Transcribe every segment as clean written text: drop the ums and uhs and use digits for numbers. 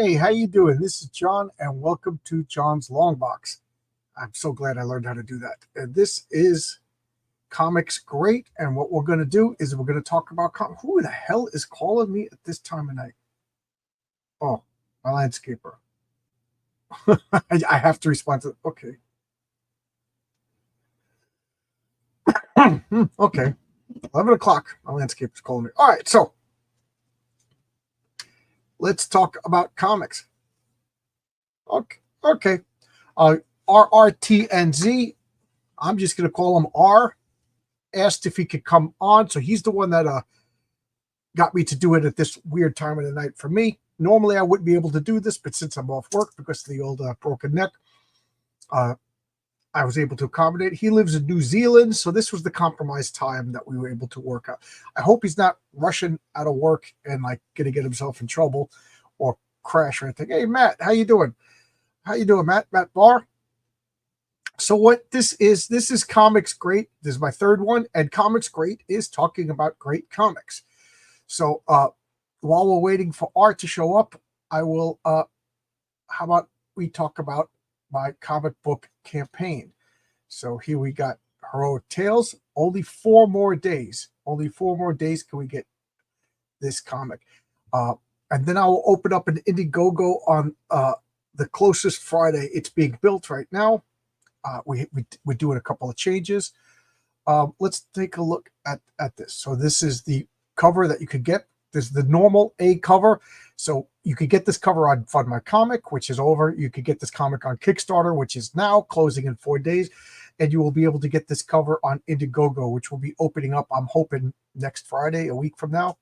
Hey, how you doing? This is John, and welcome to John's Long Box. I'm so glad I learned how to do that. And this is Comics Great, and what we're going to do is we're going to talk about who the hell is calling me at this time of night? Oh, my landscaper. I have to respond to. Okay. Okay. 11 o'clock. My landscaper's calling me. All right, so let's talk about comics. Okay. RRTNZ. I'm just going to call him R. Asked if he could come on. So he's the one that got me to do it at this weird time of the night for me. Normally, I wouldn't be able to do this, but since I'm off work because of the old broken neck, I was able to accommodate. He lives in New Zealand, so this was the compromised time that we were able to work out. I hope he's not rushing out of work and like going to get himself in trouble or crash or anything. Hey, Matt, how you doing? How you doing, Matt? Matt Barr. So what this is Comics Great. This is my third one, and Comics Great is talking about great comics. So while we're waiting for Art to show up, I will, how about we talk about my comic book campaign. So here we got Heroic Tales. Only 4 more days. Only 4 more days can we get this comic. And then I will open up an Indiegogo on the closest Friday. It's being built right now. We're doing a couple of changes. Let's take a look at this. So this is the cover that you could get. This is the normal A cover. So you could get this cover on Fund My Comic, which is over. You could get this comic on Kickstarter, which is now closing in 4 days. And you will be able to get this cover on Indiegogo, which will be opening up, I'm hoping, next Friday, a week from now.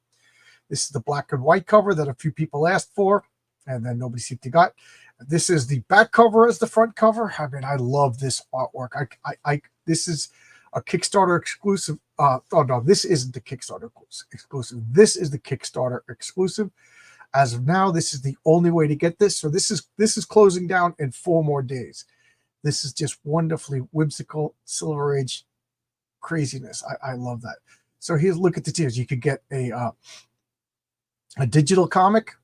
This is the black and white cover that a few people asked for, and then nobody seemed to got. This is the back cover as the front cover. I mean, I love this artwork. This is a Kickstarter exclusive. Oh no, this isn't the Kickstarter exclusive. This is the Kickstarter exclusive. As of now, this is the only way to get this. So this is closing down in 4 more days. This is just wonderfully whimsical Silver Age craziness. I love that. So here's look at the tiers. You could get a digital comic.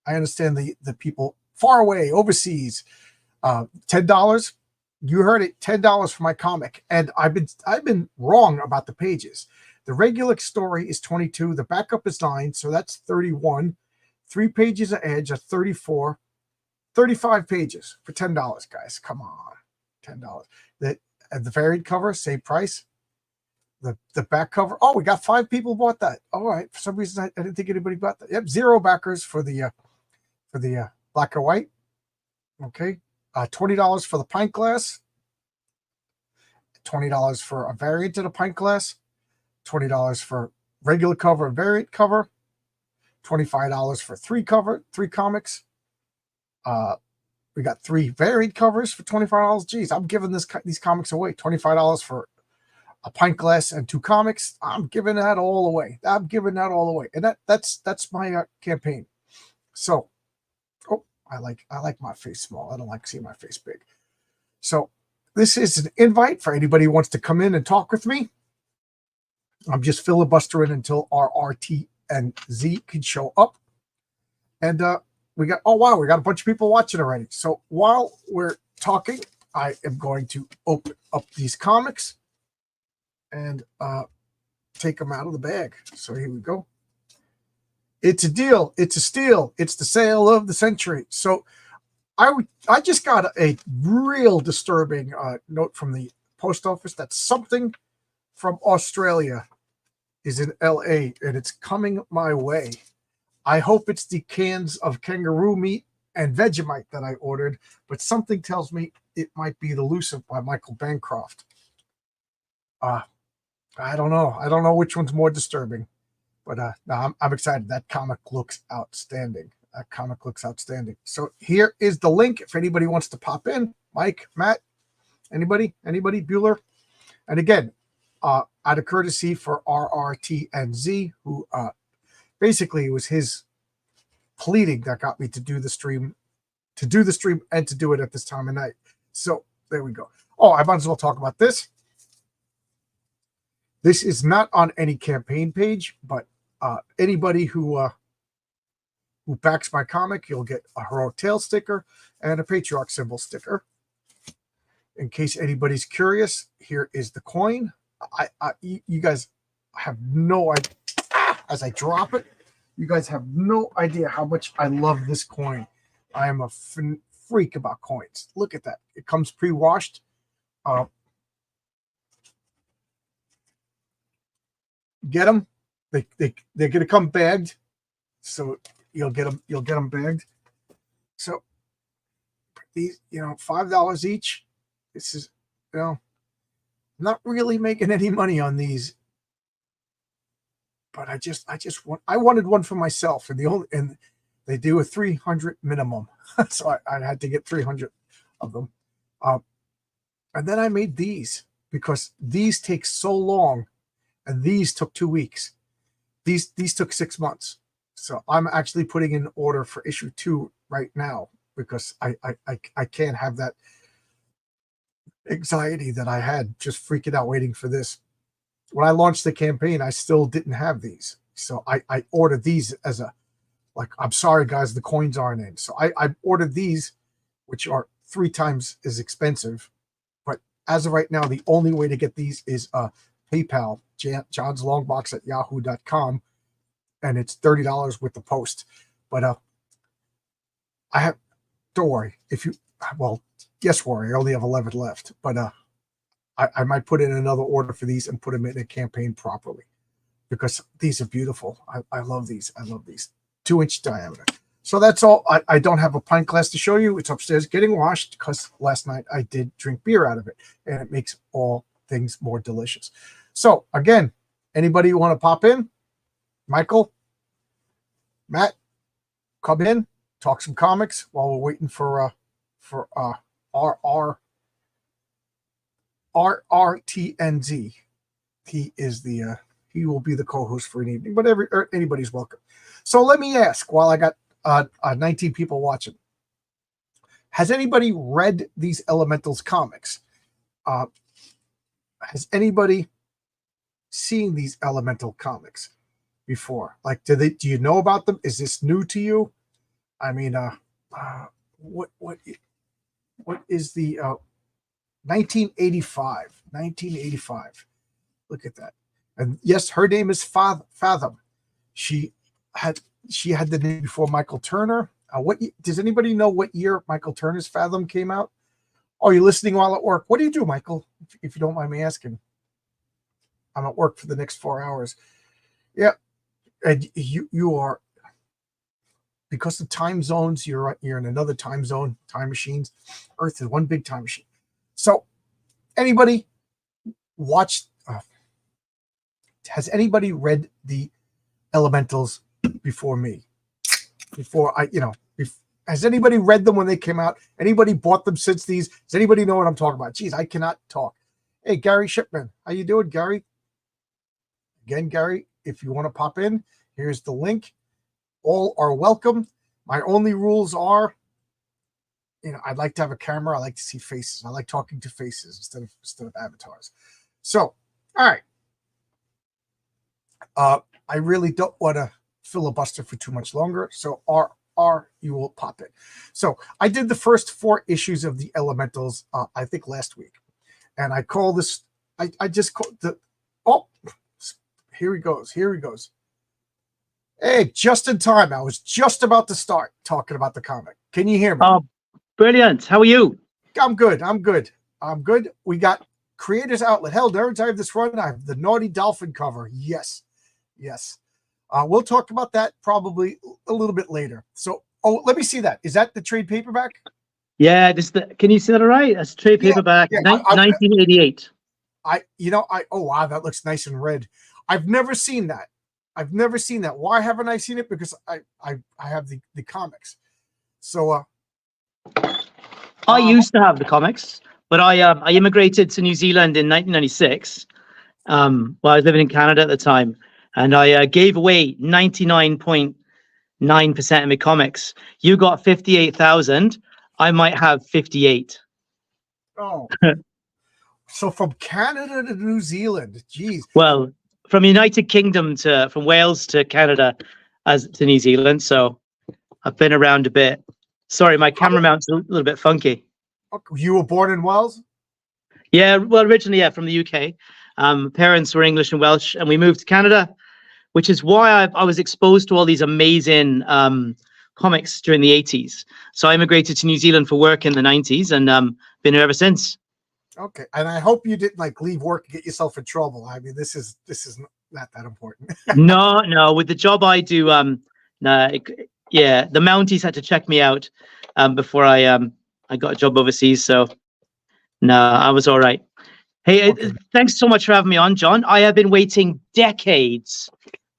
I understand the people far away overseas, $10. You heard it, $10 for my comic, and I've been wrong about the pages. The regular story is 22, the backup is 9, so that's 31. 3 pages of edge are 34, 35 pages for $10, guys. Come on, $10. The variant cover, same price. The back cover. Oh, we got 5 people bought that. All right, for some reason I didn't think anybody bought that. Yep, 0 backers for the black or white. Okay. $20 for the pint glass, $20 for a variant of the pint glass, $20 for regular cover and variant cover, $25 for 3 comics. We got 3 variant covers for $25. Geez, I'm giving these comics away. $25 for a pint glass and 2 comics. I'm giving that all away. And that's my campaign. So, I like my face small. I don't like seeing my face big. So this is an invite for anybody who wants to come in and talk with me. I'm just filibustering until RRT and Z can show up. And we got a bunch of people watching already. So while we're talking, I am going to open up these comics and take them out of the bag. So here we go. It's a deal. It's a steal. It's the sale of the century. So I just got a real disturbing note from the post office that something from Australia is in LA and it's coming my way. I hope it's the cans of kangaroo meat and Vegemite that I ordered, but something tells me it might be The Elusive by Michael Bancroft. I don't know. I don't know which one's more disturbing. But no, I'm excited. That comic looks outstanding. So here is the link if anybody wants to pop in. Mike, Matt, anybody, Bueller? And again, out of courtesy for RRT and Z, who basically it was his pleading that got me to do the stream, and to do it at this time of night. So there we go. Oh, I might as well talk about this. This is not on any campaign page, but anybody who who backs my comic, you'll get a Heroic Tale sticker and a Patriarch symbol sticker. In case anybody's curious, here is the coin. You guys have no idea. As I drop it, you guys have no idea how much I love this coin. I am a freak about coins. Look at that. It comes pre-washed. Get them. They're going to come bagged. So you'll get them bagged. So these, $5 each. This is, I'm not really making any money on these, but I wanted one for myself, and they do a 300 minimum, so I had to get 300 of them, and then I made these because these take so long, and these took 2 weeks. These took 6 months, so I'm actually putting in order for issue 2 right now because I can't have that anxiety that I had just freaking out waiting for this. When I launched the campaign, I still didn't have these. So I ordered these as I'm sorry guys, the coins aren't in. So I ordered these, which are 3 times as expensive. But as of right now, the only way to get these is PayPal, John's Long Box at yahoo.com. And it's $30 with the post. But don't worry. Yes, worry. I only have 11 left, but I might put in another order for these and put them in a campaign properly because these are beautiful. I love these. I love these 2-inch diameter. So that's all. I don't have a pint glass to show you. It's upstairs getting washed because last night I did drink beer out of it, and it makes all things more delicious. So again, anybody want to pop in? Michael, Matt, come in, talk some comics while we're waiting for RRTNZ. He is he will be the co-host for an evening, but anybody's welcome. So let me ask, while I got 19 people watching, has anybody read these Elementals comics? Has anybody seen these Elemental comics before? Like, do you know about them? Is this new to you? I mean, what is the 1985? Look at that. And yes, her name is Fathom. She had the name before Michael Turner. Does anybody know what year Michael Turner's Fathom came out? Oh, you're listening while at work. What do you do, Michael? If you don't mind me asking. I'm at work for the next 4 hours. Yeah, and you are, because of time zones, you're in another time zone, time machines. Earth is one big time machine. So anybody has anybody read the Elementals before me? Has anybody read them when they came out? Anybody bought them since these? Does anybody know what I'm talking about? Geez, I cannot talk. Hey, Gary Shipman, how you doing, Gary? Again, Gary, if you want to pop in, here's the link. All are welcome. My only rules are, I'd like to have a camera. I like to see faces. I like talking to faces instead of avatars. So, all right. I really don't want to filibuster for too much longer. So you will pop in. So I did the first 4 issues of the Elementals, I think last week. And I call this, I just call here he goes. Hey, just in time. I was just about to start talking about the comic. Can you hear me? Oh, brilliant. How are you? I'm good. We got Creators Outlet. Hell, every time I have this run, I have the Naughty Dolphin cover. Yes. We'll talk about that probably a little bit later. So, let me see that. Is that the trade paperback? Yeah, can you see that all right? That's trade paperback, 1988. Oh wow, that looks nice and red. I've never seen that. Why haven't I seen it? Because I have the comics. So I used to have the comics, but I immigrated to New Zealand in 1996. While I was living in Canada at the time, and I gave away 99.9% of my comics. You got 58,000. I might have 58. Oh. So from Canada to New Zealand, geez. Well, from United Kingdom from Wales to Canada to New Zealand. So I've been around a bit. Sorry, my camera mount's a little bit funky. You were born in Wales? Yeah, well, originally, yeah, from the UK. Parents were English and Welsh, and we moved to Canada, which is why I was exposed to all these amazing comics during the 80s. So I immigrated to New Zealand for work in the 90s, and been here ever since. Okay, and I hope you didn't like leave work and get yourself in trouble. I mean, this is not that important. No, with the job I do, nah, yeah, the Mounties had to check me out before I got a job overseas. So no, I was all right. Hey, Okay. thanks so much for having me on, John. I have been waiting decades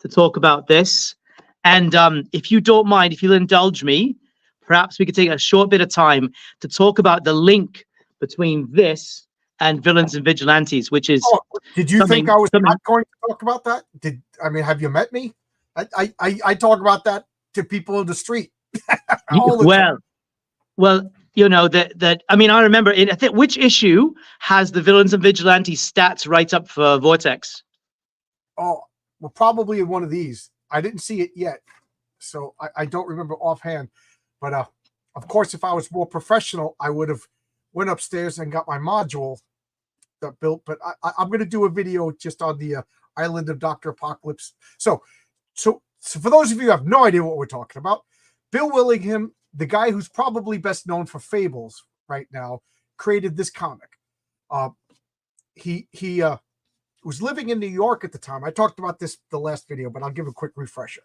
to talk about this, and if you don't mind, if you'll indulge me, perhaps we could take a short bit of time to talk about the link between this and Villains and Vigilantes, which is Did you think I was not going to talk about that? Have you met me? I talk about that to people in the street. Well, you know that. I mean, I remember. I think which issue has the Villains and Vigilantes stats right up for Vortex? Oh, well, probably in one of these. I didn't see it yet, so I don't remember offhand. But of course, if I was more professional, I would have went upstairs and got my module built. But I'm going to do a video just on the Island of Dr. Apocalypse. So for those of you who have no idea what we're talking about, Bill Willingham, the guy who's probably best known for Fables right now, created this comic. He was living in New York at the time. I talked about this the last video, but I'll give a quick refresher.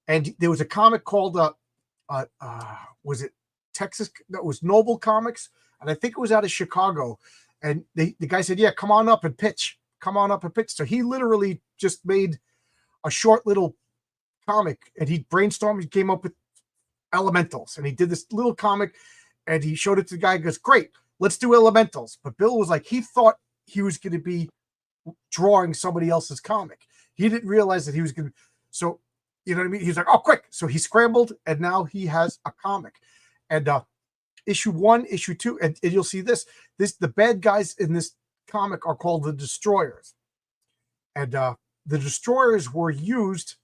And there was a comic called was it Texas? That was Noble Comics, and I think it was out of Chicago. And the guy said, "Yeah, come on up and pitch. Come on up and pitch." So he literally just made a short little comic, and he brainstormed. He came up with Elementals, and he did this little comic, and he showed it to the guy. He goes, "Great, let's do Elementals." But Bill was like, he thought he was going to be drawing somebody else's comic. He didn't realize that he was going to. So, you know what I mean? He's like, "Oh, quick!" So he scrambled, and now he has a comic. And issue 1, issue 2, and you'll see this. The bad guys in this comic are called the Destroyers, and the Destroyers were used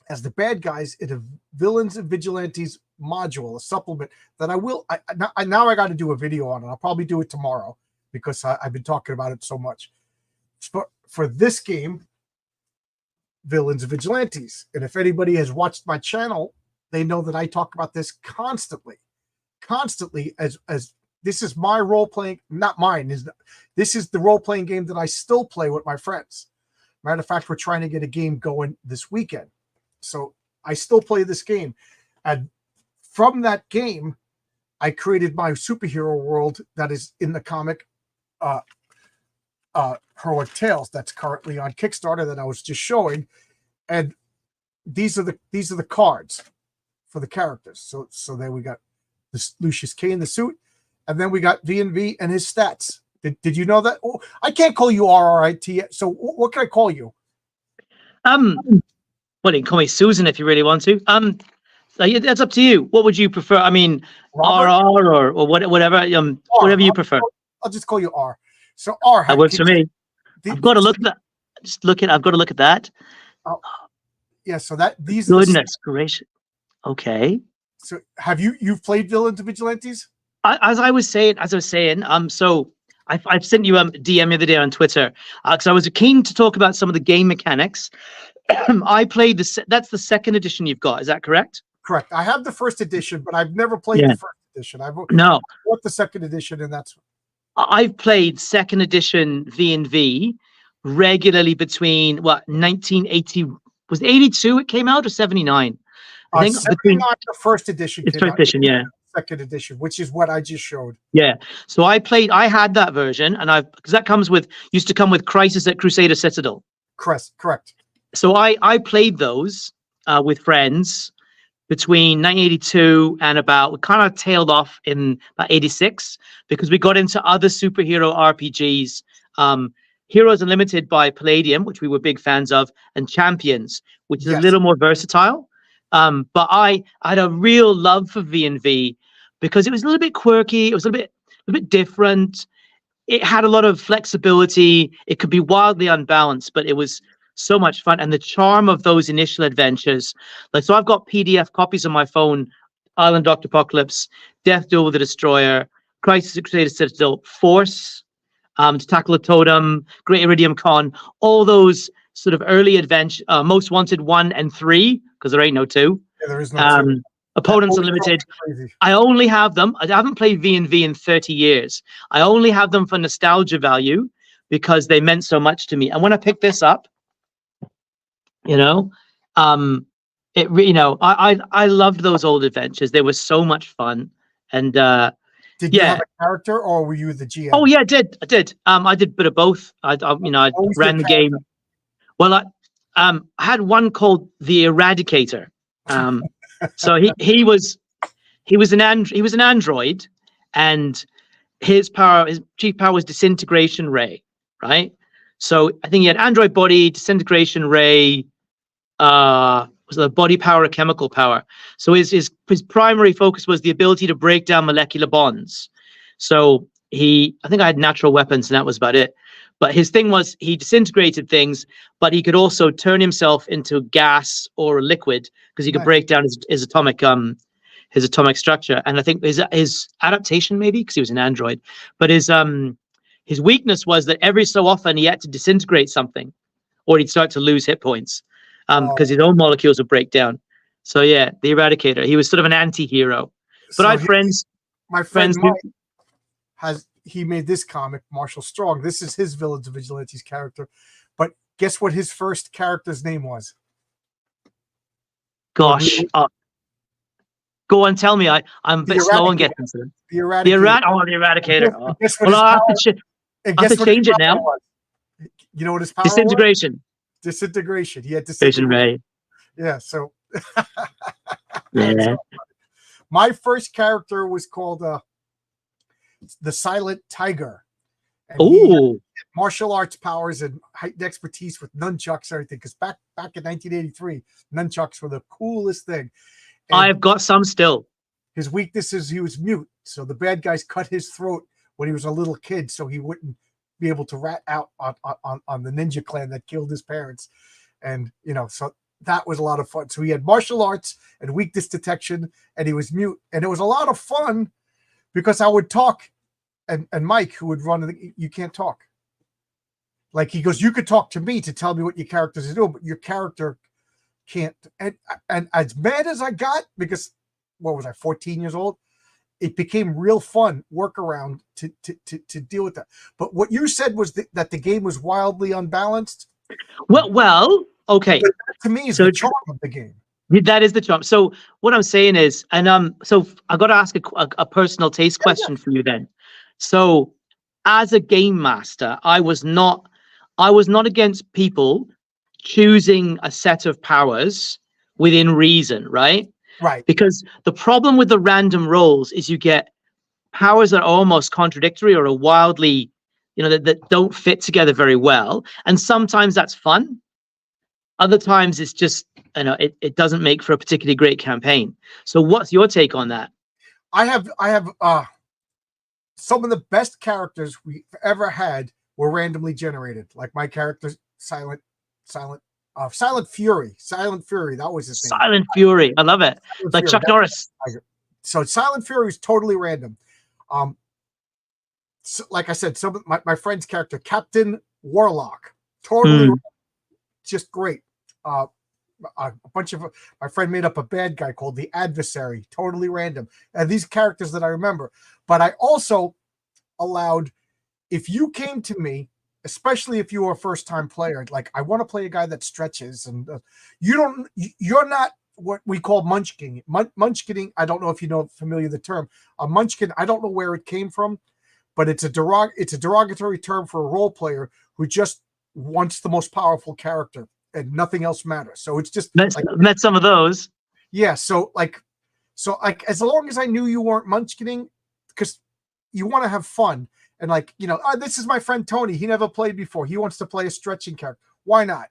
as the bad guys in a Villains and Vigilantes module, a supplement that now I got to do a video on it. I'll probably do it tomorrow because I've been talking about it so much. For this game, Villains and Vigilantes, and if anybody has watched my channel, they know that I talk about this constantly as this is my role-playing, not mine. This is the role-playing game that I still play with my friends. Matter of fact, we're trying to get a game going this weekend. So I still play this game. And from that game, I created my superhero world that is in the comic Heroic Tales that's currently on Kickstarter that I was just showing. And these are the cards for the characters. So there we got this Lucius K in the suit, and then we got V&V and his stats. Did you know that? Oh, I can't call you RRIT. So what can I call you? Well, you can call me Susan if you really want to. That's up to you. What would you prefer? I mean, Robert? RR or whatever. Whatever you prefer. I'll just call you R. So R. That works for me. I've got to look at that. I've got to look at that. Yeah. So these. Goodness gracious. Okay. So you've played Villains and Vigilantes? As I was saying, so I've sent you a DM the other day on Twitter because I was keen to talk about some of the game mechanics. I played that's the second edition you've got. Is that correct? Correct. I have the first edition, but I've never played the first edition. I bought the second edition, and I've played second edition V&V regularly between 1980 was it 82 it came out or 79? I think between the first edition. It's first edition, yeah. Second edition, which is what I just showed. Yeah. So I had that version, and because that used to come with Crisis at Crusader Citadel. Correct. So I played those with friends between 1982 and we kind of tailed off in about 86 because we got into other superhero RPGs. Heroes Unlimited by Palladium, which we were big fans of, and Champions, which is a little more versatile. But I had a real love for V&V because it was a little bit quirky. It was a little bit different. It had a lot of flexibility. It could be wildly unbalanced, but it was so much fun. And the charm of those initial adventures. Like, so I've got PDF copies on my phone: Island Doctor Apocalypse, Death Duel with the Destroyer, Crisis at Crusader Citadel, Force, to tackle a totem, Great Iridium Con, all those sort of early adventure, Most Wanted 1 and 3, because there ain't no 2. Yeah, there is no two. Opponents That always Unlimited. drove me crazy. I only have them. I haven't played V&V in 30 years. I only have them for nostalgia value because they meant so much to me. And when I picked this up, you know, I loved those old adventures. They were so much fun. And Did you yeah. have a character, or were you the GM? Oh yeah, I did. I did a bit of both. I What was your ran the game. character? Well, I had one called the Eradicator. So he was an android, and his chief power was Disintegration Ray, right? So I think he had android body, Disintegration Ray, was the body power or chemical power. So his primary focus was the ability to break down molecular bonds. So I think I had natural weapons, and that was about it. But his thing was he disintegrated things, but he could also turn himself into gas or a liquid because he could Nice. break down his atomic structure. And I think his adaptation, maybe because he was an android, but his weakness was that every so often he had to disintegrate something, or he'd start to lose hit points because his own molecules would break down. So yeah, the Eradicator. He was sort of an anti-hero. But So I had friends. my friend friends Mike he made this comic, Marshall Strong. This is his Villains of Vigilantes character. But guess what his first character's name was? Gosh, go on, tell me. I'm a bit slow on getting to them. The Eradicator. The Eradicator. Oh. Guess what Well, I'll have his to have to change it now. was? You know what his power was? Disintegration. Disintegration. He had Disintegration disintegration. Ray. Yeah, so Yeah. my first character was called the Silent Tiger. And he had Oh, martial arts powers and heightened expertise with nunchucks and everything. Because back in 1983, nunchucks were the coolest thing. And I've got some still. his weakness is he was mute. So the bad guys cut his throat when he was a little kid so he wouldn't be able to rat out on the ninja clan that killed his parents. And, so that was a lot of fun. So he had martial arts and weakness detection, and he was mute. And it was a lot of fun because I would talk, and Mike, who would run, you can't talk. Like he goes, you could talk to me to tell me what your characters are doing, but your character can't. And as mad as I got, because what was I, 14 years old? It became real fun workaround to deal with that. But what you said was that the game was wildly unbalanced. Well, okay. But that, to me, is So the charm of the game. that is the charm. So what I'm saying is, and so I got to ask a personal taste question for you then. So as a game master, I was not against people choosing a set of powers within reason, right? Right. Because the problem with the random rolls is you get powers that are almost contradictory or are wildly, that don't fit together very well. And sometimes that's fun. Other times it's just, it doesn't make for a particularly great campaign. So what's your take on that? I have some of the best characters we've ever had were randomly generated. Like my character, Silent Fury. Silent Fury, that was his name. Silent Fury. I love it. Silent Like Fury. Chuck Norris. So Silent Fury is totally random. So, like I said, some of my friend's character, Captain Warlock, totally just great. A bunch of my friend made up a bad guy called the Adversary, totally random. And these characters that I remember. But I also allowed, if you came to me, especially if you were a first-time player, like I want to play a guy that stretches, and you're not what we call munchkin. Munchkining, I don't know if you know familiar with the term. A munchkin, I don't know where it came from, but it's a derogatory term for a role player who just wants the most powerful character and nothing else matters. So it's just met some of those. Yeah, so as long as I knew you weren't munchkining, because you want to have fun. And this is my friend Tony. He never played before. He wants to play a stretching character. Why not?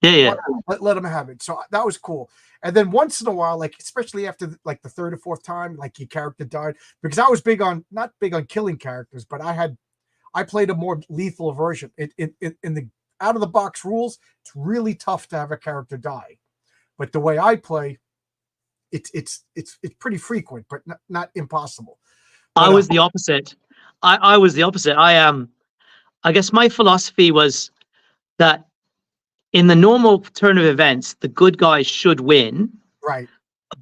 Yeah. Let him have it. So that was cool. And then once in a while, especially after the third or fourth time, your character died, because I was not big on killing characters, but I played a more lethal version. In the out of the box rules, it's really tough to have a character die. But the way I play, it's pretty frequent, but not impossible. I But was the opposite. I was the opposite. I guess my philosophy was that in the normal turn of events, the good guys should win, right,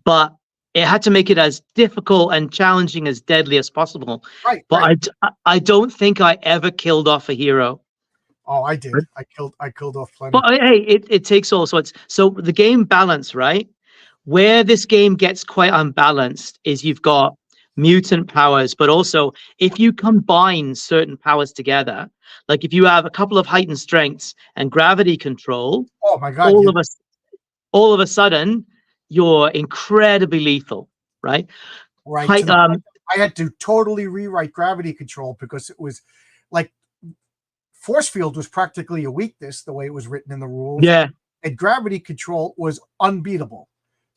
but it had to make it as difficult and challenging as deadly as possible. right, But right. I don't think I ever killed off a hero. Oh, I did. I killed off plenty. But hey, it takes all sorts. So the game balance, right? Where this game gets quite unbalanced is you've got mutant powers, but also if you combine certain powers together, like if you have a couple of heightened strengths and gravity control, Oh my God! all of a sudden you're incredibly lethal, right? Right. To the point I had to totally rewrite gravity control because it was like force field was practically a weakness the way it was written in the rules. Yeah, And gravity control was unbeatable.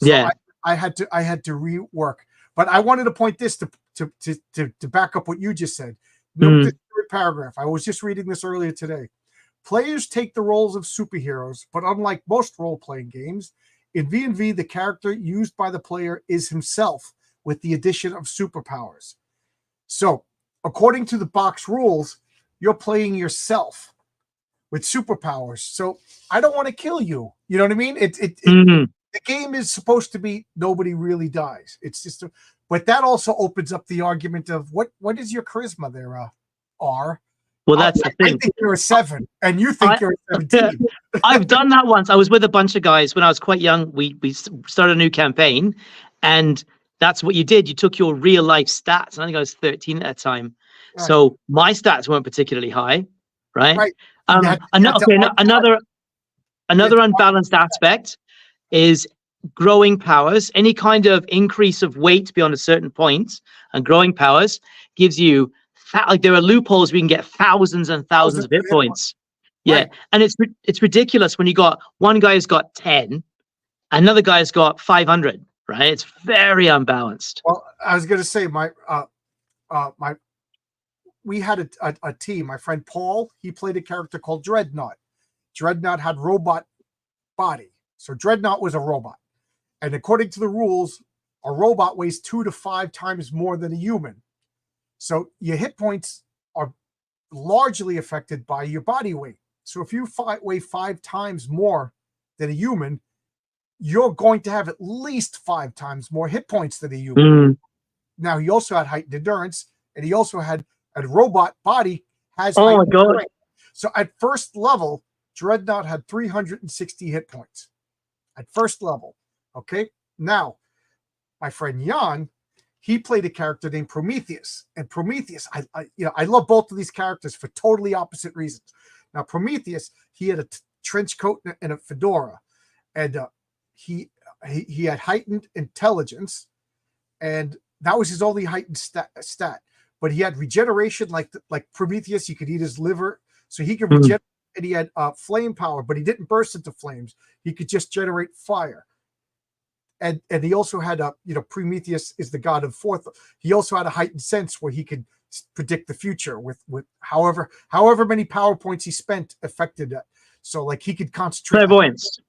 So yeah. I had to rework. But I wanted to point this to back up what you just said. Note this third paragraph. I was just reading this earlier today. Players take the roles of superheroes, but unlike most role-playing games, in V&V, the character used by the player is himself with the addition of superpowers. So, according to the box rules, you're playing yourself with superpowers. So, I don't want to kill you. You know what I mean? The game is supposed to be nobody really dies. It's just, but that also opens up the argument of what is your charisma there, R? Well, that's the thing. I think you're a 7, and you think you're a 17. I've done that once. I was with a bunch of guys when I was quite young. We started a new campaign, and that's what you did. You took your real life stats. And I think I was 13 at that time, Right. So my stats weren't particularly high, right? Right. Another unbalanced aspect is growing powers. Any kind of increase of weight beyond a certain point, and growing powers gives you like there are loopholes where you can get thousands and thousands of hit points. Yeah, Right. and it's ridiculous when you got one guy's got 10, another guy's got 500. Right? It's very unbalanced. Well, I was going to say we had a team. My friend Paul, he played a character called Dreadnought. Dreadnought had robot body, so Dreadnought was a robot, and according to the rules, a robot weighs 2 to 5 times more than a human. So your hit points are largely affected by your body weight. So if you weigh 5 times more than a human, you're going to have at least 5 times more hit points than a human. Now, he also had heightened endurance, and he also had a robot body has heightened strength. So at first level, Dreadnought had 360 hit points. At first level. Okay? Now, my friend Jan, he played a character named Prometheus. And Prometheus, I love both of these characters for totally opposite reasons. Now, Prometheus, he had a trench coat and a fedora. And he had heightened intelligence, and that was his only heightened stat. But he had regeneration, like Prometheus. He could eat his liver, so he could regenerate. And he had flame power, but he didn't burst into flames. He could just generate fire. And he also had Prometheus is the god of fourth. He also had a heightened sense where he could predict the future with however many power points he spent affected it. So like he could concentrate.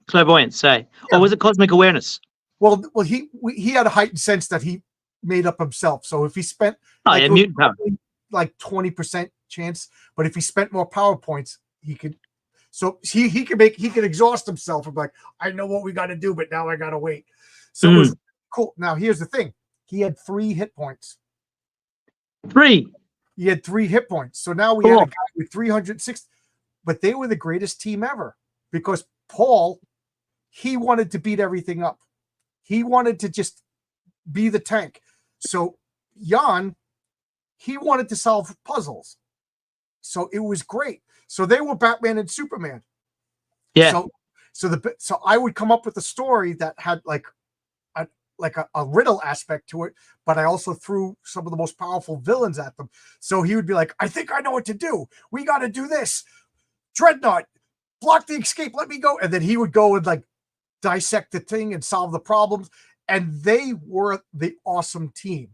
Clairvoyance, say. Yeah. Or was it cosmic awareness? Well, he had a heightened sense that he made up himself. So if he spent mutant power, like 20% chance, but if he spent more power points, he could. So he could exhaust himself and be like, I know what we got to do, but now I got to wait. So it was cool. Now here's the thing: he had 3 hit points. 3. He had 3 hit points. So now we had a guy with 306. But they were the greatest team ever because Paul, he wanted to beat everything up. He wanted to just be the tank. So Jan, he wanted to solve puzzles. So it was great. So they were Batman and Superman. Yeah. So I would come up with a story that had like a riddle aspect to it, but I also threw some of the most powerful villains at them. So he would be like, I think I know what to do. We got to do this. Dreadnought, block the escape, let me go. And then he would go and like dissect the thing and solve the problems. And they were the awesome team.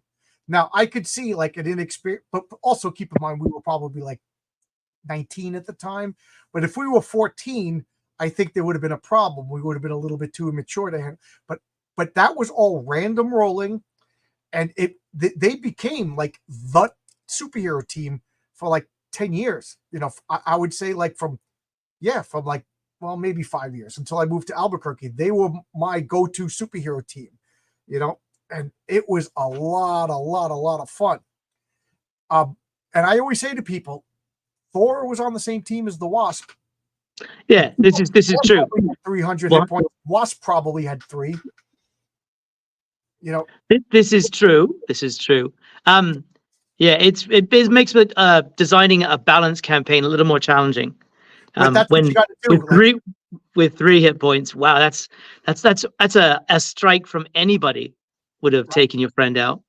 Now I could see like an inexperienced, but also keep in mind we were probably like 19 at the time. But if we were 14, I think there would have been a problem. We would have been a little bit too immature to handle. But that was all random rolling, and they became like the superhero team for like 10 years. You know, I would say like from like, well, maybe 5 years until I moved to Albuquerque. They were my go-to superhero team, you know, and it was a lot of fun. And I always say to people, Thor was on the same team as the Wasp. Yeah, this is true. 300 hit points. Wasp probably had 3. You know, this is true. This is true. Yeah, it makes designing a balanced campaign a little more challenging. but that's what you got to do. With 3 hit points, wow, that's a strike from anybody would have taken your friend out.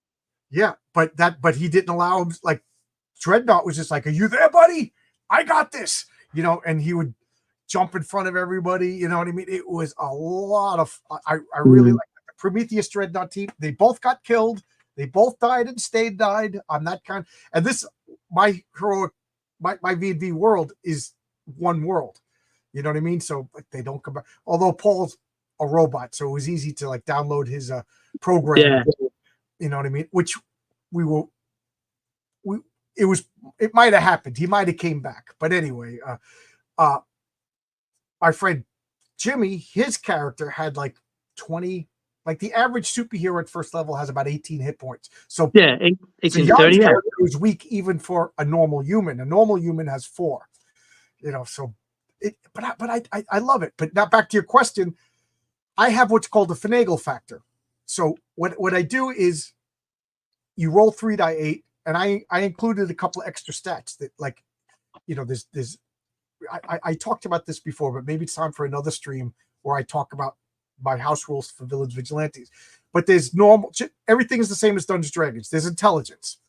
Yeah, but he didn't allow him. Like Dreadnought was just like, "Are you there, buddy? I got this." You know, and he would jump in front of everybody. You know what I mean? It was a lot of. I really like the Prometheus Dreadnought team. They both got killed. They both died and stayed died. I'm that kind. And this, my heroic, my V&V world is one world. You know what I mean? So like, they don't come back. Although Paul's a robot, so it was easy to like download his program. Yeah. You know what I mean? Which it might have happened. He might have came back. But anyway, my friend Jimmy, his character had like 20, like the average superhero at first level has about 18 hit points. So yeah, 18 to 30. Character was weak even for a normal human. A normal human has 4. You know, so I love it. But now back to your question, I have what's called the finagle factor. So what I do is you roll 3 die 8, and I included a couple of extra stats that, like, you know, there's I talked about this before, but maybe it's time for another stream where I talk about my house rules for Village Vigilantes. But there's everything is the same as Dungeons & Dragons. There's intelligence,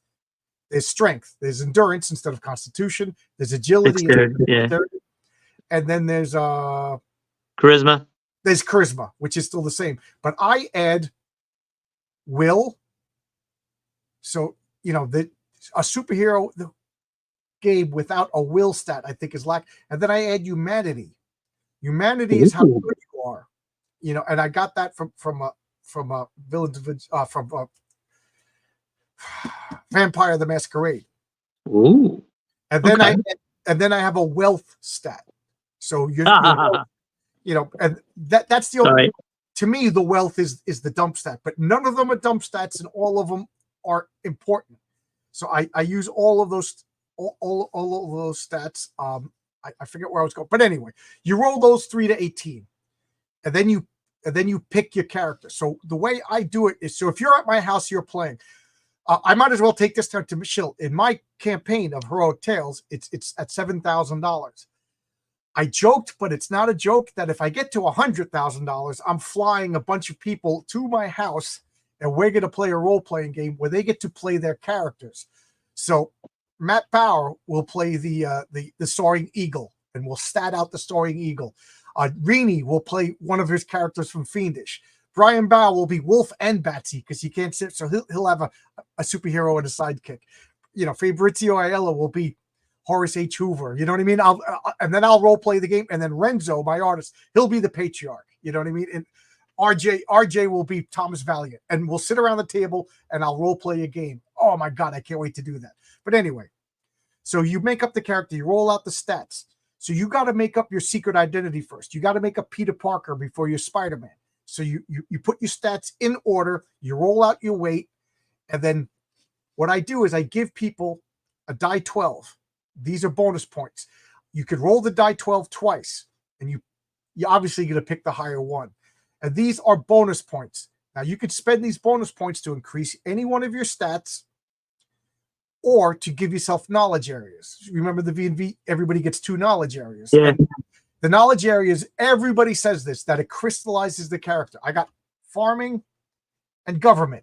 there's strength, there's endurance instead of constitution, there's agility, and then there's charisma. There's charisma, which is still the same, but I add will. So, you know, a superhero game without a will stat, I think, is lack. And then I add humanity. Humanity is how good you are, you know. And I got that from a Village from Vampire the Masquerade. Ooh. And then I have a wealth stat. So you know, and that's the only. To me, the wealth is the dump stat, but none of them are dump stats, and all of them are important. So I use all of those stats. I forget where I was going, but anyway, you roll those 3 to 18, and then you pick your character. So the way I do it is, so if you're at my house, you're playing. I might as well take this time to Michelle. In my campaign of Heroic Tales, it's at $7,000. I joked, but it's not a joke, that if I get to $100,000, I'm flying a bunch of people to my house, and we're going to play a role-playing game where they get to play their characters. So Matt Bauer will play the Soaring Eagle, and we'll stat out the Soaring Eagle. Rini will play one of his characters from Fiendish. Brian Bauer will be Wolf and Batsy because he can't sit, so he'll have a superhero and a sidekick. You know, Fabrizio Aiello will be Horace H. Hoover. You know what I mean? And then I'll role play the game, and then Renzo, my artist, he'll be the patriarch. You know what I mean? And RJ will be Thomas Valiant, and we'll sit around the table and I'll role play a game. Oh my God, I can't wait to do that. But anyway, so you make up the character, you roll out the stats. So you got to make up your secret identity first. You got to make up Peter Parker before you're Spider-Man. So you put your stats in order, you roll out your weight, and then what I do is I give people a die 12. These are bonus points. You could roll the die 12 twice, and you obviously going to pick the higher one. And these are bonus points. Now, you could spend these bonus points to increase any one of your stats or to give yourself knowledge areas. Remember the V&V, everybody gets 2 knowledge areas. Yeah. And the knowledge areas, everybody says this, that it crystallizes the character. I got farming and government.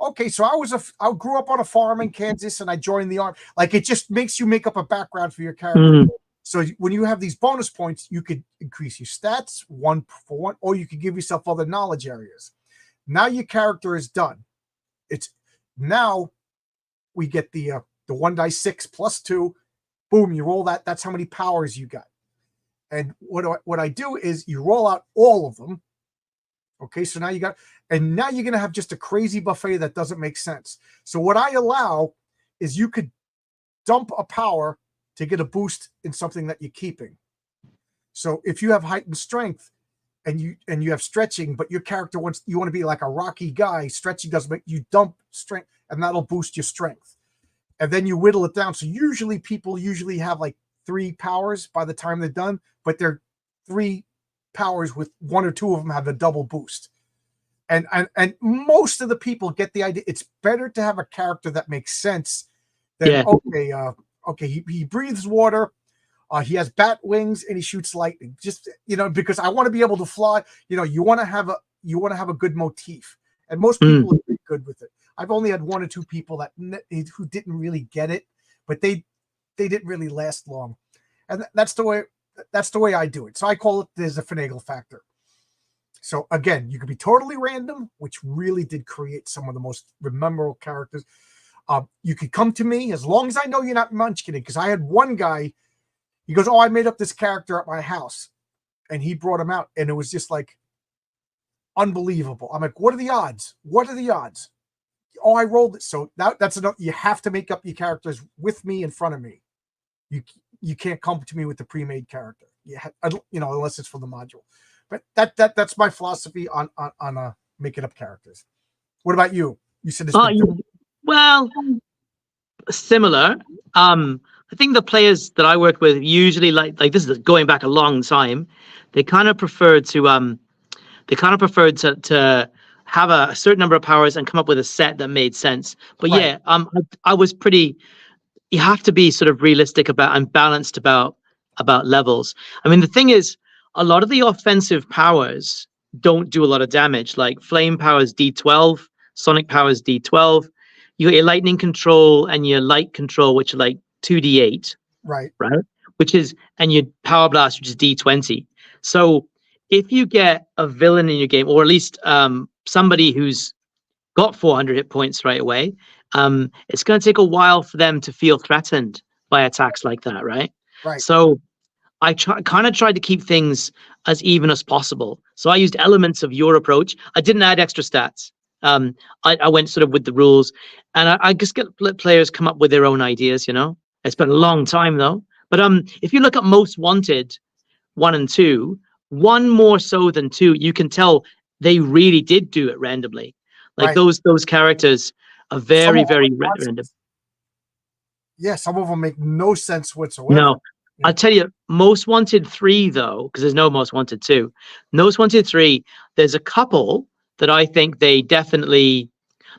Okay, so I grew up on a farm in Kansas, and I joined the army. Like, it just makes you make up a background for your character. So when you have these bonus points, you could increase your stats 1 for 1, or you could give yourself other knowledge areas. Now your character is done. Now we get the 1 die 6 plus 2, Boom, you roll that. That's how many powers you got. And what I do is you roll out all of them. Okay, so now you got, and now you're going to have just a crazy buffet that doesn't make sense. So what I allow is you could dump a power to get a boost in something that you're keeping. So if you have heightened strength and you have stretching, but your character wants, you want to be like a rocky guy, stretching doesn't make, you dump strength and that'll boost your strength. And then you whittle it down. So usually people have like 3 powers by the time they're done, but they're 3 powers with 1 or 2 of them have a double boost. And most of the people get the idea. It's better to have a character that makes sense than he breathes water, he has bat wings, and he shoots lightning. Just because I want to be able to fly. You want to have a good motif, and most people are pretty good with it. I've only had 1 or 2 people who didn't really get it, but they didn't really last long, and that's the way I do it. So I call it, there's a finagle factor. So again, you could be totally random, which really did create some of the most memorable characters. You could come to me as long as I know you're not munchkin it. Because I had one guy, he goes, "Oh, I made up this character at my house," and he brought him out, and it was just like unbelievable. I'm like, "What are the odds? What are the odds?" "Oh, I rolled it." So that's enough. You have to make up your characters with me in front of me. You can't come to me with the pre-made character. Unless it's for the module. But that's my philosophy on making up characters. What about you? You said this. Well, similar. I think the players that I work with usually like this is going back a long time. They kind of preferred to have a certain number of powers and come up with a set that made sense. But Right. I was pretty. You have to be sort of realistic about and balanced about levels. I mean, the thing is, a lot of the offensive powers don't do a lot of damage. Like flame powers D12, sonic powers D12. You got your lightning control and your light control, which are like 2d8. Right. And your power blast, which is D20. So if you get a villain in your game, or at least somebody who's got 400 hit points right away, it's going to take a while for them to feel threatened by attacks like that, right? Right. So I kind of tried to keep things as even as possible. So I used elements of your approach. I didn't add extra stats. I went sort of with the rules, and I just let players come up with their own ideas. It's been a long time though. But if you look at Most Wanted 1 and 2, 1 more so than 2, you can tell they really did do it randomly. Like Right. those characters are very, very random. Yeah, some of them make no sense whatsoever. No, I'll tell you, Most Wanted 3 though, because there's no Most Wanted 2. Most Wanted 3, there's a couple that I think they definitely,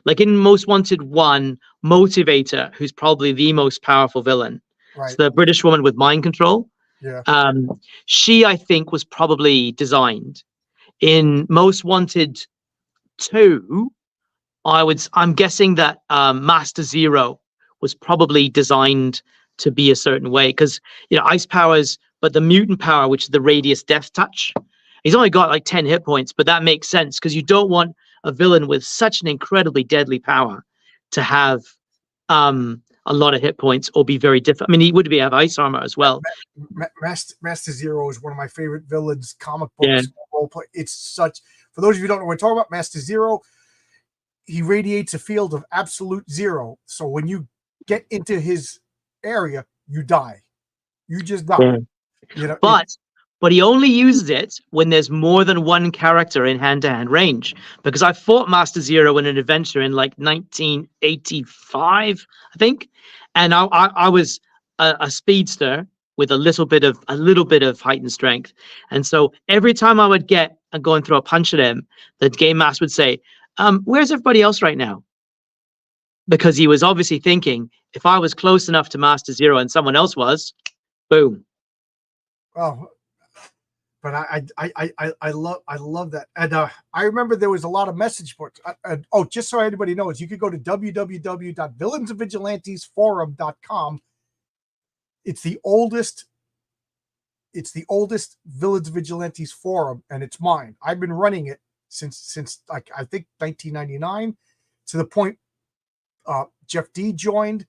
like in Most Wanted 1, Motivator, who's probably the most powerful villain. Right. It's the British woman with mind control. Yeah. She, I think, was probably designed. In Most Wanted 2, I'm guessing that Master Zero was probably designed to be a certain way, because ice powers, but the mutant power, which is the radius death touch, he's only got like 10 hit points, but that makes sense because you don't want a villain with such an incredibly deadly power to have a lot of hit points or be very different. I mean, he would have ice armor as well. Master Zero is one of my favorite villains, comic books, role play. It's such, for those of you who don't know what we're talking about, Master Zero, he radiates a field of absolute zero. So when you get into his area, you die. You just die. Yeah. But he only uses it when there's more than one character in hand-to-hand range. Because I fought Master Zero in an adventure in like 1985, I think, and I was a speedster with a little bit of heightened strength, and so every time I would get and go and throw a punch at him, the game master would say, "Where's everybody else right now?" Because he was obviously thinking, if I was close enough to Master Zero and someone else was, boom. Oh. But I love that, and I remember there was a lot of message boards. Just so anybody knows, you could go to www.villainsandvigilantesforum.com. It's the oldest Villains Vigilantes forum, and it's mine. I've been running it since like I think 1999, to the point Jeff D joined.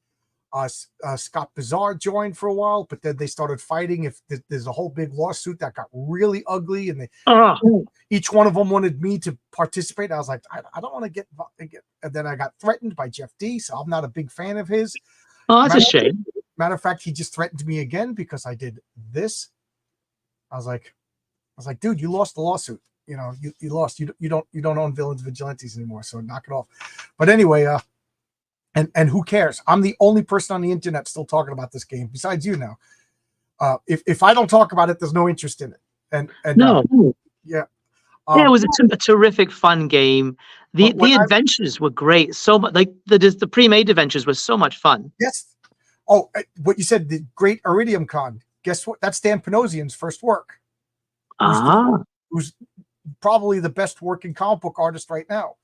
Scott Bizarre joined for a while, but then they started fighting. If there's a whole big lawsuit that got really ugly, and each one of them wanted me to participate. I was like, I don't want to get. And then I got threatened by Jeff D, so I'm not a big fan of his. Oh, that's a shame. Matter of fact, he just threatened me again because I did this. I was like, dude, you lost the lawsuit. You know, you lost. You don't own Villains Vigilantes anymore, so knock it off. But anyway, and who cares? I'm the only person on the internet still talking about this game, besides you now. If I don't talk about it, there's no interest in it. And No. Yeah, it was a terrific, fun game. The adventures were great. So much, like the pre-made adventures was so much fun. Yes. Oh, what you said, the Great Iridium Con. Guess what? That's Dan Panosian's first work. Who's probably the best working comic book artist right now.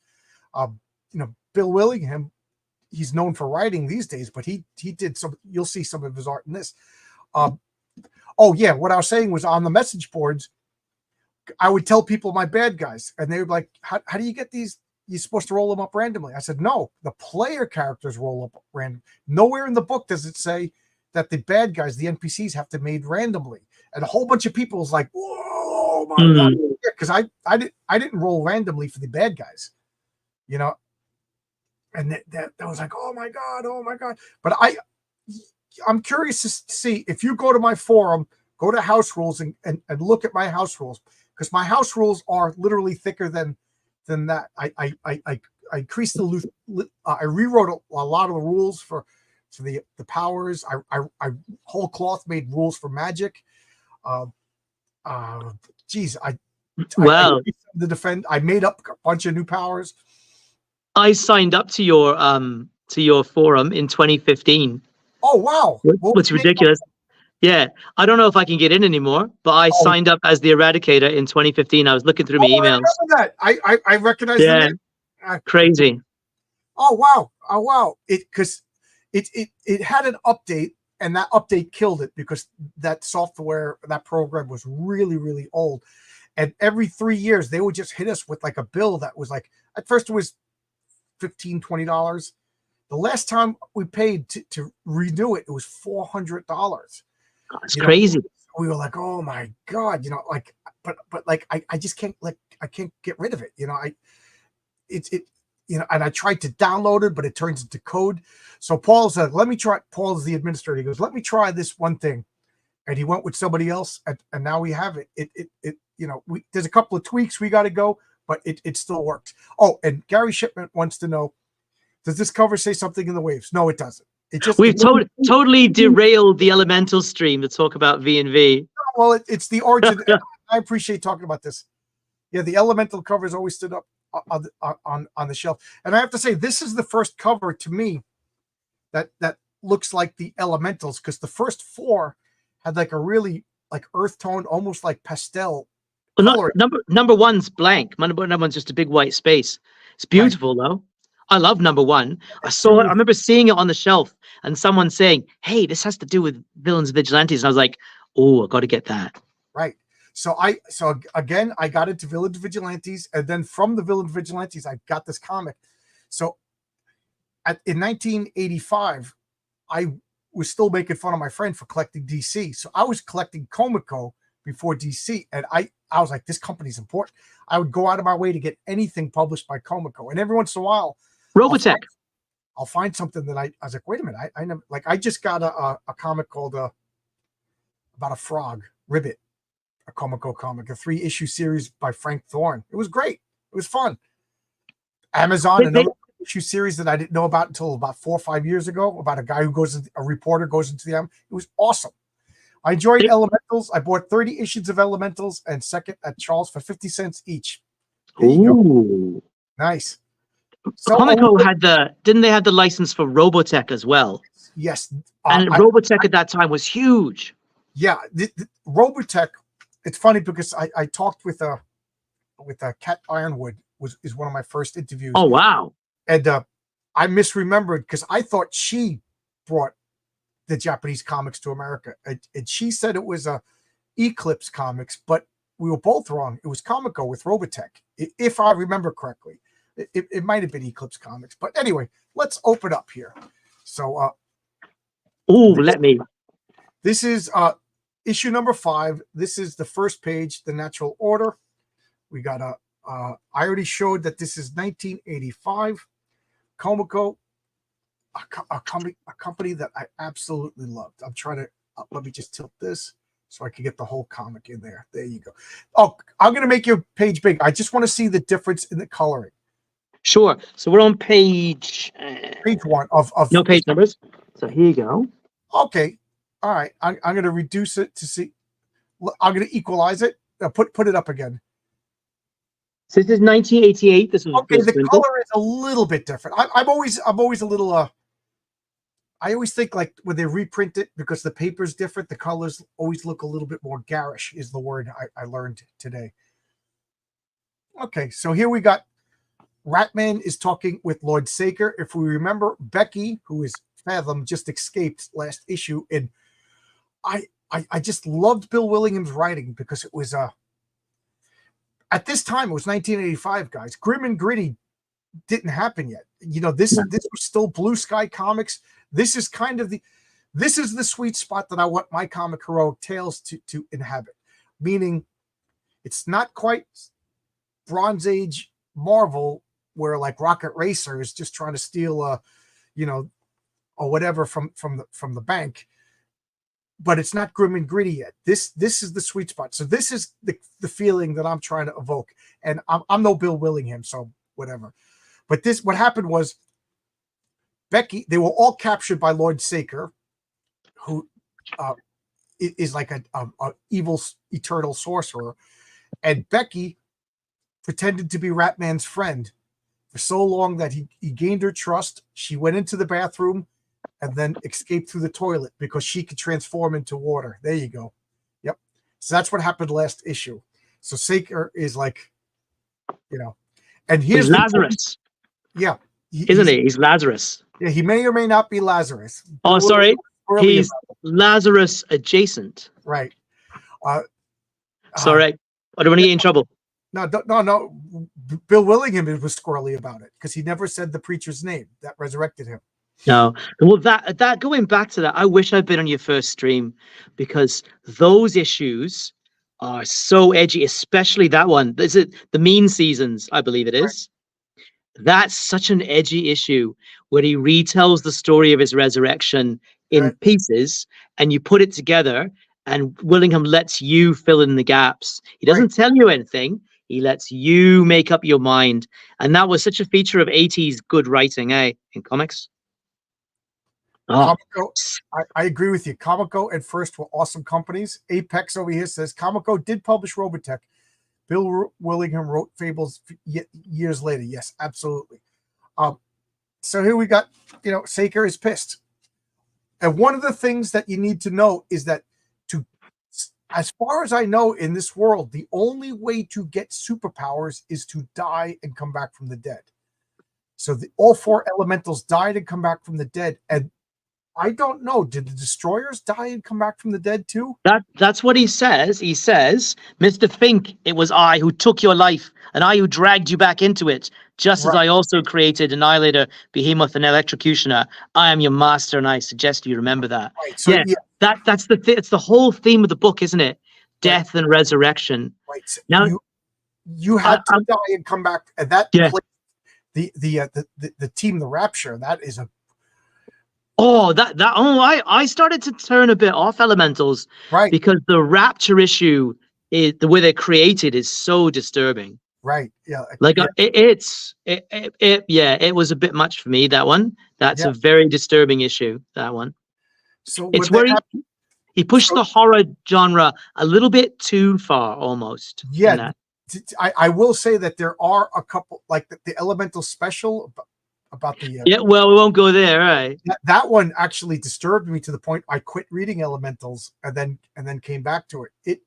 Bill Willingham, he's known for writing these days, but he did some. You'll see some of his art in this. Oh yeah, what I was saying was on the message boards, I would tell people my bad guys, and they were like, how do you get these? You're supposed to roll them up randomly. I said, no, the player characters roll up random. Nowhere in the book does it say that the bad guys, the NPCs, have to be made randomly. And a whole bunch of people was like, whoa, my God. Because I didn't roll randomly for the bad guys, you know. And that was like, oh my God. But I'm curious to see if you go to my forum, go to House Rules and look at my House Rules, because my House Rules are literally thicker than that. I increased I rewrote a lot of the rules for the powers. I whole cloth made rules for magic. Geez, I made up a bunch of new powers. I signed up to your forum in 2015. Oh wow, what's ridiculous. Yeah, I don't know if I can get in anymore, but I signed up as the Eradicator in 2015. I was looking through my emails. I recognize that. Crazy. Oh wow. Because it had an update, and that update killed it because that software, that program was really, really old. And every 3 years they would just hit us with like a bill that was like, at first it was $15-20. The last time we paid to renew it, it was $400. That's crazy. We were like, oh my God, like, but like, I just can't, like, I can't get rid of it. And I tried to download it, but it turns into code. So Paul said, let me try. Paul's the administrator. He goes, let me try this one thing. And he went with somebody else. And now we have it. There's a couple of tweaks we got to go, but it still works. Oh, and Gary Shipman wants to know, does this cover say something in the waves? No, it doesn't. We've totally derailed the Elemental stream to talk about V&V. Well, it's the origin. I appreciate talking about this. Yeah, the Elemental covers always stood up on the shelf. And I have to say, this is the first cover to me that looks like the Elementals, because the first four had like a really like earth tone, almost like pastel. Well, number one's blank. Number one's just a big white space. It's beautiful though. I love number one. I remember seeing it on the shelf and someone saying, hey, this has to do with Villains Vigilantes. And I was like, oh, I got to get that. Right. So again, I got into Villains Vigilantes, and then from the Villains Vigilantes, I got this comic. So in 1985, I was still making fun of my friend for collecting DC. So I was collecting Comico before DC. And I was like, this company's important. I would go out of my way to get anything published by Comico. And every once in a while, Robotech. I'll find something that I was like, wait a minute. I never, like, I just got a comic called about a frog, Ribbit, a Comico comic, a 3-issue series by Frank Thorne. It was great. It was fun. Amazon, another issue series that I didn't know about until about 4 or 5 years ago, about a guy who a reporter goes into the it was awesome. I enjoyed Elementals. I bought 30 issues of Elementals and second at Charles for 50 cents each. Ooh. Nice. So Comico didn't they have the license for Robotech as well? Yes. And Robotech at that time was huge. Yeah. The Robotech, it's funny because I talked with Kat Ironwood, is one of my first interviews. Oh, wow. And I misremembered because I thought she brought the Japanese comics to America. And she said it was Eclipse Comics, but we were both wrong. It was Comico with Robotech, if I remember correctly. It might have been Eclipse Comics. But anyway, let's open up here. So Oh, let me. This is issue number 5. This is the first page, The Natural Order. We got I already showed that this is 1985. Comico, a company that I absolutely loved. I'm trying to, let me just tilt this so I can get the whole comic in there. There you go. Oh, I'm going to make your page big. I just want to see the difference in the coloring. Sure. So we're on page 1 of no page numbers. So here you go. Okay. All right. I'm going to reduce it to see. I'm going to equalize it. Put it up again. So this is 1988. This was okay. The color is a little bit different. I'm always a little. I always think like when they reprint it because the paper's different, the colors always look a little bit more garish. Is the word I learned today. Okay, so here we got Ratman is talking with Lord Saker. If we remember, Becky, who is Fathom, just escaped last issue, and I just loved Bill Willingham's writing because it was at this time it was 1985, guys. Grim and Gritty didn't happen yet. You know, this was still Blue Sky Comics. This is kind of this is the sweet spot that I want my comic heroic tales to inhabit. Meaning, it's not quite Bronze Age Marvel where like Rocket Racer is just trying to steal you know, or whatever from the bank. But it's not grim and gritty yet. This is the sweet spot. So this is the feeling that I'm trying to evoke. And I'm no Bill Willingham, so whatever. But what happened was Becky, they were all captured by Lord Saker, who is like a evil eternal sorcerer. And Becky pretended to be Ratman's friend for so long that he gained her trust. She went into the bathroom and then escaped through the toilet because she could transform into water. There you go. Yep. So that's what happened last issue. So Saker is like, you know, and here's Lazarus. Yeah. Isn't he? He's Lazarus. Yeah, he may or may not be Lazarus. Oh, sorry. He's Lazarus adjacent. Right. Sorry. I don't want to get in trouble. No. Bill Willingham was squirrely about it because he never said the preacher's name that resurrected him. No. Well, that going back to that, I wish I'd been on your first stream because those issues are so edgy, especially that one. Is it the Mean Seasons? I believe it is. Right. That's such an edgy issue where he retells the story of his resurrection in pieces, and you put it together, and Willingham lets you fill in the gaps. He doesn't tell you anything. He lets you make up your mind. And that was such a feature of 80s good writing, in comics. Oh. Comico, I agree with you. Comico and First were awesome companies. Apex over here says Comico did publish Robotech. Bill Willingham wrote Fables years later. Yes, absolutely. So here we got, you know, Saker is pissed. And one of the things that you need to know is that as far as I know in this world, the only way to get superpowers is to die and come back from the dead. So all 4 elementals died and come back from the dead. And I don't know. Did the destroyers die and come back from the dead too? That's what he says. He says, Mr. Fink, it was I who took your life and I who dragged you back into it. Just as I also created Annihilator, Behemoth, and Electrocutioner. I am your master, and I suggest you remember that. Right. So, yeah. That's it's the whole theme of the book, isn't it? Death and resurrection. Right. So now you had to die and come back, and that the team, the Rapture. That is a I started to turn a bit off Elementals, right? Because the Rapture issue is the way they're created is so disturbing. Right. Yeah. Like it was a bit much for me, that one. That's a very disturbing issue, that one. So it's where he pushed the horror genre a little bit too far almost. Yeah. I will say that there are a couple, like the Elemental special about the well, we won't go there, right? That one actually disturbed me to the point I quit reading Elementals and then came back to it.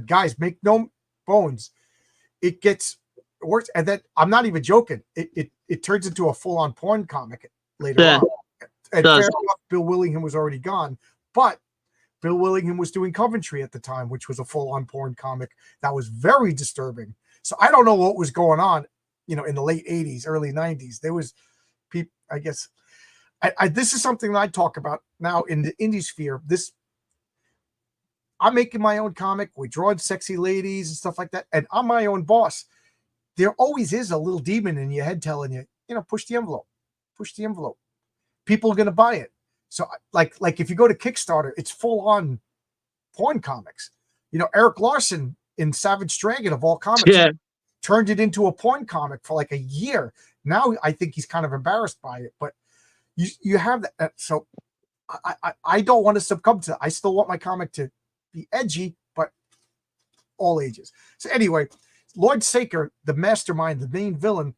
Guys, make no bones, it gets worse, and then I'm not even joking. It turns into a full-on porn comic later on. And fair enough, Bill Willingham was already gone, but Bill Willingham was doing Coventry at the time, which was a full-on porn comic that was very disturbing. So I don't know what was going on, you know, in the late 80s, early 90s. There was people, I guess. This is something that I talk about now in the indie sphere. I'm making my own comic. We draw sexy ladies and stuff like that, and I'm my own boss. There always is a little demon in your head telling you, push the envelope, push the envelope. People are going to buy it. So like if you go to Kickstarter, it's full on porn comics. Eric Larson in Savage Dragon of all comics turned it into a porn comic for like a year. Now I think he's kind of embarrassed by it, but you have that. So I don't want to succumb to it. I still want my comic to be edgy, but all ages. So anyway, Lord Saker, the mastermind, the main villain,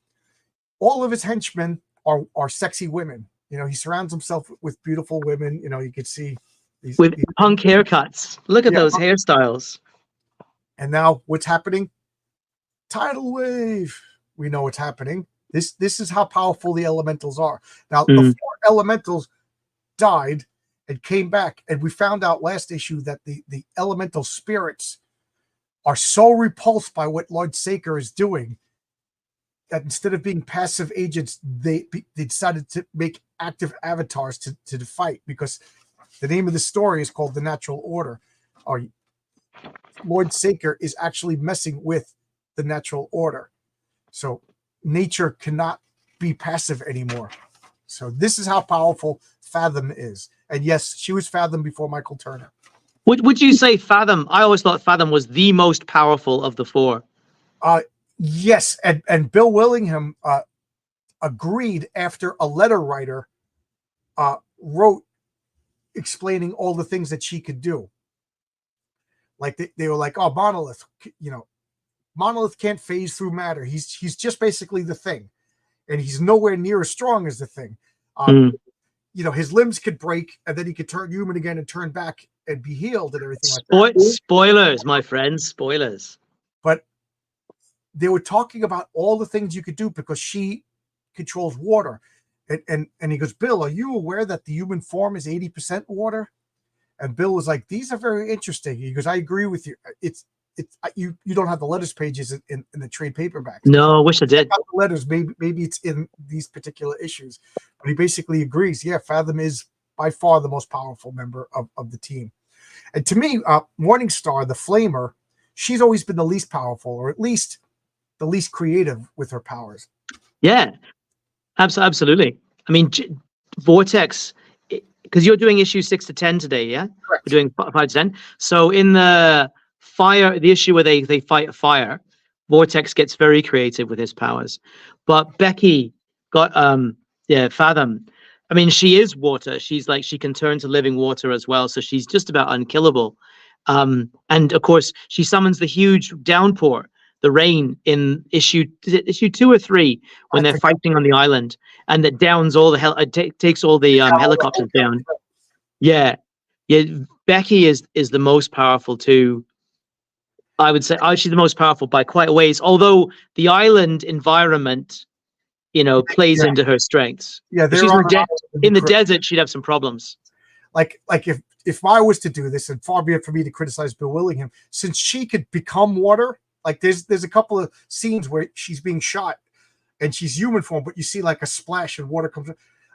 all of his henchmen are sexy women. He surrounds himself with beautiful women. You could see these punk haircuts. Look at those hairstyles. And now what's happening? Tidal wave. We know what's happening. This is how powerful the elementals are. Now the 4 elementals died and came back, and we found out last issue that the elemental spirits are so repulsed by what Lord Saker is doing that instead of being passive agents, they decided to make active avatars to fight, because the name of the story is called The Natural Order. Lord Saker is actually messing with the natural order. So nature cannot be passive anymore. So this is how powerful Fathom is. And yes, she was Fathom before Michael Turner. Would you say Fathom? I always thought Fathom was the most powerful of the 4. Yes, and Bill Willingham agreed after a letter writer wrote explaining all the things that she could do. Like they were like, oh, Monolith, Monolith can't phase through matter. He's just basically the Thing, and he's nowhere near as strong as the Thing. His limbs could break, and then he could turn human again and turn back and be healed and everything like that. Spoilers, my friends, spoilers. But they were talking about all the things you could do because she controls water. And he goes, Bill, are you aware that the human form is 80% water? And Bill was like, these are very interesting. He goes, I agree with you. You don't have the letters pages in the trade paperbacks. No, I wish I did. The letters, maybe it's in these particular issues. But he basically agrees. Yeah, Fathom is by far the most powerful member of the team. And to me, Morningstar, the Flamer, she's always been the least powerful, or at least the least creative with her powers. Yeah, absolutely. I mean, Vortex, because you're doing issue 6 to 10 today, yeah? Correct. We're doing 5 to 10. So in the issue where they fight a fire, Vortex gets very creative with his powers. But Becky got Fathom. I mean, she is water. She's like, she can turn to living water as well. So she's just about unkillable. And of course, she summons the huge downpour, the rain in issue 2 or 3 when they're fighting on the island, and that downs all the takes all the helicopters down. Yeah. Becky is the most powerful too. I would say she's the most powerful by quite a ways. Although the island environment, plays into her strengths. Yeah, she's in the desert, she'd have some problems. Like if I was to do this, and far be it for me to criticize Bill Willingham, since she could become water. Like there's a couple of scenes where she's being shot and she's human form, but you see like a splash and water comes.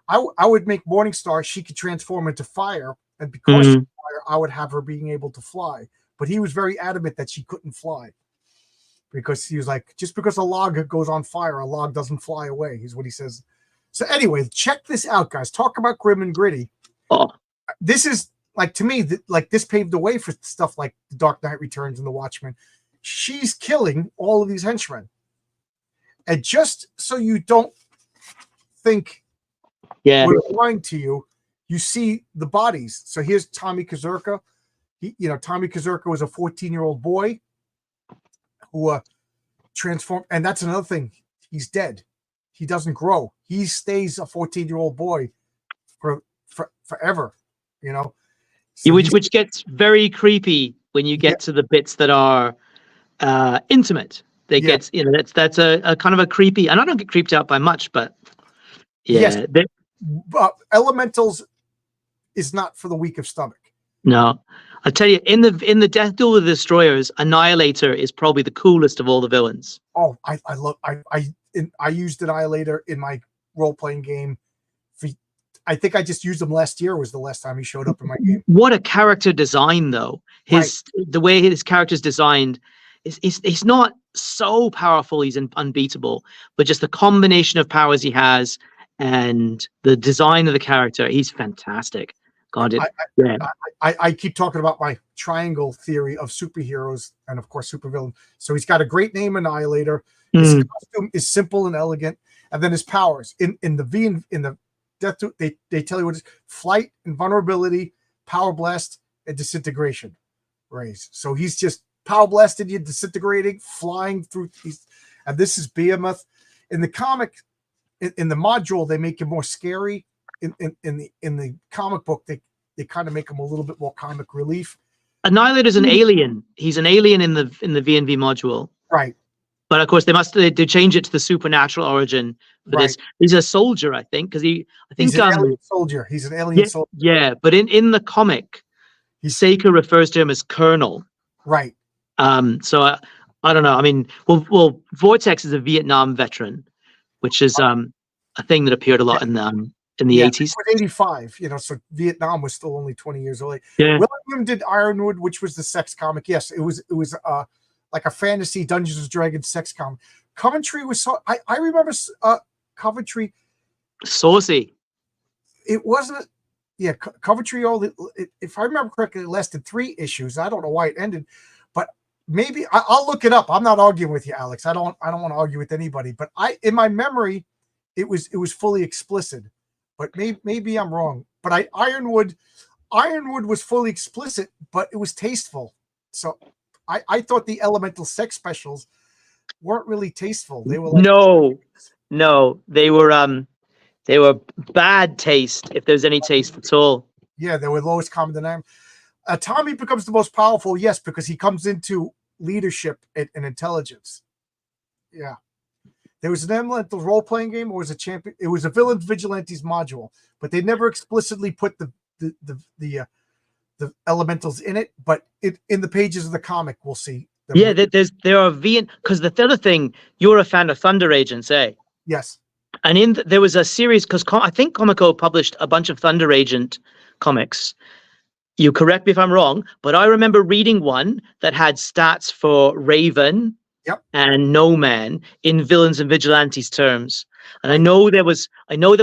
I would make Morningstar. She could transform into fire, and because she's fire, I would have her being able to fly. But he was very adamant that she couldn't fly, because he was like, just because a log goes on fire, a log doesn't fly away, is what he says. So anyway, check this out, guys. Talk about grim and gritty. Oh. This is, like, to me, like, this paved the way for stuff like The Dark Knight Returns and The Watchmen. She's killing all of these henchmen. And just so you don't think we're lying to you, you see the bodies. So here's Tommy Kazurka. Tommy Kazurka was a 14-year-old boy who transformed. And that's another thing. He's dead. He doesn't grow. He stays a 14-year-old boy for forever, So which gets very creepy when you get to the bits that are intimate. They get, that's a kind of a creepy, and I don't get creeped out by much, but yes, Elementals is not for the weak of stomach. No, I'll tell you, in the Death Duel of the Destroyers, Annihilator is probably the coolest of all the villains. Oh, I used Annihilator in my role-playing game. I think I just used him last year. Was the last time he showed up in my game. What a character design, though. The way his character's designed is he's not so powerful. He's unbeatable, but just the combination of powers he has and the design of the character, he's fantastic. God, I keep talking about my triangle theory of superheroes and of course supervillain. So he's got a great name, Annihilator. His costume is simple and elegant, and then his powers in the Death to, they tell you what it is: flight, invulnerability, power blast, and disintegration rays. So he's just power blasted you, disintegrating, flying through. And this is Behemoth. In the comic, in the module, they make him more scary. In the comic book, they kind of make him a little bit more comic relief. Annihilator's an alien. He's an alien in the V&V module. Right. But of course, they change it to the supernatural origin for this. He's a soldier, I think, because he's an alien soldier. He's an alien soldier. Yeah, but in the comic, Seika refers to him as Colonel. Right. So I don't know. I mean, well, Vortex is a Vietnam veteran, which is a thing that appeared a lot in the 80s. It was 85. So Vietnam was still only 20 years old. Yeah. William did Ironwood, which was the sex comic. Yes, it was like a fantasy Dungeons and Dragons sex comic. Coventry was so I remember Coventry. Saucy. It wasn't. Yeah, Coventry. If I remember correctly, it lasted 3 issues. I don't know why it ended, but maybe I'll look it up. I'm not arguing with you, Alex. I don't want to argue with anybody. But in my memory, it was fully explicit. But maybe I'm wrong. But Ironwood was fully explicit, but it was tasteful. So I thought the elemental sex specials weren't really tasteful. They were like, no, they were bad taste, if there's any taste at all. Yeah, they were lowest common denominator. Tommy becomes the most powerful, yes, because he comes into leadership and intelligence. Yeah. There was an elemental role-playing game, or was a champion. It was a Villains Vigilantes module, but they never explicitly put the elementals in it. But in the pages of the comic, we'll see. Yeah, there are because the other thing, you're a fan of Thunder Agents, eh? Yes. And there was a series, because I think Comico published a bunch of Thunder Agent comics. You correct me if I'm wrong, but I remember reading one that had stats for Raven. Yep. And No Man in Villains and Vigilantes terms, and I know there was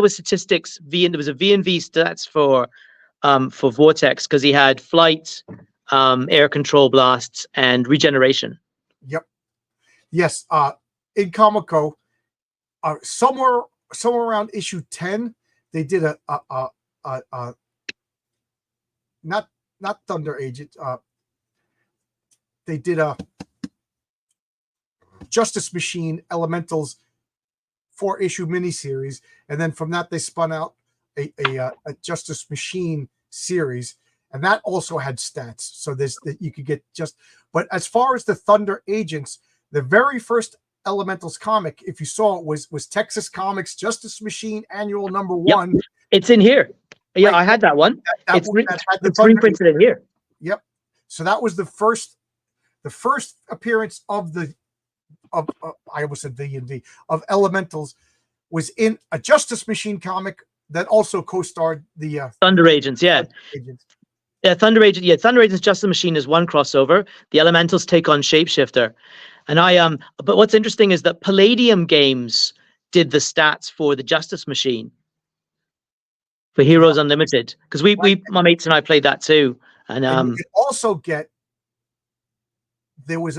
statistics. There was a V&V stats for Vortex because he had flight, air control blasts, and regeneration. Yep. Yes. In Comico, somewhere around issue 10, they did not Thunder Agent. They did a Justice Machine Elementals 4-issue miniseries, and then from that they spun out a Justice Machine series, and that also had stats. So that you could get but as far as the Thunder Agents, the very first Elementals comic, if you saw it, was Texas Comics Justice Machine Annual number 1. Yep. It's in here. Yeah, right. I had that one. It's reprinted in here. Yep. So that was the first appearance of I almost said V&V of Elementals, was in a Justice Machine comic that also co-starred the Thunder Agents. Yeah. Thunder Agents Justice Machine is one crossover. The Elementals take on Shapeshifter. And but what's interesting is that Palladium Games did the stats for the Justice Machine for Heroes Unlimited, because my mates and I played that too. And you could also get, there was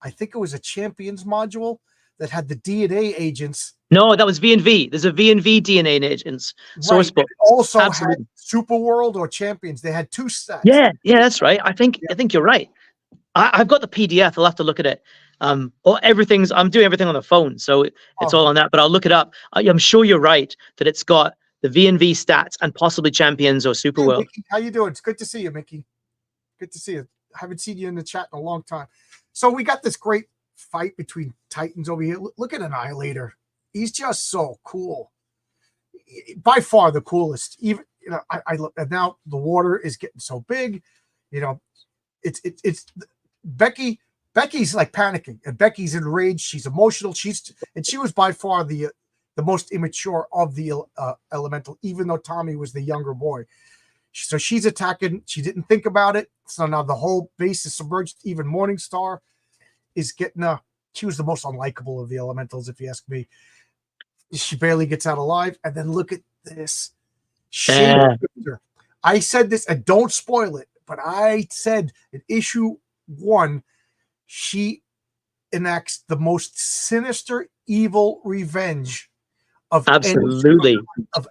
I think it was a Champions module that had the DNA agents. No, that was V&V. There's a V&V DNA agents source book. It also had Super World or Champions. They had 2 sets. Yeah, that's right. I think you're right. I've got the PDF. I'll have to look at it. I'm doing everything on the phone, so it's all on that. But I'll look it up. I'm sure you're right that it's got the V&V stats and possibly Champions or Super World. Mickey, how you doing? It's good to see you, Mickey. Good to see you. I haven't seen you in the chat in a long time. So we got this great fight between Titans over here. Look at Annihilator. He's just so cool. By far the coolest. Even I look, and now the water is getting so big. It's Becky. Becky's like panicking, and Becky's enraged. She's emotional. She was by far the the most immature of the elemental, even though Tommy was the younger boy. So she's attacking. She didn't think about it. So now the whole base is submerged. Even Morningstar is getting she was the most unlikable of the elementals, if you ask me. She barely gets out alive. And then look at this. Shapeshifter. I said this, and don't spoil it, but I said in issue 1, she enacts the most sinister, evil revenge of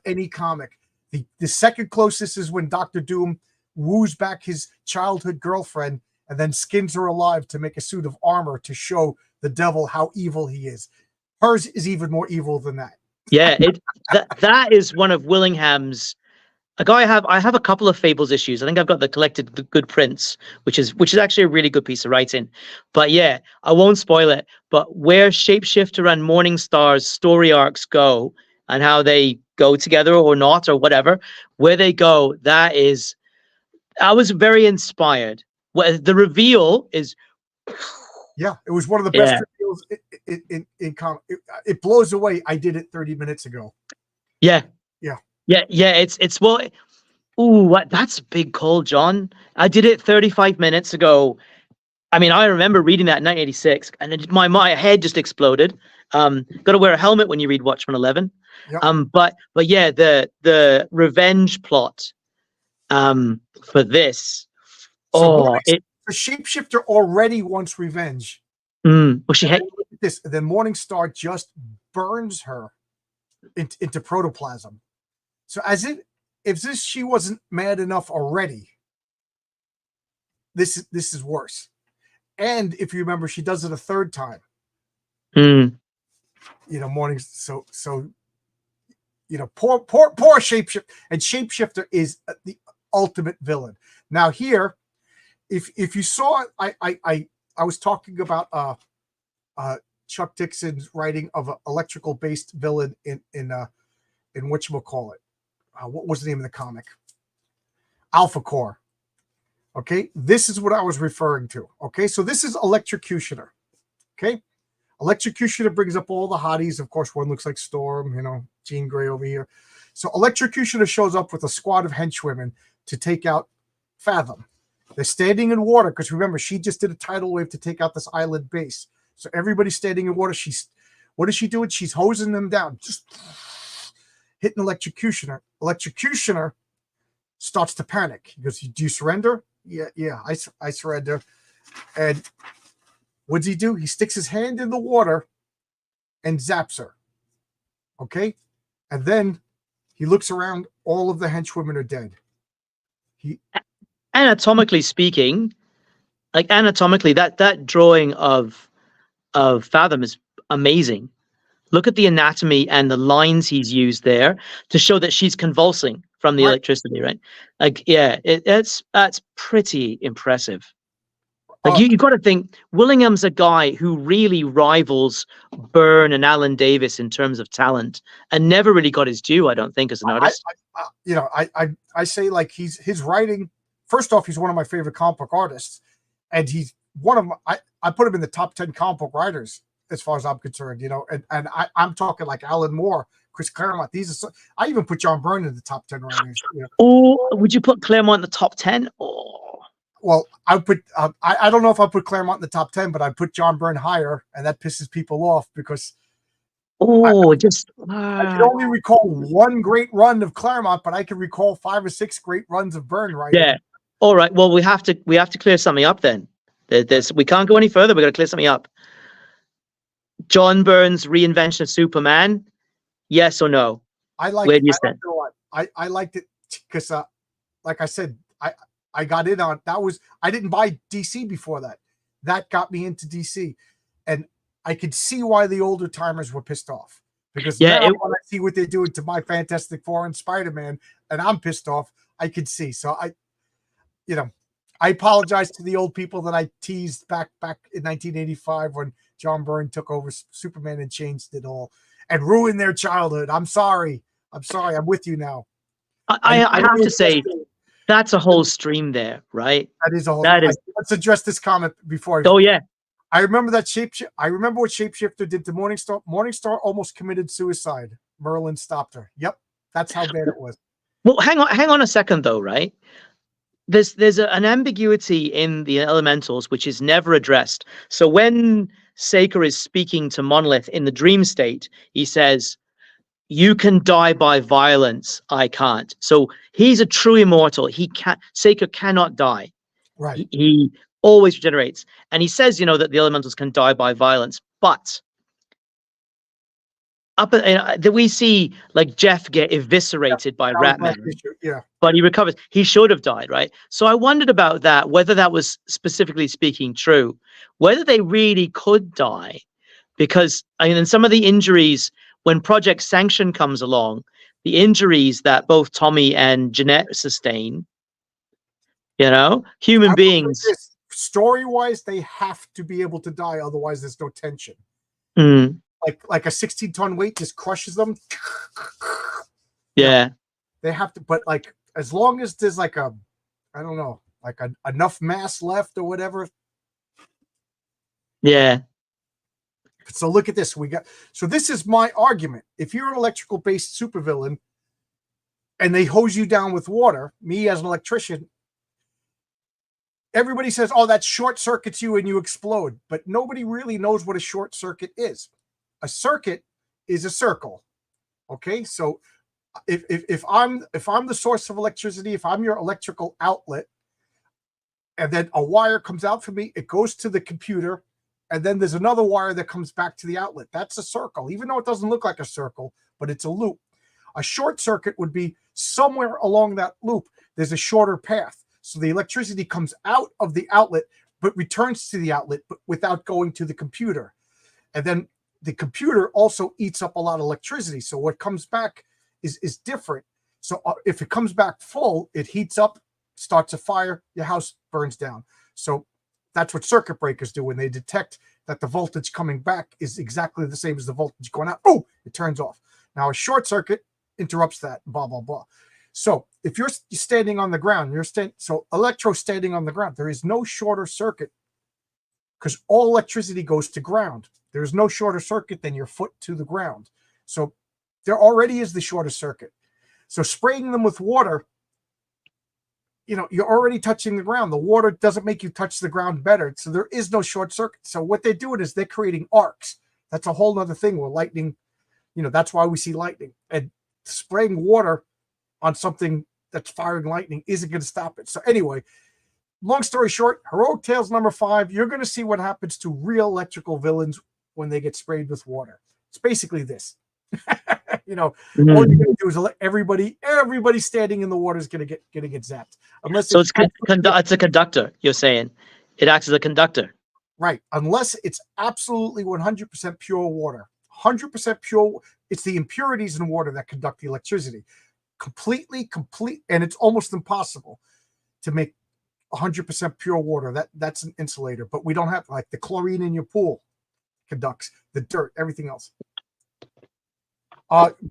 any comic. The second closest is when Dr. Doom woos back his childhood girlfriend and then skins her alive to make a suit of armor to show the devil how evil he is. Hers is even more evil than that. Yeah, that is one of Willingham's. I have a couple of Fables issues. I think I've got the Collected Good Prints, which is actually a really good piece of writing. But yeah, I won't spoil it. But where Shapeshifter and Morningstar's story arcs go and how they go together or not or whatever, where they go, I was very inspired. The reveal is. Yeah, it was one of the best reveals in comic. It blows away. I did it 30 minutes ago. Yeah. Yeah. Yeah. It's well. Ooh, that's a big call, John. I did it 35 minutes ago. I mean, I remember reading that in 1986, and my head just exploded. Got to wear a helmet when you read Watchmen 11. Yep. But yeah, the revenge plot, for this. So the Shapeshifter already wants revenge. Well, she had this. Then Morningstar just burns her into protoplasm. So as if she wasn't mad enough already, this is worse. And if you remember, she does it a third time. So poor Shapeshifter, and Shapeshifter is the ultimate villain. Now here, if you saw, I was talking about Chuck Dixon's writing of an electrical based villain in whatchamacallit. What was the name of the comic? Alpha Core. Okay, this is what I was referring to. Okay, so this is Electrocutioner. Okay, Electrocutioner brings up all the hotties. Of course, one looks like Storm, Jean Grey over here. So Electrocutioner shows up with a squad of henchwomen to take out Fathom. They're standing in water because remember, she just did a tidal wave to take out this island base. So everybody's standing in water. What is she doing? She's hosing them down, just hitting Electrocutioner. Electrocutioner starts to panic. He goes, "Do you surrender?" Yeah, I surrender. And what does he do? He sticks his hand in the water and zaps her. Okay? And then he looks around. All of the henchwomen are dead. Anatomically speaking, that drawing of Fathom is amazing. Look at the anatomy and the lines he's used there to show that she's convulsing from the electricity, right? That's pretty impressive. You got to think Willingham's a guy who really rivals Byrne and Alan Davis in terms of talent, and never really got his due, I don't think, as an artist. I say his writing. First off, he's one of my favorite comic book artists, and he's one of I put him in the top 10 comic book writers as far as I'm concerned. And I'm talking like Alan Moore, Chris Claremont. I even put John Byrne in the top 10 writers. Oh, would you put Claremont in the top 10? Oh. Well, I put I don't know if I put Claremont in the top 10, but I put John Byrne higher, and that pisses people off because I can only recall one great run of Claremont, but I can recall 5 or 6 great runs of Byrne writing. Yeah. All right. Well, we have to clear something up then. We can't go any further. We got to clear something up. John Byrne's reinvention of Superman, yes or no? Where do you stand? I liked it because, like I said, I got in on that. I didn't buy DC before that. That got me into DC, and I could see why the older timers were pissed off because now when I see what they're doing to my Fantastic Four and Spider-Man, and I'm pissed off. I could see. So I apologize to the old people that I teased back in 1985 when John Byrne took over Superman and changed it all and ruined their childhood. I'm sorry. I'm with you now. I have to say, that's a whole stream there, right? That is a whole. That is. Let's address this comment before. Oh yeah. I remember that I remember what Shapeshifter did to Morningstar. Morningstar almost committed suicide. Merlin stopped her. Yep, that's how bad it was. Well, hang on a second though, right? There's an ambiguity in the elementals which is never addressed. So when Saker is speaking to Monolith in the dream state, he says, "You can die by violence. I can't." So he's a true immortal. Saker cannot die. Right. He always regenerates, and he says, that the elementals can die by violence, but that we see like Jeff get eviscerated by Ratman. Yeah. But he recovers. He should have died, right? So I wondered about that, whether that was specifically speaking true, whether they really could die, because in some of the injuries, when Project Sanction comes along, the injuries that both Tommy and Jeanette sustain, human beings. Story-wise, they have to be able to die, otherwise there's no tension. Mm. Like a 16-ton weight just crushes them. Yeah. They have to, but like as long as there's like enough mass left or whatever. Yeah. So look at this. So this is my argument. If you're an electrical based supervillain and they hose you down with water, me as an electrician, everybody says, "Oh, that short circuits you and you explode." But nobody really knows what a short circuit is. A circuit is a circle. Okay. So if I'm the source of electricity, if I'm your electrical outlet, and then a wire comes out from me, it goes to the computer, and then there's another wire that comes back to the outlet. That's a circle, even though it doesn't look like a circle, but it's a loop. A short circuit would be somewhere along that loop. There's a shorter path. So the electricity comes out of the outlet, but returns to the outlet, but without going to the computer. And then the computer also eats up a lot of electricity. So what comes back is different. So if it comes back full, it heats up, starts a fire, your house burns down. So that's what circuit breakers do. When they detect that the voltage coming back is exactly the same as the voltage going out, oh, it turns off. Now a short circuit interrupts that, blah, blah, blah. So if you're standing on the ground, so Electro standing on the ground, there is no shorter circuit because all electricity goes to ground. There's no shorter circuit than your foot to the ground. So there already is the shorter circuit. So spraying them with water, you're already touching the ground. The water doesn't make you touch the ground better. So there is no short circuit. So what they're doing is they're creating arcs. That's a whole nother thing where lightning, that's why we see lightning. And spraying water on something that's firing lightning isn't going to stop it. So anyway, long story short, Heroic Tales #5, you're going to see what happens to real electrical villains when they get sprayed with water. It's basically this. All you're going to do is let everybody standing in the water is going to get zapped. Unless so it's a conductor. You're saying it acts as a conductor, right? Unless it's absolutely 100% pure water, 100% pure. It's the impurities in water that conduct the electricity. Complete, and it's almost impossible to make 100% pure water. That's an insulator, but we don't have, like, the chlorine in your pool conducts, the dirt, everything else.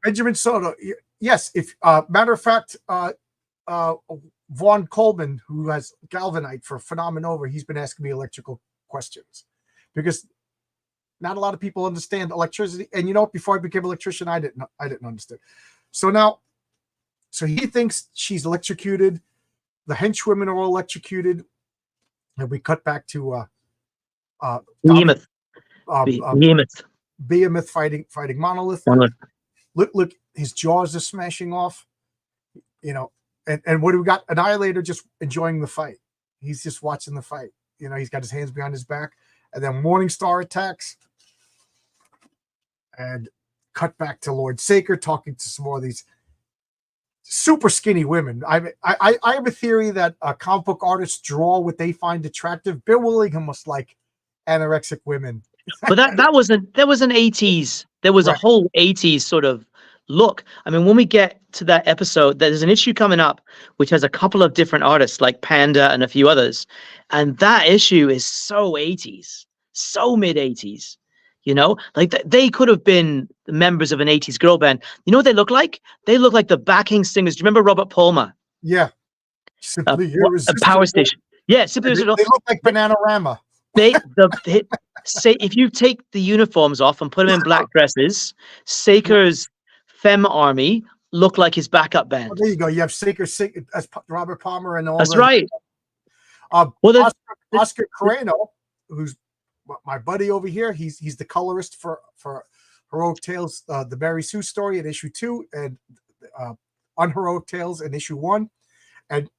Benjamin Soto, yes. If matter of fact, Vaughn Coleman, who has Galvanite for Phenomenova, he's been asking me electrical questions because not a lot of people understand electricity. And before I became an electrician, I didn't understand. So he thinks she's electrocuted. The henchwomen are all electrocuted, and we cut back to Behemoth. Behemoth fighting Monolith. Look, his jaws are smashing off. And what do we got? Annihilator just enjoying the fight. He's just watching the fight. He's got his hands behind his back, and then Morningstar attacks, and cut back to Lord Saker talking to some more of these super skinny women. I have a theory that comic book artists draw what they find attractive. Bill Willingham must like anorexic women. But there was an 80s. There was a whole 80s sort of look. I mean, when we get to that episode, there's an issue coming up which has a couple of different artists like Panda and a few others, and that issue is so 80s, so mid 80s. Like they could have been members of an 80s girl band. You know what they look like? They look like the backing singers. Do you remember Robert Palmer? Yeah. A Power Station. Yeah, Simply they look like Bananarama. Say if you take the uniforms off and put them in black dresses, Saker's Femme Army look like his backup Well, band. there you go. You have Saker, as Robert Palmer, and all That's the right. Well, Oscar Carreno, who's my buddy over here. He's the colorist for Heroic Tales, the Mary Sue story in issue 2, and Unheroic Tales in issue 1, and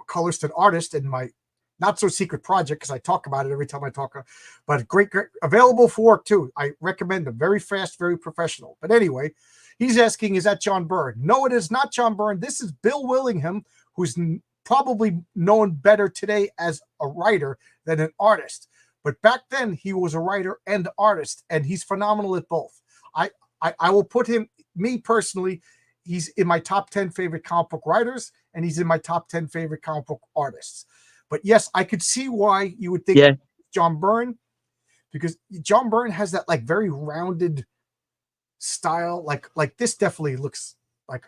colorist and artist in my not so secret project, because I talk about it every time I talk. But great, available for work too. I recommend them. Very fast, very professional. But anyway, he's asking, is that John Byrne? No, it is not John Byrne. This is Bill Willingham, who's probably known better today as a writer than an artist. But back then, he was a writer and artist, and he's phenomenal at both. I will put him, me personally, he's in my top 10 favorite comic book writers, and he's in my top 10 favorite comic book artists. But yes, I could see why you would think John Byrne, because John Byrne has that like very rounded style. Like this definitely looks like,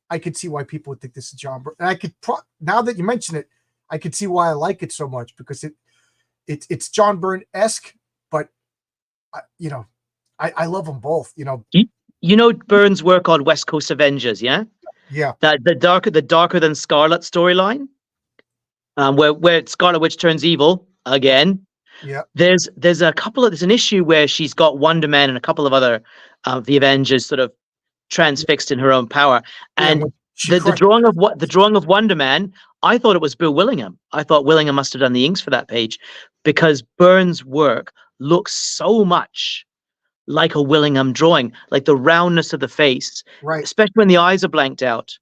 I could see why people would think this is John Byrne. And I could now that you mention it, I could see why I like it so much, because it's John Byrne-esque, but I love them both. You know Byrne's work on West Coast Avengers, yeah? Yeah. That the darker than Scarlet storyline. Where Scarlet Witch turns evil again. Yeah. There's an issue where she's got Wonder Man and a couple of other the Avengers sort of transfixed in her own power. And the drawing of Wonder Man, I thought it was Bill Willingham. I thought Willingham must have done the inks for that page, because Byrne's work looks so much like a Willingham drawing, like the roundness of the face, right? Especially when the eyes are blanked out.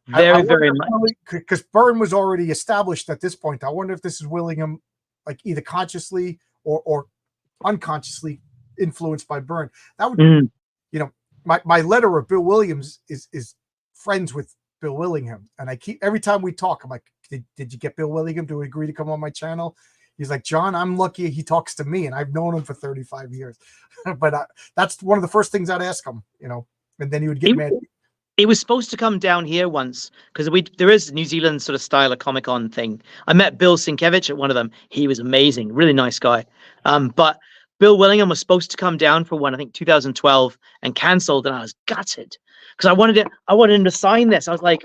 Very much, because Byrne was already established at this point. I wonder if this is Willingham, like either consciously or unconsciously influenced by Byrne. That would, my letterer Bill Williams is friends with Bill Willingham, and I keep every time we talk, I'm like, did you get Bill Willingham to agree to come on my channel? He's like, John, I'm lucky he talks to me, and I've known him for 35 years. But that's one of the first things I'd ask him, and then he would get mad. It was supposed to come down here once, because there is New Zealand sort of style of Comic-Con thing. I met Bill Sienkiewicz at one of them. He was amazing, really nice guy. But Bill Willingham was supposed to come down for one, I think 2012, and cancelled, and I was gutted because I wanted him to sign this. I was like,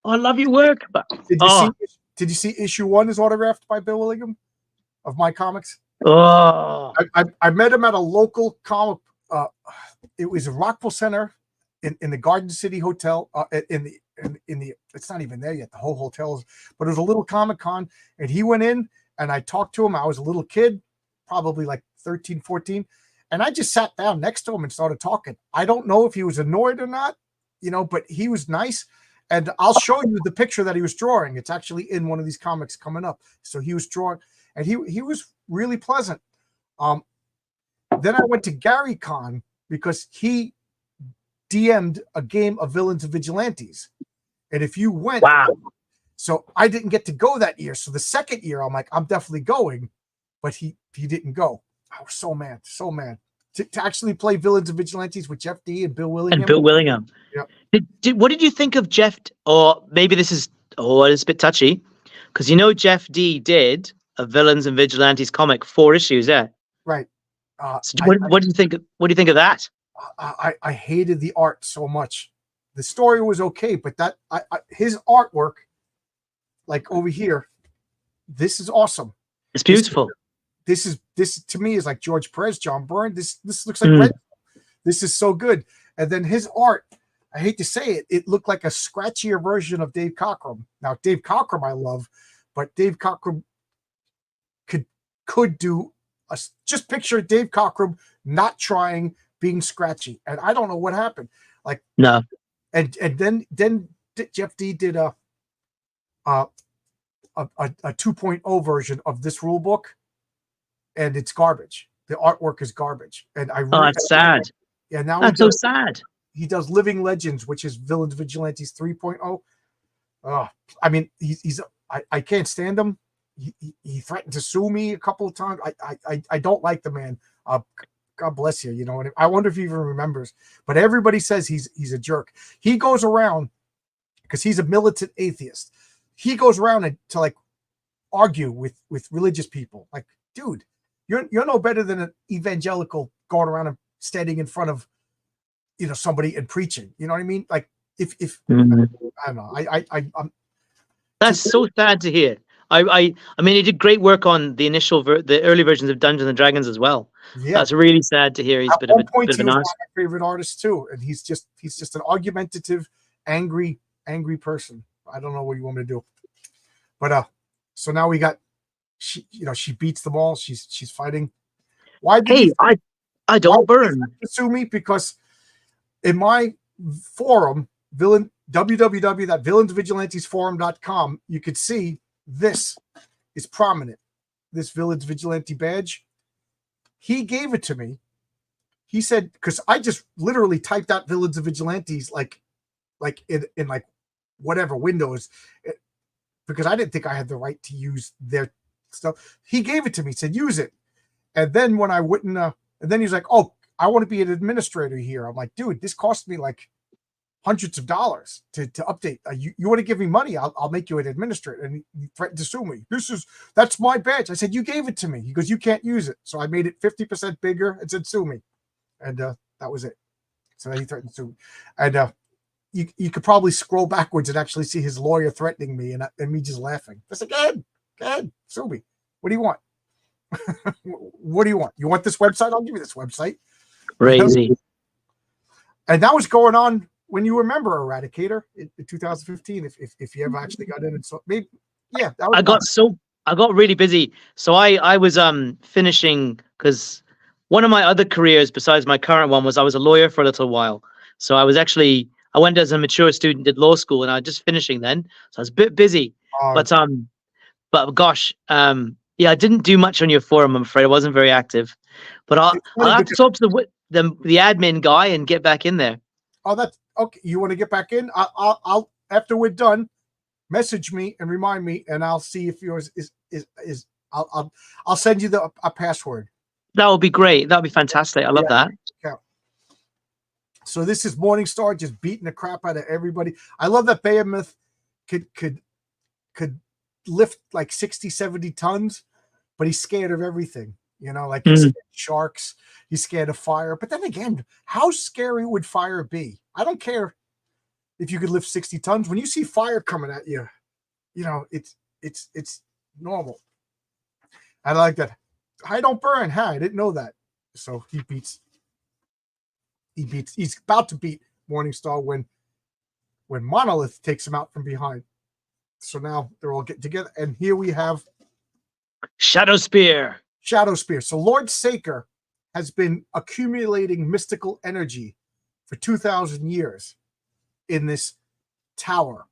oh, I love your work. But did you see issue 1 is autographed by Bill Willingham of my comics? Oh, I met him at a local comic. It was a Rockville Center. In the Garden City Hotel, in the it's not even there yet. The whole hotel is, but it was a little Comic-Con, and he went in, and I talked to him. I was a little kid, probably like 13, 14, and I just sat down next to him and started talking. I don't know if he was annoyed or not, but he was nice, and I'll show you the picture that he was drawing. It's actually in one of these comics coming up. So he was drawing, and he was really pleasant. Then I went to Gary Con because he DM'd a game of Villains and Vigilantes, and if you went, wow. So I didn't get to go that year. So the second year, I'm like, I'm definitely going, but he didn't go. I was so mad to actually play Villains and Vigilantes with Jeff D and Bill Willingham. Yeah. What did you think of Jeff? Or maybe this is it's a bit touchy, because Jeff D did a Villains and Vigilantes comic, 4 issues, yeah. Right. So what do you think? What do you think of that? I hated the art so much. The story was okay, but his artwork, like over here, this is awesome. It's beautiful. This to me is like George Perez, John Byrne. This looks like Red. This is so good. And then his art, I hate to say it, it looked like a scratchier version of Dave Cockrum. Now Dave Cockrum I love, but Dave Cockrum could do just picture Dave Cockrum not trying, being scratchy, and I don't know what happened. Like no, and then Jeff D did a 2.0 version of this rule book, and it's garbage. The artwork is garbage, and that's sad. Yeah, now that's so sad. He does Living Legends, which is Villains Vigilantes 3.0. I mean, I can't stand him. He threatened to sue me a couple of times. I don't like the man. God bless you. And I wonder if he even remembers. But everybody says he's a jerk. He goes around because he's a militant atheist. He goes around to like argue with religious people. Like, dude, you're no better than an evangelical going around and standing in front of somebody and preaching. You know what I mean? Like if Mhm. I don't know, I'm That's so sad to hear. I mean, he did great work on the the early versions of Dungeons and Dragons as well. yeah. That's really sad to hear. He's a At bit of one a point, bit of he an was one arse. of my favorite artists too, and he's just an argumentative, angry person. I don't know what you want me to do, but so now we got she beats them all. She's fighting. Why did Hey, he? I Why don't did he burn. sue me? Because in my forum, www.villainsvigilantesforum.com, you could see this is prominent. This Villains Vigilante badge. He gave it to me. He said, because I just literally typed out Villains of Vigilantes like in like whatever Windows, because I didn't think I had the right to use their stuff. He gave it to me, said use it, and then when I wouldn't, and then he's like, "Oh, I want to be an administrator here." I'm like, "Dude, this cost me like hundreds of dollars to update. You want to give me money? I'll make you an administrator." And he threatened to sue me. That's my badge. I said, "You gave it to me." He goes, "You can't use it." So I made it 50% bigger and said, "Sue me," and that was it. So then he threatened to sue me, and you could probably scroll backwards and actually see his lawyer threatening me and me just laughing. I said, go ahead, sue me. What do you want? What do you want? You want this website? I'll give you this website. Crazy. And that was going on when you remember Eradicator in 2015. If you ever actually got in and so maybe that was I got really busy. So I was finishing, because one of my other careers besides my current one was I was a lawyer for a little while. So I went as a mature student, did law school, and I was just finishing then. So I was a bit busy. uh, But gosh, yeah, I didn't do much on your forum, I'm afraid. I wasn't very active. But it's I'll funny have to because talk to the admin guy and get back in there. that's okay. You want to get back in? I'll after we're done, message me and remind me, and I'll see if yours is I'll send you a password. That would be great. That would be fantastic. I love that. Yeah. So this is Morningstar just beating the crap out of everybody. I love that Behemoth could lift like 60, 70 tons, but he's scared of everything. Like he's scared of sharks, he's scared of fire. But then again, how scary would fire be? I don't care if you could lift 60 tons. When you see fire coming at you, it's normal. I like that. I don't burn. I didn't know that. So he's about to beat Morningstar when Monolith takes him out from behind. So now they're all getting together, and here we have Shadow Spear. So Lord Saker has been accumulating mystical energy for 2,000 years in this tower.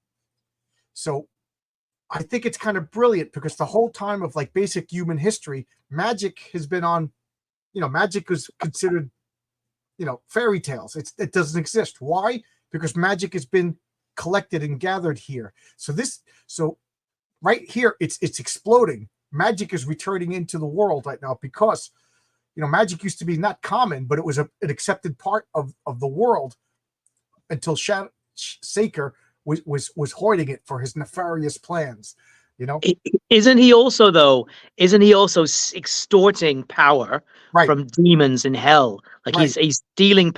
So I think it's kind of brilliant because the whole time of like basic human history, magic has been on, magic was considered, fairy tales. It doesn't exist. Why? Because magic has been collected and gathered here. So right here, it's exploding. Magic is returning into the world right now because, magic used to be not common, but it was an accepted part of the world until Saker was hoarding it for his nefarious plans. Isn't he also extorting power Right. from demons in hell? Like Right. he's stealing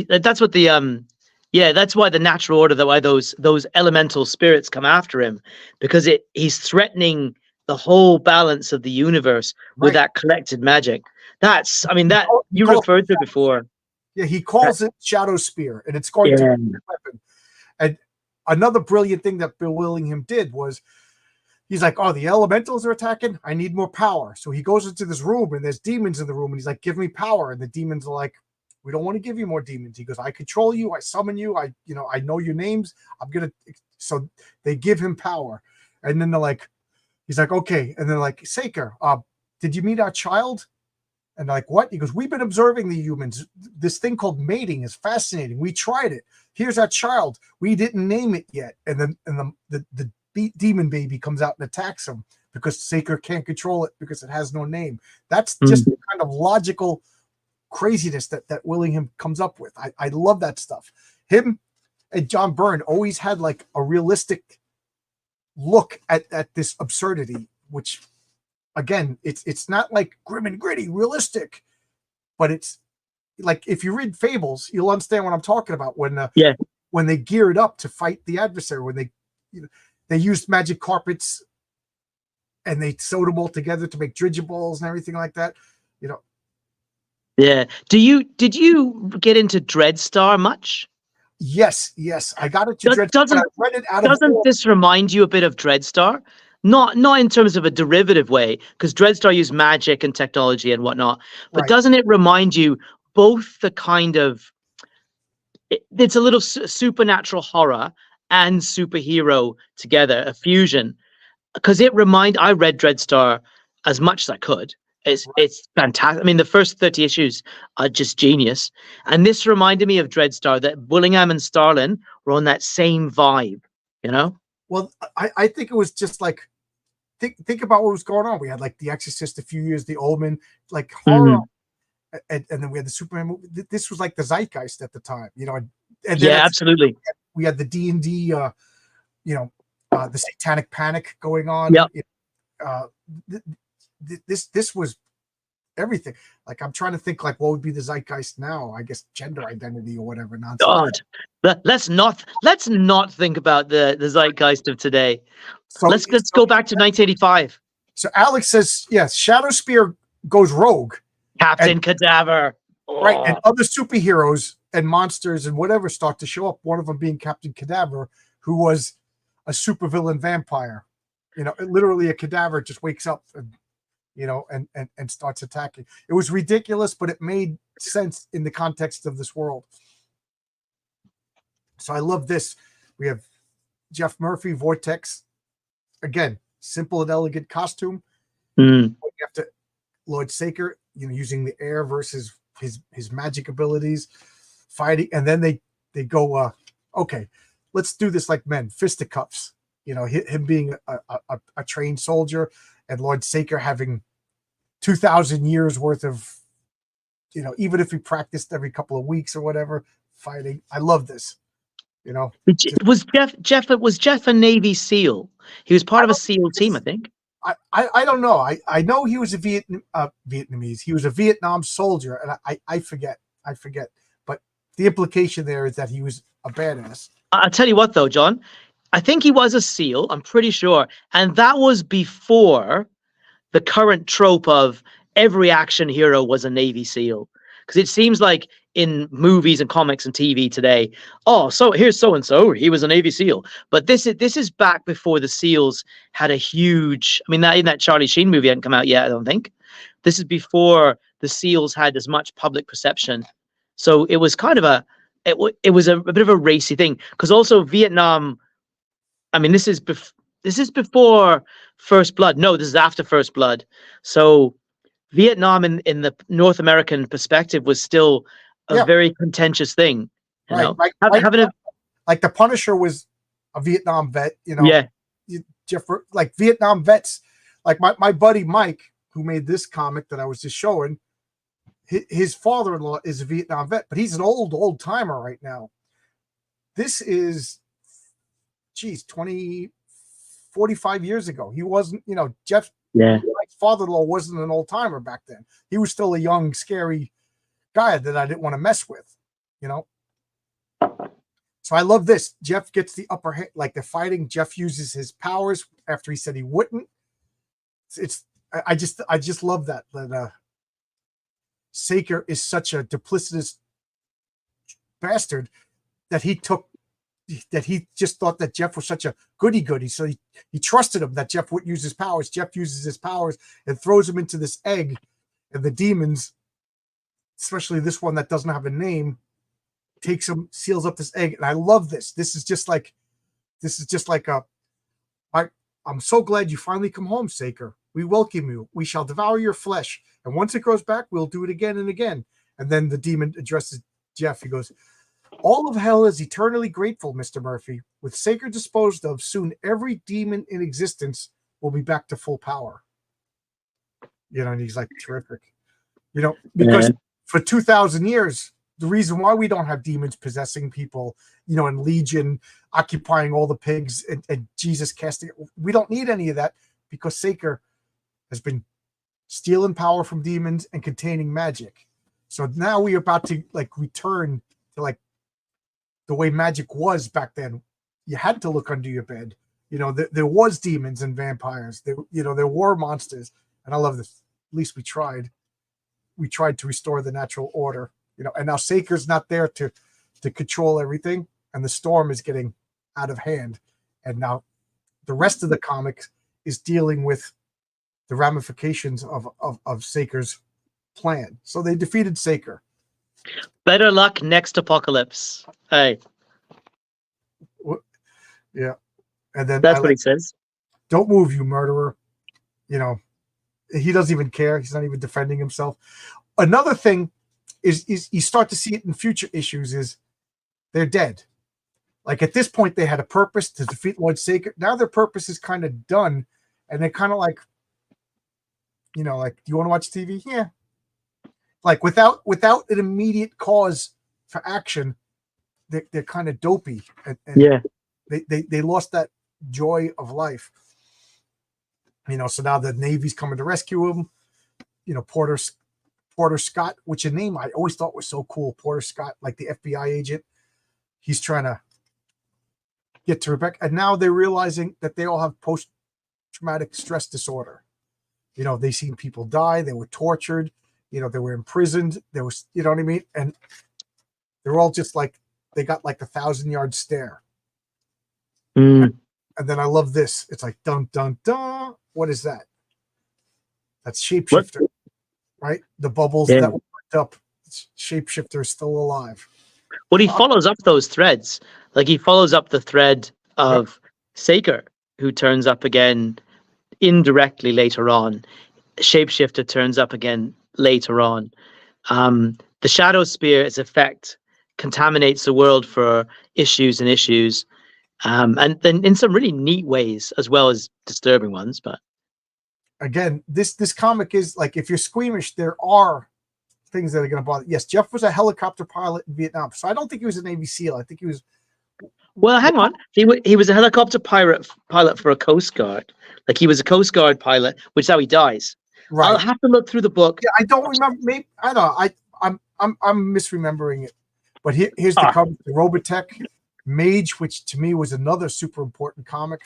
that's what that's why the natural order, why those elemental spirits come after him, because he's threatening the whole balance of the universe with that collected magic. That you referred to before. Yeah, he calls it Shadow Spear, and it's going to be a weapon. And another brilliant thing that Bill Willingham did was he's like, "Oh, the elementals are attacking. I need more power." So he goes into this room, and there's demons in the room, and he's like, "Give me power." And the demons are like, "We don't want to give you more demons." He goes, "I control you. I summon you. I know your names. I'm gonna." So they give him power, and then he's like, "Okay." And they're like, "Saker, did you meet our child?" And they're like, "What?" He goes, "We've been observing the humans. This thing called mating is fascinating. We tried it. Here's our child. We didn't name it yet." And then the demon baby comes out and attacks him because Saker can't control it because it has no name. That's just the kind of logical craziness that Willingham comes up with. I love that stuff. Him and John Byrne always had like a realistic look at this absurdity, which again, it's not like grim and gritty, realistic, but it's like if you read Fables, you'll understand what I'm talking about. Yeah. When they geared up to fight the adversary, when they used magic carpets and they sewed them all together to make dirigibles and everything like that. You know, Yeah. Did you get into Dreadstar much? yes, I got it to Does- Dread, but I Doesn't read it out of doesn't all. this remind you a bit of Dreadstar? Not in terms of a derivative way, because Dreadstar used magic and technology and whatnot, but Right. doesn't it remind you both the kind of it's a little supernatural horror and superhero together, a fusion. Because I read Dreadstar as much as I could. It's fantastic. I mean, the first 30 issues are just genius. And this reminded me of Dreadstar, that Bullingham and Starlin were on that same vibe, you know? Well, I think it was just like think about what was going on. We had like The Exorcist a few years, The Omen, like horror, Mhm. and then we had the Superman movie. This was like the zeitgeist at the time, you know. And then Yeah, absolutely. we had the D&D, you know, the Satanic Panic going on. Yeah. Uh, this was everything. Like I'm trying to think like what would be the zeitgeist now. I guess gender identity or whatever nonsense. God. Let's not think about the zeitgeist of today. So Let's go back to 1985. So Alex says, yes, Shadow Spear goes rogue. Captain Cadaver. Right. And Oh. other superheroes and monsters and whatever start to show up. One of them being Captain Cadaver, who was a supervillain vampire. You know, literally a cadaver just wakes up and, you know, and starts attacking. It was ridiculous, but it made sense in the context of this world. So I love this. We have Jeff Murphy, Vortex. Again, simple and elegant costume. Mm. You have to Lord Saker, you know, using the air versus his magic abilities, fighting, and then they go, okay, let's do this like men, fisticuffs. You know, him being a trained soldier, and Lord Saker having 2,000 years worth of, you know, even if he practiced every couple of weeks or whatever, fighting. I love this. You know, Was Jeff a Navy SEAL? He was part of a SEAL team, I think. I don't know. I know he was a Vietnamese. He was a Vietnam soldier, and I forget. But the implication there is that he was a badass. I'll tell you what, though, John. I think he was a SEAL. I'm pretty sure, and that was before the current trope of every action hero was a Navy SEAL. Because it seems like in movies and comics and TV today, oh, so here's so and so, he was a Navy SEAL. But this is back before the SEALs had a huge. I mean, that Charlie Sheen movie hadn't come out yet, I don't think. This is before the SEALs had as much public perception. So it was kind of it was a bit of a racy thing. Because also Vietnam. I mean, this is before First Blood. No, this is after First Blood. So Vietnam in the North American perspective was still a very contentious thing. You know, like the Punisher was a Vietnam vet. You know, yeah. Like Vietnam vets. Like my buddy Mike, who made this comic that I was just showing, his father-in-law is a Vietnam vet, but he's an old timer right now. This is, 45 years ago. He wasn't, you know, my father-in-law wasn't an old timer back then. He was still a young, scary guy that I didn't want to mess with, you know. So I love this. Jeff gets the upper hand, like the fighting. Jeff uses his powers after he said he wouldn't. I just love that Saker is such a duplicitous bastard that he just thought that Jeff was such a goody-goody. So he trusted him that Jeff wouldn't use his powers. Jeff uses his powers and throws him into this egg, and the demons, especially this one that doesn't have a name, takes him, seals up this egg. And I love this. This is just like I'm so glad you finally come home, Saker. We welcome you. We shall devour your flesh. And once it grows back, we'll do it again and again. And then the demon addresses Jeff. He goes, all of hell is eternally grateful, Mr. Murphy. With Saker disposed of, soon every demon in existence will be back to full power. You know, and he's like, terrific. You know, because for 2,000 years, the reason why we don't have demons possessing people, you know, and Legion occupying all the pigs and Jesus casting, we don't need any of that because Saker has been stealing power from demons and containing magic. So now we're about to like return to like the way magic was back then. You had to look under your bed. You know, there was demons and vampires. There, you know, there were monsters. And I love this. At least we tried. We tried to restore the natural order. You know, and now Saker's not there to control everything, and the storm is getting out of hand. And now the rest of the comic is dealing with the ramifications of Saker's plan. So they defeated Saker. Better luck next apocalypse. Hey, Yeah. And then that's what he says. Don't move, you murderer. You know, he doesn't even care. He's not even defending himself. Another thing is you start to see it in future issues is they're dead. Like at this point, they had a purpose to defeat Lord Saker. Now their purpose is kind of done, and they're kind of like, you know, like, do you want to watch TV? Yeah. Like without an immediate cause for action, they're kind of dopey, and Yeah. they lost that joy of life. You know, so now the Navy's coming to rescue him. You know, Porter Scott, which a name I always thought was so cool. Porter Scott, like the FBI agent. He's trying to get to Rebecca. And now they're realizing that they all have post-traumatic stress disorder. You know, they seen people die. They were tortured. You know, they were imprisoned. There was, you know what I mean? And they're all just like, they got like the 1,000-yard stare. Mm. And then I love this. It's like, dun, dun, dun. What is that? That's Shapeshifter, right? The bubbles that were worked up. Shapeshifter is still alive. Well, he follows up those threads. Like he follows up the thread of Saker, who turns up again indirectly later on. Shapeshifter turns up again later on. The Shadow Spear, its effect, contaminates the world for issues and issues. And then in some really neat ways, as well as disturbing ones. But again, this comic is like, if you're squeamish, there are things that are going to bother. Yes, Jeff was a helicopter pilot in Vietnam, so I don't think he was a Navy SEAL. I think he was. Well, hang on. He was a helicopter pilot for a Coast Guard. Like he was a Coast Guard pilot, which is how he dies. Right. I'll have to look through the book. Yeah, I don't remember. Maybe I don't know. I'm misremembering it. But here's the cover: the Robotech Mage, which to me was another super important comic.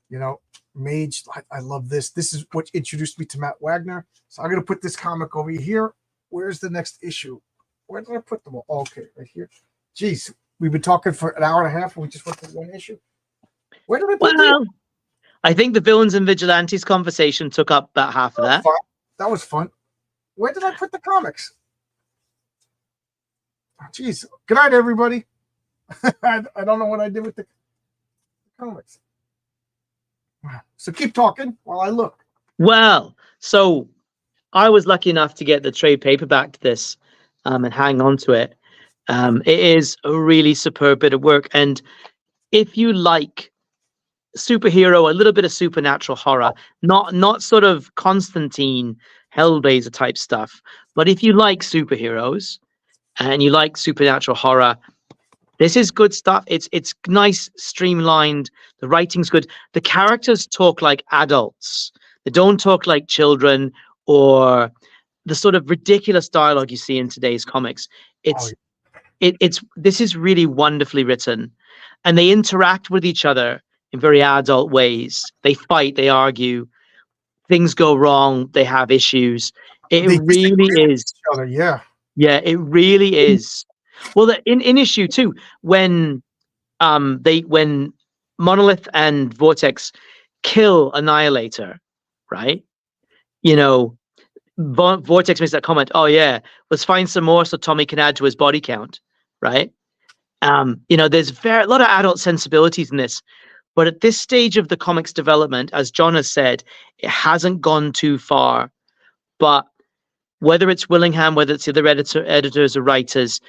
You know, Mage. I love this. This is what introduced me to Matt Wagner. So I'm gonna put this comic over here. Where's the next issue? Where did I put them all? Oh, okay, right here. Jeez, we've been talking for an hour and a half, and we just went to one issue. Where did I put them? I think the Villains and Vigilantes conversation took up about half of that. That was fun. Where did I put the comics? Oh, jeez. Good night, everybody. I don't know what I did with the comics. So keep talking while I look. Well, so I was lucky enough to get the trade paperback to this and hang on to it. It is a really superb bit of work. And if you like superhero, a little bit of supernatural horror, not sort of Constantine, Hellblazer type stuff, but if you like superheroes and you like supernatural horror, this is good stuff. It's nice, streamlined. The writing's good. The characters talk like adults. They don't talk like children or the sort of ridiculous dialogue you see in today's comics. This is really wonderfully written, and they interact with each other in very adult ways. They fight, they argue, things go wrong, they have issues. It really is. Yeah, it really is. Well, in issue 2, when Monolith and Vortex kill Annihilator, right? You know, Vortex makes that comment, oh yeah, let's find some more so Tommy can add to his body count, right? You know, there's a lot of adult sensibilities in this, but at this stage of the comics development, as John has said, it hasn't gone too far. But whether it's Willingham, whether it's the other editors or writers,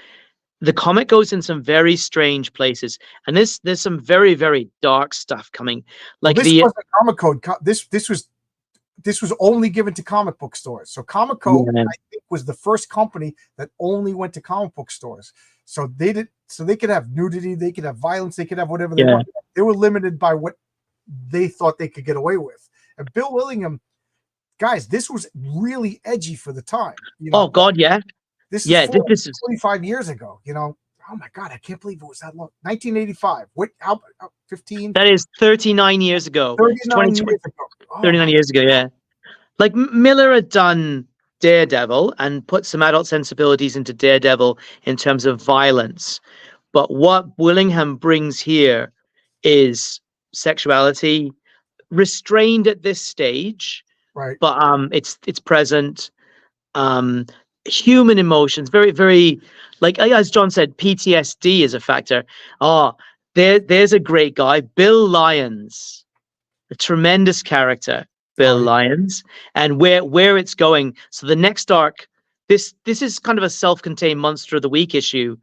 the comic goes in some very strange places, and there's some very, very dark stuff coming. Like this wasn't Comic Code. This was only given to comic book stores. So Comic Code, I think, was the first company that only went to comic book stores. So they could have nudity, they could have violence, they could have whatever they wanted. They were limited by what they thought they could get away with. And Bill Willingham, guys, this was really edgy for the time. Oh God, yeah. This Yeah, is this is 25 years ago. Oh my God, I can't believe it was that long. 1985. What? How? 15? that is 39 years ago. It's 39 years ago. Oh 39 my. years ago, yeah. Like Miller had done Daredevil and put some adult sensibilities into Daredevil in terms of violence. But what Willingham brings here is sexuality restrained at this stage, Right. but it's present. Um, human emotions, very, very, like as John said, PTSD is a factor. Oh, there's a great guy, Bill Lyons, a tremendous character, Bill Oh, yeah. Lyons, and where it's going. So the next arc, this is kind of a self-contained Monster of the Week issue,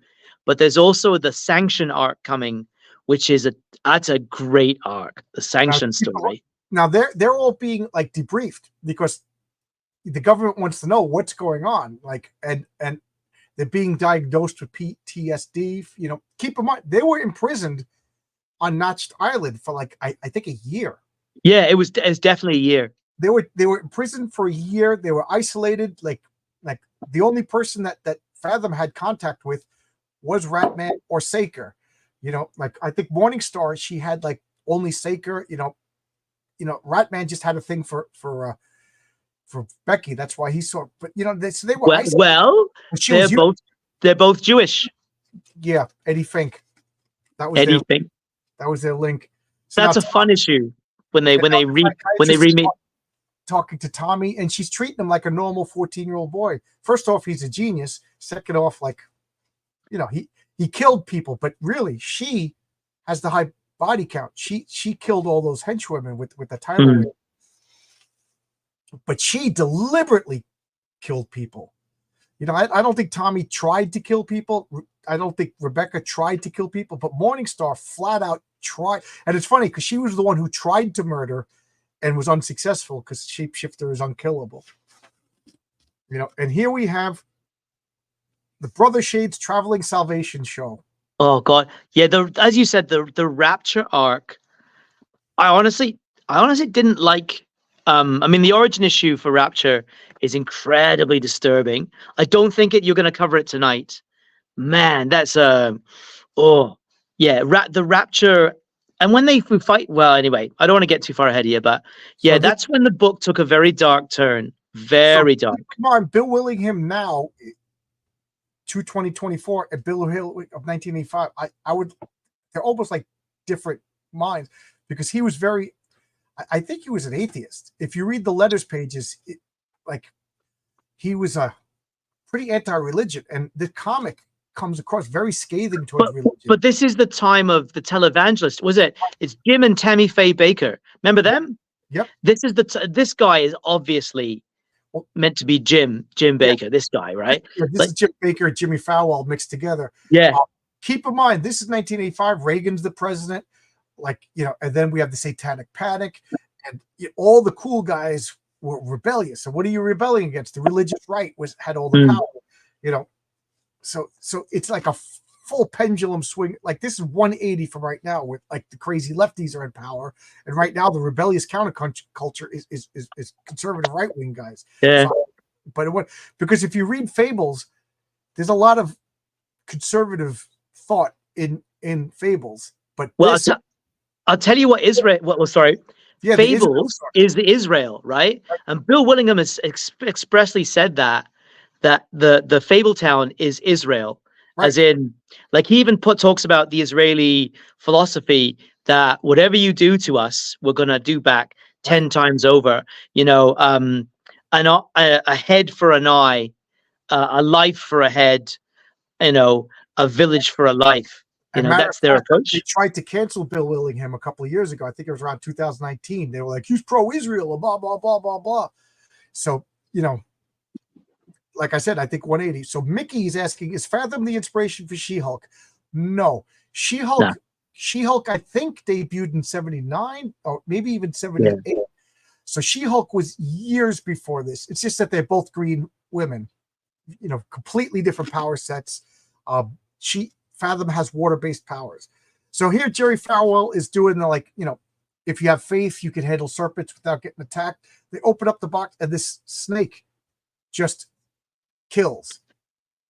but there's also the Sanction arc coming, which is that's a great arc, the Sanction story. Now they're all being like debriefed because the government wants to know what's going on. Like, and they're being diagnosed with PTSD. Keep in mind they were imprisoned on Notched Island for like I think a year. Yeah, it's definitely a year. They were in prison for a year. They were isolated. Like the only person that Fathom had contact with was Ratman or Saker. Like I think Morningstar, she had like only Saker. Ratman just had a thing for Becky. That's why he saw. But so they were isolated. Well, they're both Jewish. Yeah, Eddie Fink. That was Eddie Fink. That was their link. So that's a fun issue when they meet. Talking to Tommy, and she's treating him like a normal 14-year-old boy. First off, he's a genius. Second off, like, he killed people, but really, she has the high body count. She killed all those henchwomen with the Tyler wheel. But she deliberately killed people. I don't think Tommy tried to kill people. I don't think Rebecca tried to kill people, but Morningstar flat out tried. And it's funny because she was the one who tried to murder and was unsuccessful because Shapeshifter is unkillable. And here we have the Brother Shades Traveling Salvation Show. Oh God, yeah. As you said, the Rapture arc. I honestly didn't like. The origin issue for Rapture is incredibly disturbing. I don't think you're going to cover it tonight. Man, that's the Rapture. And when they fight, well, anyway, I don't want to get too far ahead here, but yeah, so that's when the book took a very dark turn. Very dark. Come on, Bill Willingham now to 2024 and Bill Hill of 1985. They're almost like different minds because he was I think he was an atheist. If you read the letters pages, he was a pretty anti-religion, and the comic comes across very scathing towards religion. But this is the time of the televangelist, was it? It's Jim and Tammy Faye Baker. Remember them? Yep. This is this guy is obviously meant to be Jim Baker. Yeah. This guy, right? Yeah, this is Jim Baker and Jimmy Fowell mixed together. Yeah. Keep in mind, this is 1985. Reagan's the president. And then we have the Satanic Panic, and all the cool guys were rebellious. So what are you rebelling against? The religious right had all the power. So it's like a full pendulum swing. Like this is 180 from right now, with like the crazy lefties are in power, and right now the rebellious counterculture is conservative right wing guys. Yeah. Because if you read Fables, there's a lot of conservative thought in Fables. But I'll tell you what Israel. Yeah, Fables is the Israel, right? And Bill Willingham has expressly said that the Fable town is Israel, right. As in, like he even talks about the Israeli philosophy that whatever you do to us, we're gonna do back 10 times over. A head for an eye, a life for a head, a village for a life. That's their approach. They tried to cancel Bill Willingham a couple of years ago. I think it was around 2019. They were like, he's pro-Israel, blah, blah, blah, blah, blah. So, like I said, I think 180. So Mickey is asking, is Fathom the inspiration for She-Hulk? No. She-Hulk, I think, debuted in 79 or maybe even 78. Yeah. So She-Hulk was years before this. It's just that they're both green women, completely different power sets. Fathom has water-based powers. So here Jerry Falwell is doing if you have faith, you can handle serpents without getting attacked. They open up the box, and this snake just kills.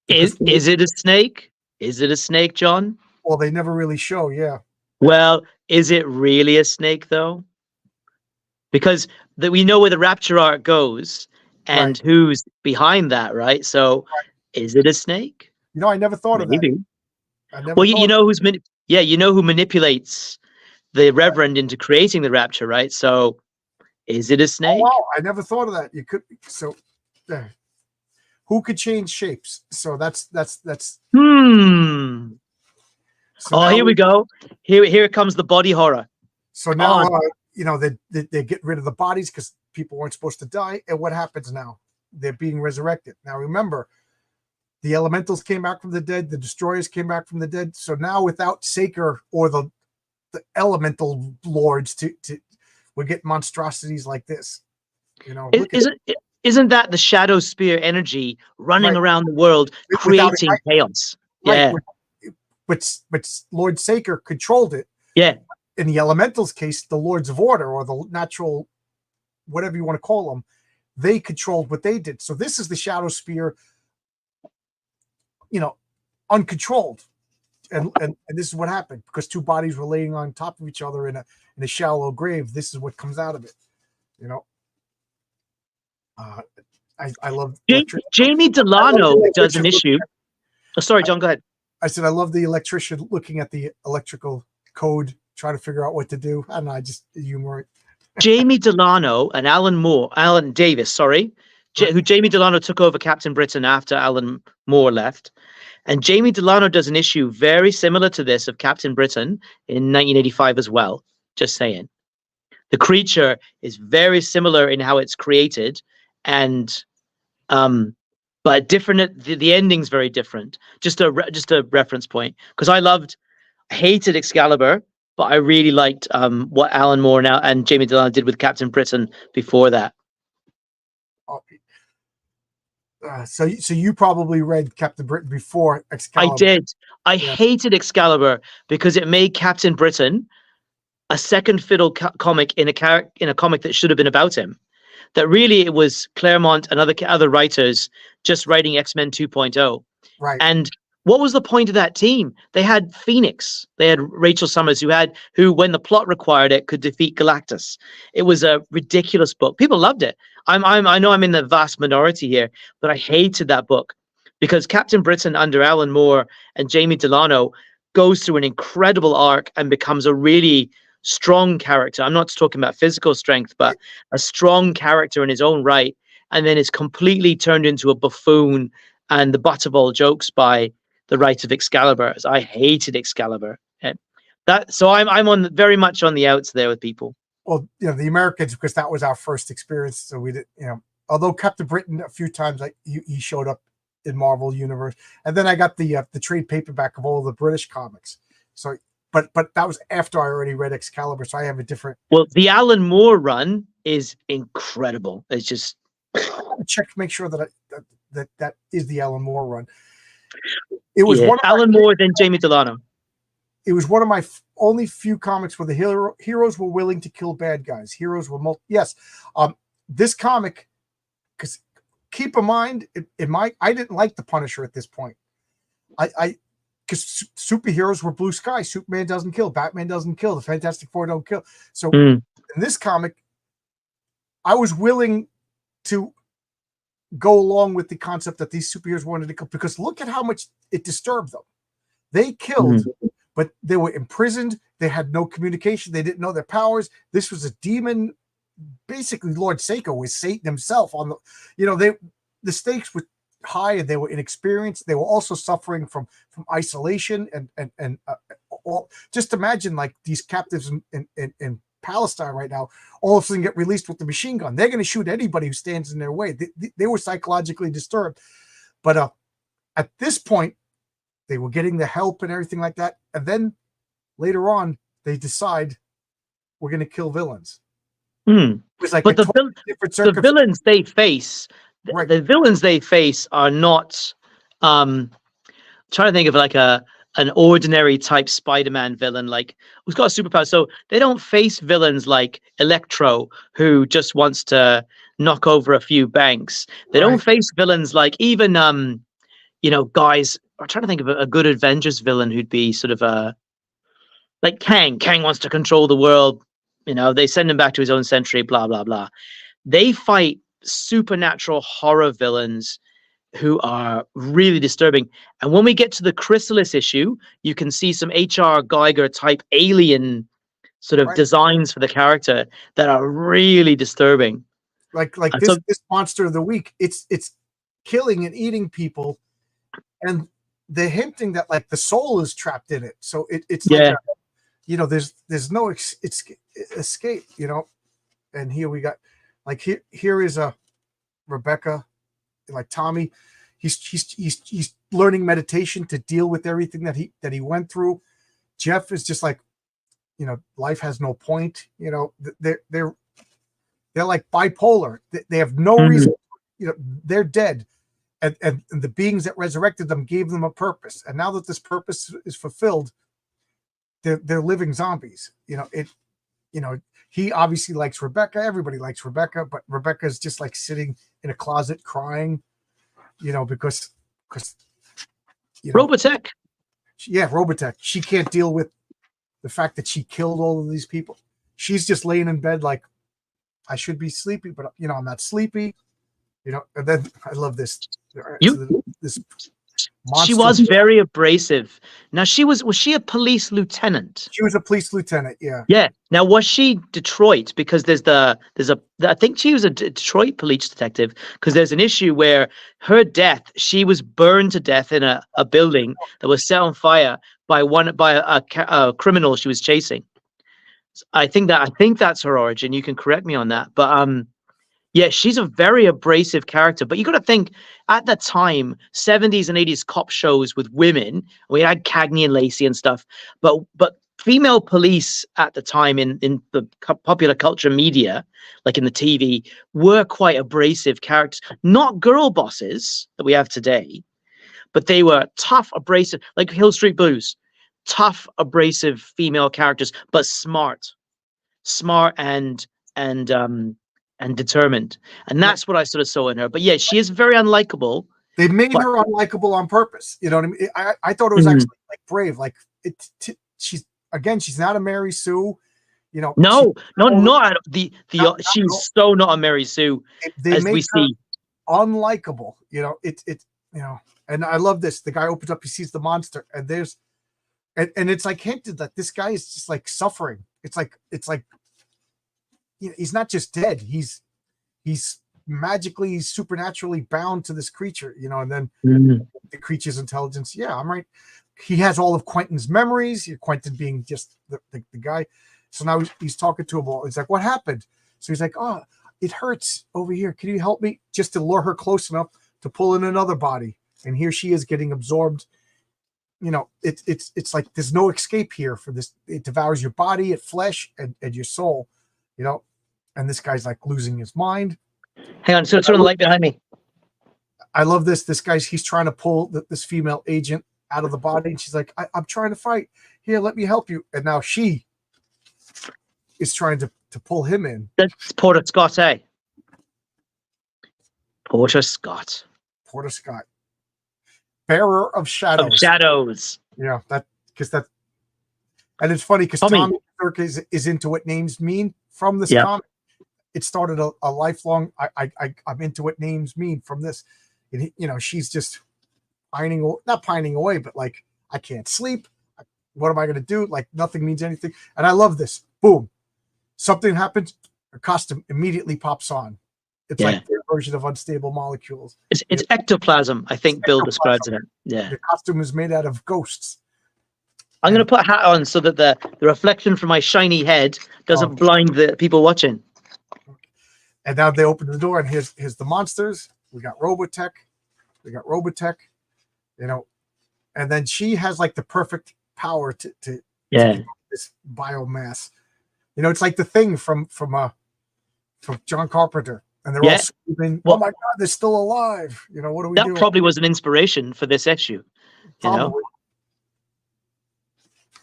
Is it a snake? Is it a snake, John? Well, they never really show. Yeah. Well, is it really a snake though? Because we know where the Rapture arc goes and Right. who's behind that, right? So, is it a snake? You know, I never thought of that. Maybe. I never Well, you thought know you know who manipulates the Reverend into creating the Rapture, right? So, is it a Oh, snake? wow, I never thought of that. You could who could change shapes? So that's Hmm. so Oh, now here we go. Here comes the body horror. So now Oh. you know they get rid of the bodies because people weren't supposed to die. And what happens now? They're being resurrected. Now remember, the elementals came back from the dead, the destroyers came back from the dead. So now without Saker or the elemental lords we get monstrosities like this. You know, Isn't that the shadow spear energy running Right. around the world, Without creating chaos? right. Yeah. But Lord Saker controlled it. Yeah. In the elementals case, the Lords of Order or the natural, whatever you want to call them, they controlled what they did. So this is the shadow spear, you know, uncontrolled. And this is what happened because two bodies were laying on top of each other in a shallow grave. This is what comes out of it. You know, I love Jamie Delano does an issue. Oh, sorry, John, go ahead. I said I love the electrician looking at the electrical code, trying to figure out what to do. I don't know. I just humor it. Jamie Delano and Alan Davis, sorry, who Jamie Delano took over Captain Britain after Alan Moore left. And Jamie Delano does an issue very similar to this of Captain Britain in 1985 as well. Just saying. The creature is very similar in how it's created, and but different. The ending's very different. Just a reference point, because I hated Excalibur, but I really liked what Alan Moore now and Jamie Delano did with Captain Britain before that. So you probably read Captain Britain before Excalibur. I did. I hated Excalibur because it made Captain Britain a second fiddle comic in a comic that should have been about him. That really it was Claremont and other writers just writing X-Men 2.0. Right. And what was the point of that team? They had Phoenix. They had Rachel Summers, who when the plot required it, could defeat Galactus. It was a ridiculous book. People loved it. I know I'm in the vast minority here, but I hated that book because Captain Britain under Alan Moore and Jamie Delano goes through an incredible arc and becomes a really strong character. I'm not talking about physical strength, but a strong character in his own right, and then is completely turned into a buffoon and the butt of all jokes by the right of Excalibur. I hated Excalibur. So I'm very much on the outs there with people. Well, you know, the Americans, because that was our first experience. So we did, you know, although Captain Britain a few times, like he showed up in Marvel Universe, and then I got the trade paperback of all the British comics. So, but that was after I already read Excalibur, so I have a different. Well, the Alan Moore run is incredible. It's just check to make sure that that is the Alan Moore run. It was one of Alan Moore, then Jamie Delano. It was one of my only few comics where the heroes were willing to kill bad guys. Heroes were yes. This comic, because keep in mind, I didn't like the Punisher at this point. Because superheroes were blue sky. Superman doesn't kill. Batman doesn't kill. The Fantastic Four don't kill. So in this comic, I was willing to go along with the concept that these superheroes wanted to kill, because look at how much it disturbed them. They killed, but they were imprisoned. They had no communication. They didn't know their powers. This was a demon. Basically, Lord Saker was Satan himself. The stakes were high, and they were inexperienced. They were also suffering from isolation and just imagine like these captives in Palestine right now, all of a sudden get released with the machine gun. They're going to shoot anybody who stands in their way. They were psychologically disturbed. But at this point, they were getting the help and everything like that. And then later on, they decide we're going to kill villains. It was like the villains they face, the villains they face are not. Trying to think of like a an ordinary type Spider-Man villain, like who's got a superpower. So they don't face villains like Electro, who just wants to knock over a few banks. They don't Right. face villains like even guys. I'm trying to think of a good Avengers villain who'd be sort of like Kang. Kang wants to control the world. They send him back to his own century. Blah blah blah. They fight supernatural horror villains who are really disturbing. And when we get to the Chrysalis issue, you can see some H.R. Geiger type alien sort of Right. designs for the character that are really disturbing. Like And this so- this monster of the week, it's killing and eating people, and they're hinting that like the soul is trapped in it. So it's Yeah. like there's no escape, and here we got like here is a Rebecca, like Tommy, he's learning meditation to deal with everything that he went through. Jeff is just like, life has no point. They're like bipolar. They have no reason. They're dead, and the beings that resurrected them gave them a purpose. And now that this purpose is fulfilled, they're living zombies. He obviously likes Rebecca. Everybody likes Rebecca, but Rebecca is just like sitting in a closet crying, because Robotech. Robotech. She can't deal with the fact that she killed all of these people. She's just laying in bed like, I should be sleepy, but I'm not sleepy. And then I love this. This monster. She was very abrasive. Now was she a police lieutenant? She was a police lieutenant. Yeah. Yeah. Now was she Detroit? Because I think she was a Detroit police detective, because there's an issue where her death, she was burned to death in a building that was set on fire by a criminal she was chasing. I think that's her origin. You can correct me on that, but yeah, she's a very abrasive character. But you got to think, at the time, 70s and 80s cop shows with women, we had Cagney and Lacey and stuff, but female police at the time in the popular culture media, like in the TV, were quite abrasive characters. Not girl bosses that we have today, but they were tough, abrasive, like Hill Street Blues. Tough, abrasive female characters, but smart and determined, and that's what I sort of saw in her. But yeah, she is very unlikable. They made her unlikable on purpose. You know what I mean? I thought it was actually like brave. Like she's not a Mary Sue. Not she's so not a Mary Sue as we see. Unlikable. And I love this. The guy opens up, he sees the monster, and and it's like hinted that this guy is just like suffering. It's like he's not just dead. He's magically, supernaturally bound to this creature, and then the creature's intelligence. Yeah, I'm right. He has all of Quentin's memories. Quentin being just the guy. So now he's talking to him all. He's like, what happened? So he's like, oh, it hurts over here. Can you help me? Just to lure her close enough to pull in another body. And here she is getting absorbed. It's like there's no escape here for this. It devours your body, your flesh, and your soul, and this guy's like losing his mind. Hang on, so turn the light behind me. I love this. This he's trying to pull this female agent out of the body, and she's like, I'm trying to fight. Here, let me help you. And now she is trying to pull him in. That's Porter Scott, eh? Porter Scott. Bearer of shadows. Yeah, and it's funny because Tommy Kirk is into what names mean from this comic. It started a lifelong. I'm into what names mean from this. And she's just not pining away, but like, I can't sleep. What am I going to do? Like, nothing means anything. And I love this. Boom, something happens. Her costume immediately pops on. It's like their version of Unstable Molecules. It's ectoplasm, I think Bill describes it. Yeah. The costume is made out of ghosts. I'm going to put a hat on so that the reflection from my shiny head doesn't blind the people watching. And now they open the door, and here's the monsters. We got Robotech. And then she has like the perfect power to this biomass. It's like the Thing from John Carpenter. And they're all screaming, oh my God, they're still alive. What do we do? That probably was an inspiration for this issue. Probably.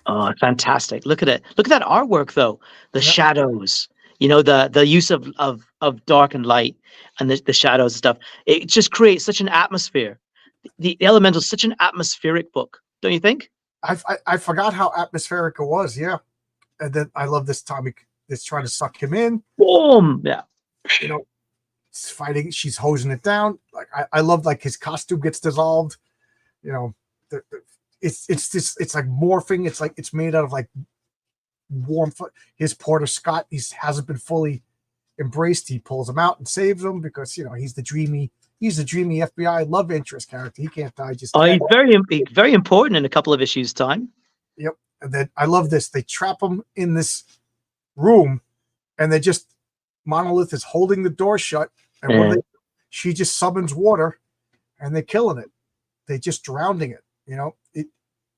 Oh, fantastic. Look at it. Look at that artwork though. The Yep. shadows, the use of dark and light and the shadows and stuff. It just creates such an atmosphere. The Elemental is such an atmospheric book, don't you think? I forgot how atmospheric it was. Yeah, and then I love this Tommy that's trying to suck him in. Boom. Yeah. You know, it's fighting. She's hosing it down. Like I love like his costume gets dissolved. You know, it's just it's like morphing. It's like it's made out of like warm. His Porter Scott hasn't been fully embraced. He pulls him out and saves him because he's the dreamy FBI love interest character. He can't die just Oh, yet. he's very important in a couple of issues' time. Yep. And then I love this. They trap him in this room, and they just Monolith is holding the door shut, and she just summons water, and they're killing it. They just drowning it.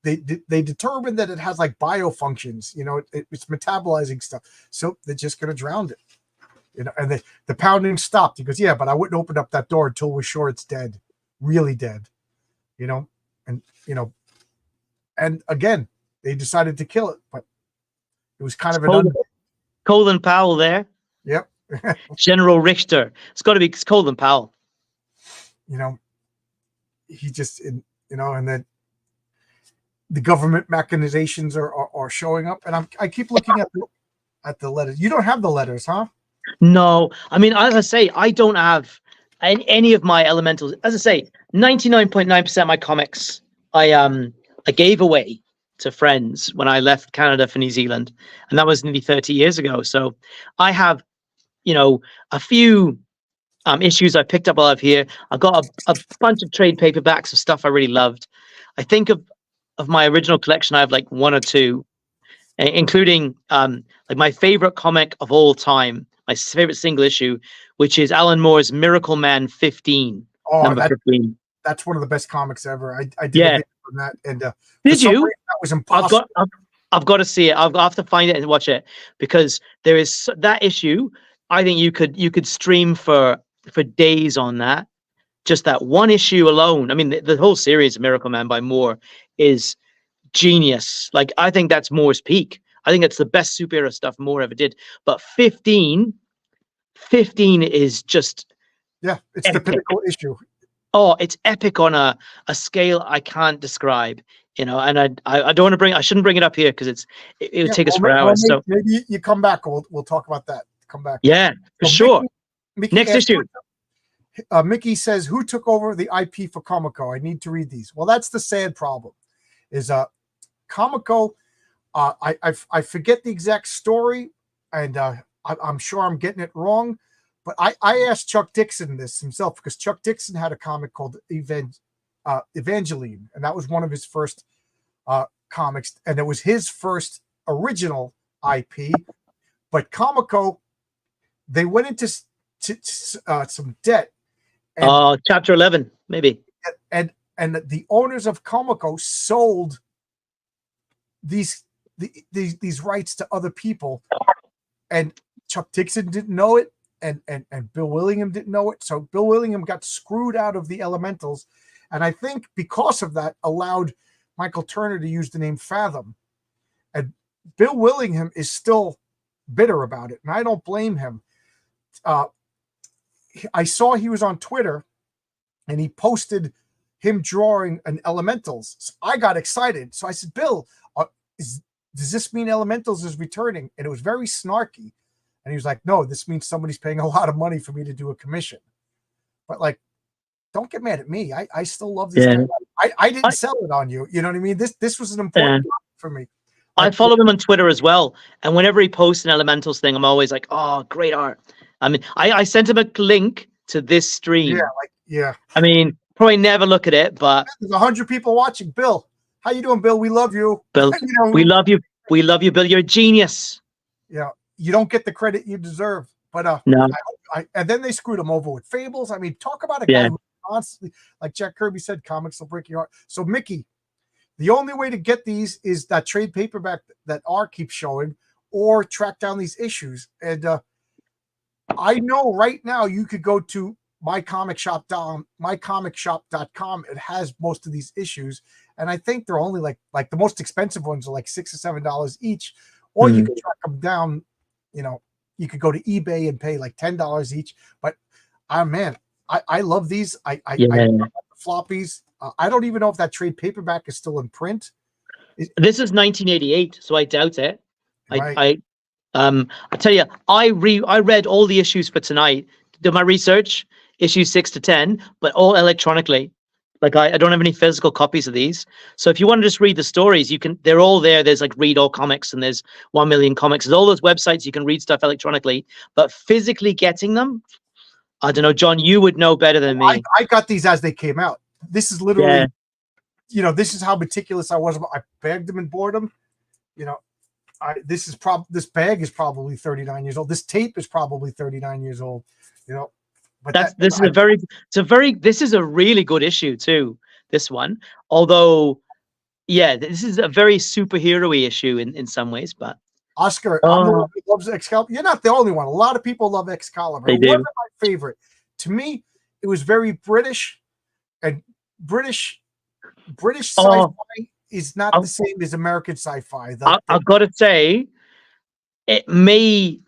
They determined that it has like biofunctions. It's metabolizing stuff, so they're just gonna drown it. And the pounding stopped. He goes, yeah, but I wouldn't open up that door until we're sure it's dead, really dead. And again, they decided to kill it, but it was kind of Colin Powell there. Yep. General Richter. It's got to be Colin Powell. He just, and then the government machinations are showing up, and I keep looking at the letters. You don't have the letters, huh? No, I mean, as I say, I don't have any of my elementals. As I say, 99.9% of my comics I gave away to friends when I left Canada for New Zealand, and that was nearly 30 years ago. So I have, a few issues I picked up while I'm here. I've got a bunch of trade paperbacks of stuff I really loved. I think of my original collection, I have like one or two, including like my favorite comic of all time, my favorite single issue, which is Alan Moore's Miracle Man 15. Number 15. That's one of the best comics ever. I did a video on that, and did you? That was impossible. I've got to see it. I'll have to find it and watch it, because there is that issue. I think you could stream for days on that. Just that one issue alone. I mean, the whole series of Miracle Man by Moore is genius. Like, I think that's Moore's peak. I think it's the best superhero stuff Moore ever did. But 15 is just it's epic. The pinnacle issue. Oh, it's epic on a scale I can't describe. And I don't want to I shouldn't bring it up here because it would take us for hours. So maybe you come back. We'll talk about that. Come back. Yeah, for sure. Mickey Next issue. Mickey says, "Who took over the IP for Comico? I need to read these." Well, that's the sad problem. Is Comico? I forget the exact story, and I'm sure I'm getting it wrong. But I asked Chuck Dixon this himself, because Chuck Dixon had a comic called Evangeline, and that was one of his first comics, and it was his first original IP. But Comico, they went into some debt. Chapter 11, maybe. And the owners of Comico sold these rights to other people, and Chuck Dixon didn't know it, and Bill Willingham didn't know it. So Bill Willingham got screwed out of the Elementals, and I think because of that allowed Michael Turner to use the name Fathom. And Bill Willingham is still bitter about it, and I don't blame him. I saw he was on Twitter, and he posted him drawing an Elementals. So I got excited. So I said, Bill, does this mean Elementals is returning? And it was very snarky. And he was like, no, this means somebody's paying a lot of money for me to do a commission. But like, don't get mad at me. I still love this. Yeah. I didn't sell it on you. You know what I mean? This was an important for me. I follow him on Twitter as well. And whenever he posts an Elementals thing, I'm always like, oh, great art. I mean, I sent him a link to this stream. Yeah. I mean, probably never look at it, but there's 100 people watching. Bill, how you doing, Bill? We love you. Bill, we love you. We love you, Bill. You're a genius. Yeah, you don't get the credit you deserve. But no. And then they screwed him over with Fables. I mean, talk about a guy who constantly, like Jack Kirby said, comics will break your heart. So Mickey, the only way to get these is that trade paperback that R keeps showing, or track down these issues. And I know right now you could go to mycomicshop.com. It has most of these issues, and I think they're only like the most expensive ones are like $6 or $7 each, or you can track them down. You know, you could go to eBay and pay like $10 each. But man, I love these. I love the floppies. I don't even know if that trade paperback is still in print. This is 1988, so I doubt it. Right. I tell you, I read all the issues for tonight. Did my research, issues 6 to 10, but all electronically. Like I don't have any physical copies of these. So if you want to just read the stories, you can. They're all there. There's like Read All Comics, and there's 1 Million Comics. There's all those websites you can read stuff electronically, but physically getting them, I don't know, John. You would know better than me. I got these as they came out. This is literally, you know, this is how meticulous I was. I bagged them and bought them. You know, this bag is probably 39 years old. This tape is probably 39 years old. You know, but this is a really good issue too. This one, although, yeah, this is a very superhero-y issue in some ways. But Oscar, I'm the one who loves Excalibur. You're not the only one. A lot of people love Excalibur. It wasn't my favorite. To me, it was very British, and British sci-fi is not the same as American sci-fi. I've got to say, it may.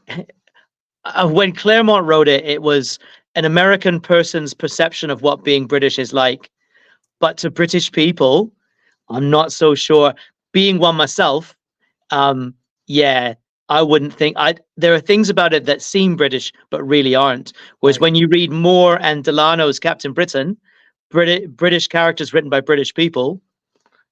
When Claremont wrote it, it was an American person's perception of what being British is like. But to British people, I'm not so sure. Being one myself, yeah, I wouldn't think. There are things about it that seem British, but really aren't. Whereas when you read Moore and Delano's Captain Britain, British characters written by British people,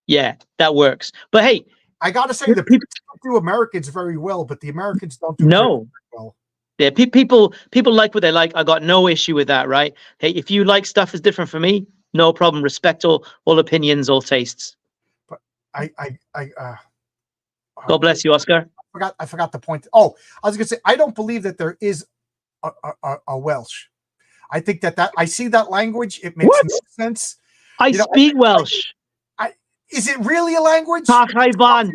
yeah, that works. But hey, I gotta say, the people do Americans very well, but the Americans don't do very well. Yeah, people like what they like. I got no issue with that, right? Hey, if you like stuff that's different from me, no problem. Respect all opinions, all tastes. But God bless you, Oscar. I forgot the point. Oh, I was gonna say, I don't believe that there is a Welsh. I think that I see that language. It makes no sense. I speak Welsh. Is it really a language? Dwi'n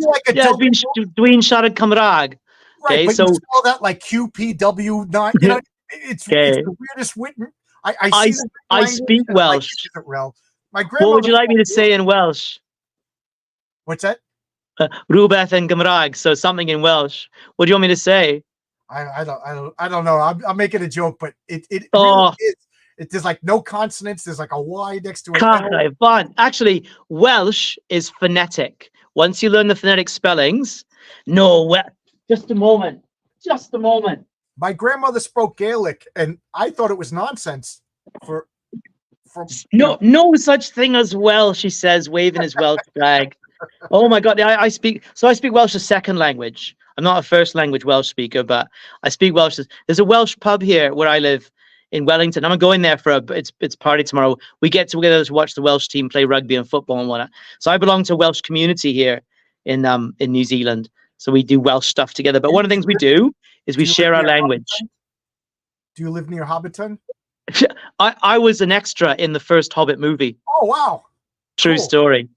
siarad Cymraeg. Right, but you spell that like QPW9. You know, it's the weirdest written. I speak Welsh. My grandmother. What would you like me to say in Welsh? What's that? Rhywbeth in Gymraeg, so something in Welsh. What do you want me to say? I don't know. I'm making a joke, but it really is. There's like no consonants. There's like a Y next to it. Actually, Welsh is phonetic. Once you learn the phonetic spellings, just a moment. My grandmother spoke Gaelic, and I thought it was nonsense. No such thing as Welsh, she says, waving his Welsh flag. Oh my God! I speak Welsh as second language. I'm not a first language Welsh speaker, but I speak Welsh. There's a Welsh pub here where I live in Wellington. I'm going there for it's party tomorrow. We get together to watch the Welsh team play rugby and football and whatnot. So I belong to a Welsh community here in New Zealand. So we do Welsh stuff together. But one of the things we do is we share our language. Do you live near Hobbiton? I was an extra in the first Hobbit movie. Oh wow! True story.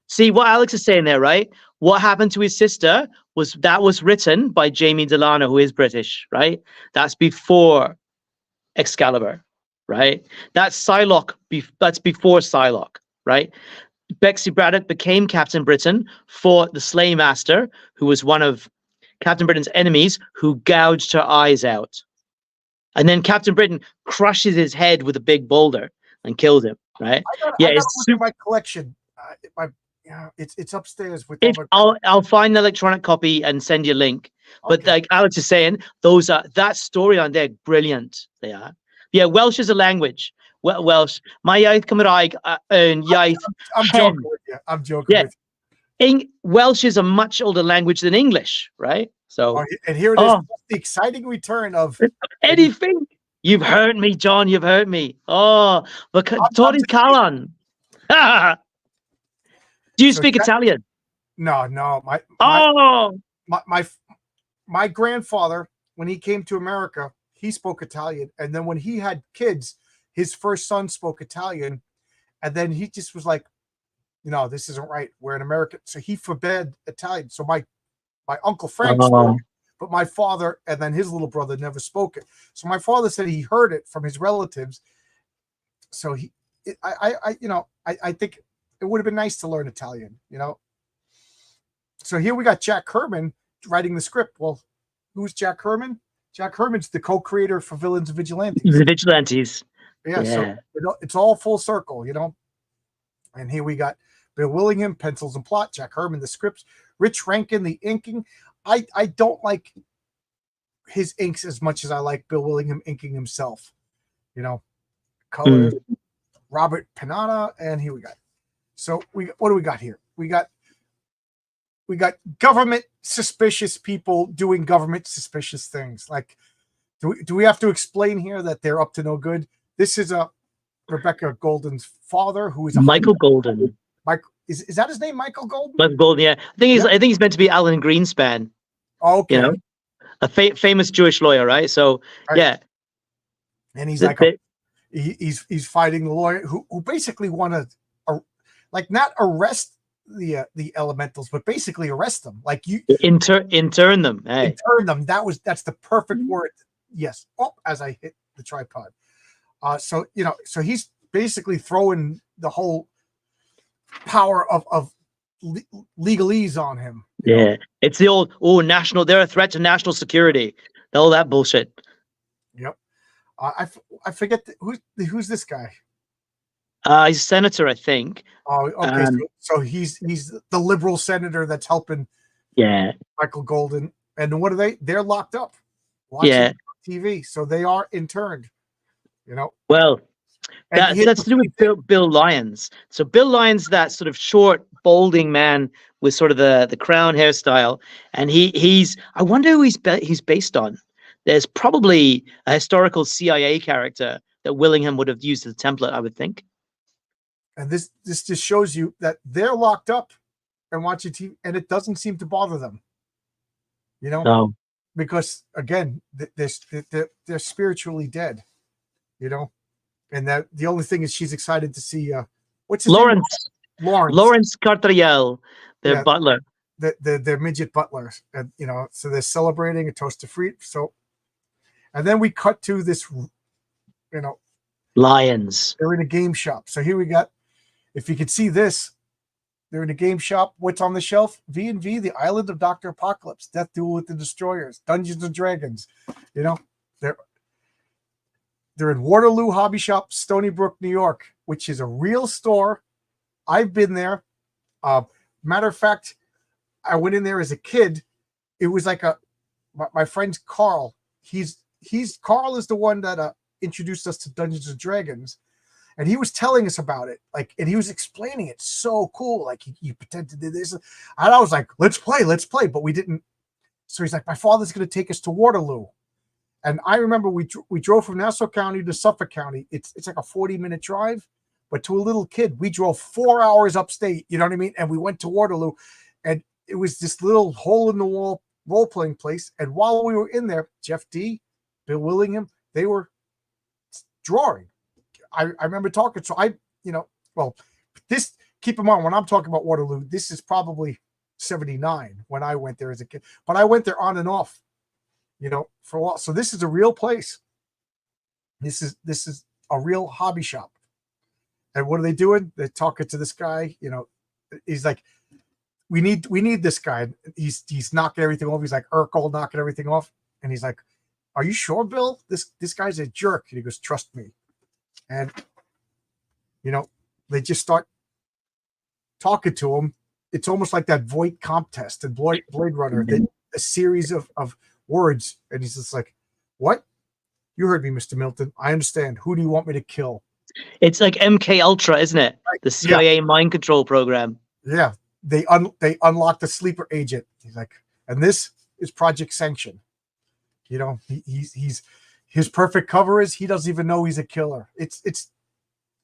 See what Alex is saying there, right? What happened to his sister was written by Jamie Delano, who is British, right? That's before Excalibur, right? That's Psylocke. That's before Psylocke, right? Betsy Braddock became Captain Britain, fought the Slaymaster, who was one of Captain Britain's enemies, who gouged her eyes out. And then Captain Britain crushes his head with a big boulder and kills him, right? It's my collection. It's upstairs with. I'll find the electronic copy and send you a link. Okay. But like Alex is saying, that storyline, they're brilliant. They are. Yeah, Welsh is a language. Welsh. My iaith Cymraeg iaith. I'm joking with you. I'm joking with you. Welsh is a much older language than English, right? So. And here it is, the exciting return of Eddie Fink. You've hurt me, John. You've hurt me. Oh, but Tori Callan. Do you speak Italian? No. My grandfather, when he came to America, he spoke Italian, and then when he had kids, his first son spoke Italian, and then he just was like, this isn't right. We're in America, so he forbade Italian. So my Uncle Frank spoke it, but my father and then his little brother never spoke it. So my father said he heard it from his relatives. So I think it would have been nice to learn Italian, you know. So here we got Jack Herman writing the script. Well, who's Jack Herman? Jack Herman's the co-creator for Villains and Vigilantes. The Vigilantes. Yeah, so it's all full circle, you know. And here we got Bill Willingham, pencils and plot, Jack Herman, the scripts, Rich Rankin, the inking. I don't like his inks as much as I like Bill Willingham inking himself. You know, colors, Robert Panata, and here we got. So what do we got here? We got government suspicious people doing government suspicious things. Like, do we have to explain here that they're up to no good? This is Rebecca Golden's father, who is Michael Golden. Mike, is that his name, Michael Golden? Michael Golden, yeah. I think he's meant to be Alan Greenspan. Okay. You know, a famous Jewish lawyer, right? So right. Yeah. And he's he's fighting the lawyer who basically want to like not arrest the elementals, but basically arrest them. Like you intern them. Hey. Intern them. That's the perfect word. Yes. Oh, as I hit the tripod. So you know, so he's basically throwing the whole power of legalese on him. Yeah, it's the old national. They're a threat to national security. All that bullshit. Yep. I forget who's this guy. He's a senator, I think. Oh, okay. So he's the liberal senator that's helping. Yeah. Michael Golden, and what are they? They're locked up. Watching TV, so they are interned. You know. Well. That's to do with Bill Lyons. So Bill Lyons, that sort of short, balding man with sort of the crown hairstyle, and he's. I wonder who he's based on. There's probably a historical CIA character that Willingham would have used as a template, I would think. And this just shows you that they're locked up and watching TV, and it doesn't seem to bother them. You know, no, because again, they're spiritually dead. You know. And that the only thing is she's excited to see what's his name? Lawrence Cartriel, their butler. The midget butler. And you know, so they're celebrating a toast to freedom. So and then we cut to this, you know, Lions. They're in a game shop. So here we got, if you could see this, they're in a game shop. What's on the shelf? V&V, The Island of Dr. Apocalypse, Death Duel with the Destroyers, Dungeons and Dragons. You know, they're in Waterloo Hobby Shop, Stony Brook, New York, which is a real store. I've been there. Matter of fact, I went in there as a kid. It was like my friend Carl. Carl is the one that introduced us to Dungeons and Dragons, and he was telling us about it. Like, and he was explaining it so cool. Like you pretend to do this, and I was like, let's play, but we didn't. So he's like, my father's going to take us to Waterloo. And I remember we drove from Nassau County to Suffolk County. It's like a 40-minute drive, but to a little kid, we drove 4 hours upstate. You know what I mean? And we went to Waterloo, and it was this little hole-in-the-wall role-playing place. And while we were in there, Jeff D., Bill Willingham, they were drawing. I remember talking. So this, keep in mind, when I'm talking about Waterloo, this is probably 79 when I went there as a kid. But I went there on and off. You know, for a while. So this is a real place. This is a real hobby shop. And what are they doing? They're talking to this guy. You know, he's like, we need this guy. He's knocking everything off. He's like Urkel knocking everything off. And he's like, are you sure, Bill? This guy's a jerk. And he goes, trust me. And you know, they just start talking to him. It's almost like that Voight comp test and Blade Runner. A series of words, and he's just like, what? You heard me, Mr. Milton. I understand. Who do you want me to kill? It's like MK Ultra, isn't it? The CIA mind control program. Yeah. They unlock the sleeper agent. He's like, and this is Project Sanction. You know, he's his perfect cover is he doesn't even know he's a killer. It's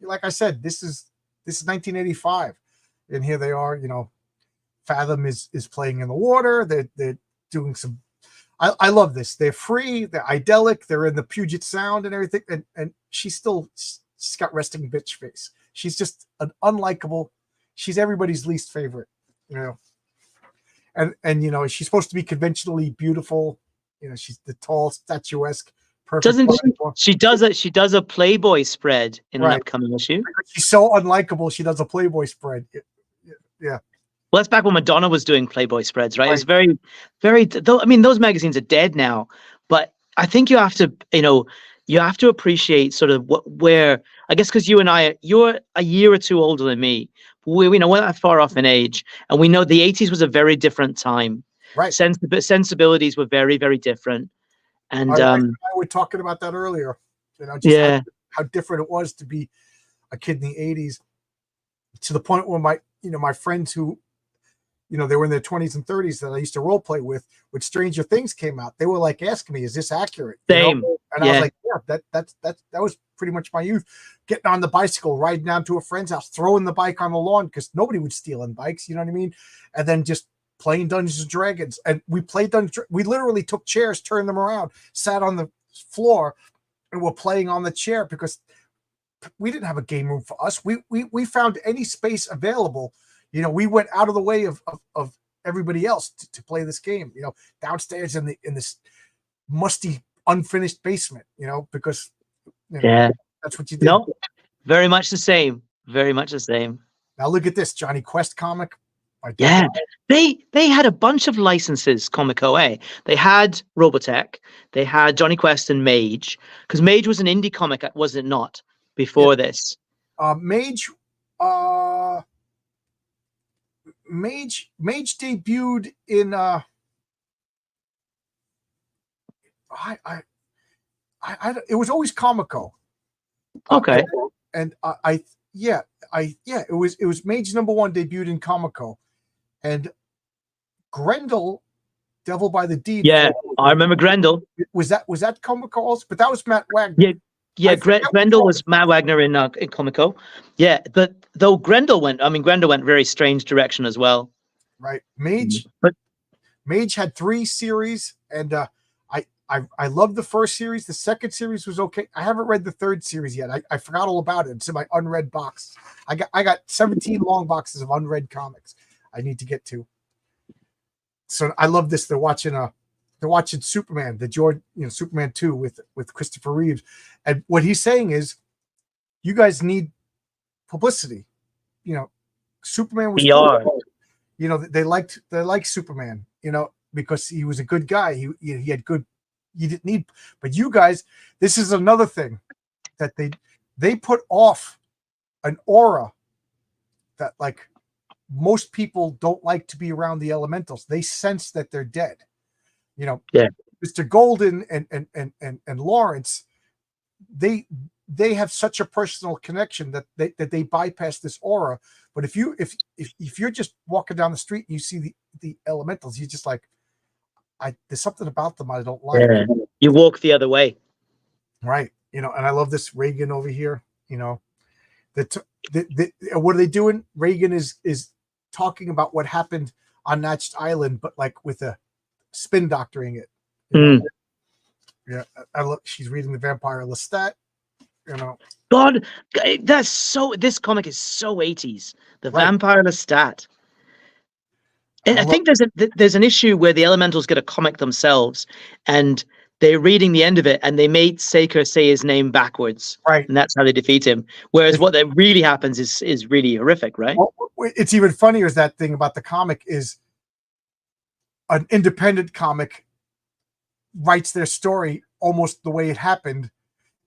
like I said, this is 1985. And here they are, you know, Fathom is playing in the water. They're doing some. I love this. They're free. They're idyllic. They're in the Puget Sound and everything. And she's got resting bitch face. She's just an unlikable. She's everybody's least favorite, you know. And you know, she's supposed to be conventionally beautiful. You know, she's the tall, statuesque Perfect. Doesn't Playboy. she does a Playboy spread in an Right. upcoming issue? She's so unlikable. She does a Playboy spread. Yeah. Well, that's back when Madonna was doing Playboy spreads, right? It's Right. very, very. Though I mean, those magazines are dead now, but I think you have to, you have to appreciate sort of where I guess because you and you're a year or two older than me. We're not that far off in age, and we know the '80s was a very different time. Right. Sensibilities were very, very different, and I were talking about that earlier. Just yeah, how different it was to be a kid in the '80s, to the point where my friends who, they were in their 20s and 30s that I used to role play with, when Stranger Things came out, they were like asking me, "Is this accurate?" same. And I was like, "Yeah, that was pretty much my youth." Getting on the bicycle, riding down to a friend's house, throwing the bike on the lawn because nobody would steal in bikes. You know what I mean? And then just playing Dungeons and Dragons. And we played we literally took chairs, turned them around, sat on the floor, and were playing on the chair because we didn't have a game room for us. We found any space available. We went out of the way of everybody else to play this game, downstairs in this musty, unfinished basement, because Yeah, that's what you did. no, very much the same. Very much the same. Now look at this Johnny Quest comic. Yeah, they had a bunch of licenses, Comic OA. They had Robotech, they had Johnny Quest and Mage, because Mage was an indie comic, was it not, before this? Mage debuted in it was always Comico. Okay. And it was Mage #1 debuted in Comico, and Grendel, Devil by the Deed. Yeah, I remember Grendel. Was that Comico also? But that was Matt Wagner. Yeah, Grendel was Matt Wagner in Comico. Yeah, but though Grendel went very strange direction as well. Right, Mage. But Mage had 3 series, and I loved the first series. The second series was okay. I haven't read the third series yet. I forgot all about it. It's in my unread box. I got 17 long boxes of unread comics I need to get to. So I love this. They're watching Superman, Superman 2 with Christopher Reeves. And what he's saying is, you guys need publicity. Superman was cool. They liked Superman, because he was a good guy. He had good. You didn't need, but you guys, this is another thing that they put off an aura that, like, most people don't like to be around the elementals. They sense that they're dead. Mr. Golden and Lawrence, they have such a personal connection that they bypass this aura. But if you're just walking down the street and you see the elementals, you're just like, there's something about them I don't like. Yeah. You walk the other way. Right. And I love this Reagan over here, what are they doing? Reagan is talking about what happened on Natched Island, but like with a spin doctoring it. Yeah. She's reading the Vampire Lestat, God, this comic is so 80s. The Right. Vampire Lestat. And I think there's an issue where the elementals get a comic themselves, and they're reading the end of it, and they made Saker say his name backwards, Right. and that's how they defeat him. Whereas what that really happens is really horrific, right? Well, it's even funnier is that thing about the comic is an independent comic writes their story almost the way it happened,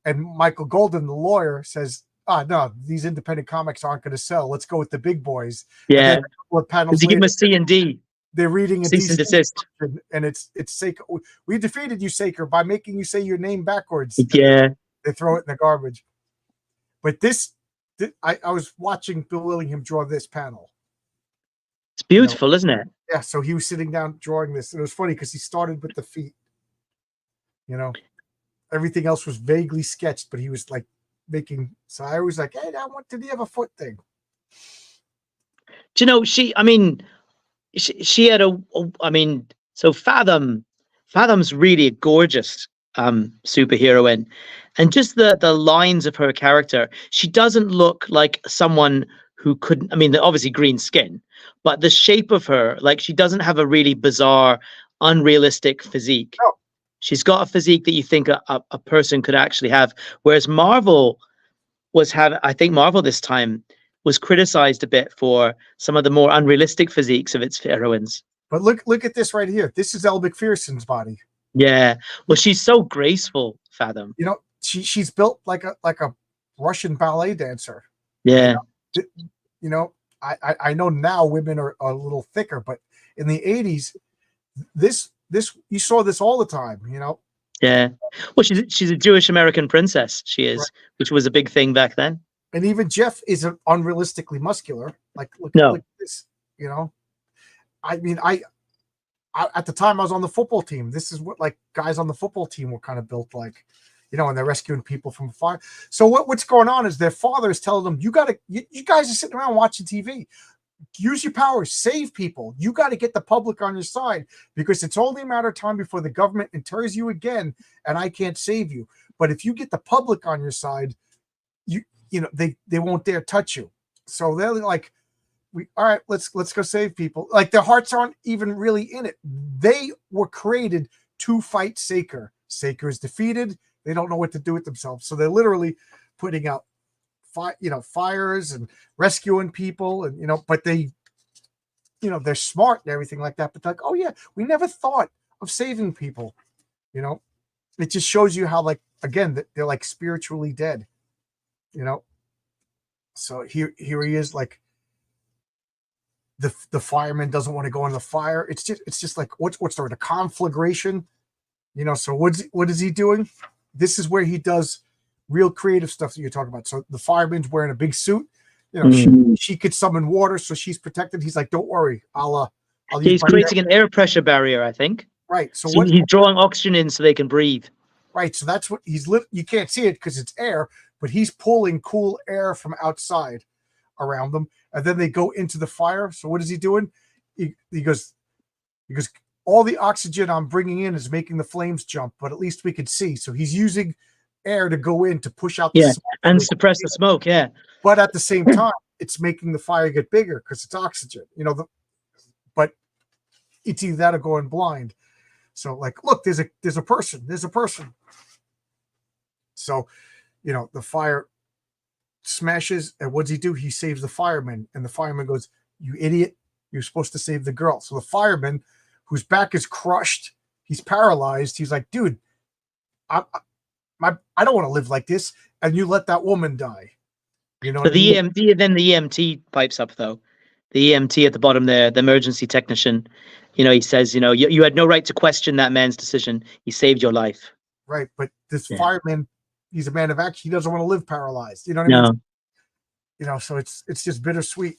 and Michael Golden, the lawyer, says, no, these independent comics aren't going to sell. Let's go with the big boys. Yeah. What panels? Does he give him a C and D? They're reading a Cease and desist. and it's Saker. We defeated you, Saker, by making you say your name backwards. Yeah. They throw it in the garbage. But I was watching Bill Willingham draw this panel. It's beautiful, isn't it? Yeah. So he was sitting down drawing this, and it was funny because he started with the feet. Everything else was vaguely sketched, but he was like making. So I was like, hey, did he have a foot thing? Do you know, she had so Fathom's really a gorgeous superheroine, and just the lines of her character, she doesn't look like someone who couldn't, obviously green skin, but the shape of her, like, she doesn't have a really bizarre, unrealistic physique. No. She's got a physique that you think a person could actually have. Whereas Marvel I think Marvel this time was criticized a bit for some of the more unrealistic physiques of its heroines. But look at this right here. This is Elle Macpherson's body. Yeah. Well, she's so graceful, Fathom. You know, she's built like a Russian ballet dancer. Yeah. You know, I know now women are a little thicker, but in the 80s, this you saw this all the time, you know. Yeah. Well, she's a Jewish American princess, she is, right. Which was a big thing back then. And even Jeff isn't unrealistically muscular. Like look at this, you know. I mean, I at the time I was on the football team. This is what like guys on the football team were kind of built like, you know, and they're rescuing people from fire. So what's going on is their father is telling them, you guys are sitting around watching TV. Use your powers, save people. You got to get the public on your side because it's only a matter of time before the government inters you again, and I can't save you. But if you get the public on your side, you know they won't dare touch you. So they're like, all right, let's go save people. Like their hearts aren't even really in it. They were created to fight Saker. Saker is defeated. They don't know what to do with themselves, so they're literally putting out fires and rescuing people, and but they, they're smart and everything like that. But like, oh yeah, we never thought of saving people. It just shows you how, like, again, that they're like spiritually dead. So here he is, like the fireman doesn't want to go in the fire. It's just like what's the conflagration. So what is he doing? This is where he does real creative stuff that you're talking about. So the fireman's wearing a big suit. She could summon water, so she's protected. He's like, don't worry, I'll he's creating an air pressure barrier, I think. Right. So he's drawing oxygen in so they can breathe. Right. So that's what he's you can't see it because it's air, but he's pulling cool air from outside around them. And then they go into the fire. So what is he doing? He goes, all the oxygen I'm bringing in is making the flames jump, but at least we can see. So he's using air to go in to push out the smoke and suppress the smoke. Yeah. But at the same time, it's making the fire get bigger because it's oxygen, but it's either that or going blind. So like, look, there's a person. So, the fire smashes, and what does he do? He saves the fireman, and the fireman goes, "You idiot! You're supposed to save the girl." So the fireman, whose back is crushed, he's paralyzed. He's like, "Dude, I don't want to live like this," and you let that woman die. So the EMT, then the EMT pipes up though. The EMT at the bottom there, the emergency technician. He says, you had no right to question that man's decision. He saved your life. Right, but this fireman, he's a man of action. He doesn't want to live paralyzed. You know what I mean? So it's just bittersweet.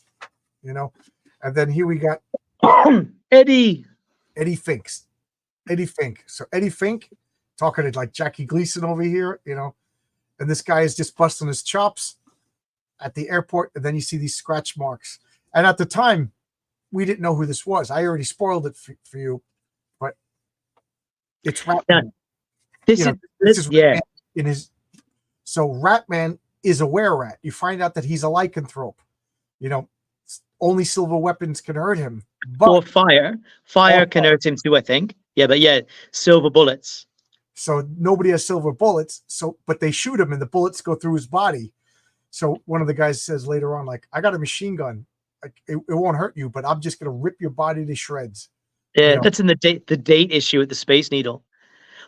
And then here we got Eddie Fink. So Eddie Fink, talking to like Jackie Gleason over here, and this guy is just busting his chops at the airport, and then you see these scratch marks. And at the time, we didn't know who this was. I already spoiled it for you, but it's Ratman. This is Ratman in his. So Ratman is a were-rat. You find out that he's a lycanthrope. Only silver weapons can hurt him. Or fire. Fire can hurt him too, I think. Yeah, but silver bullets. So nobody has silver bullets. But they shoot him, and the bullets go through his body. So one of the guys says later on, like, I got a machine gun. Like, it won't hurt you, but I'm just going to rip your body to shreds. Yeah, that's in the date issue at the Space Needle.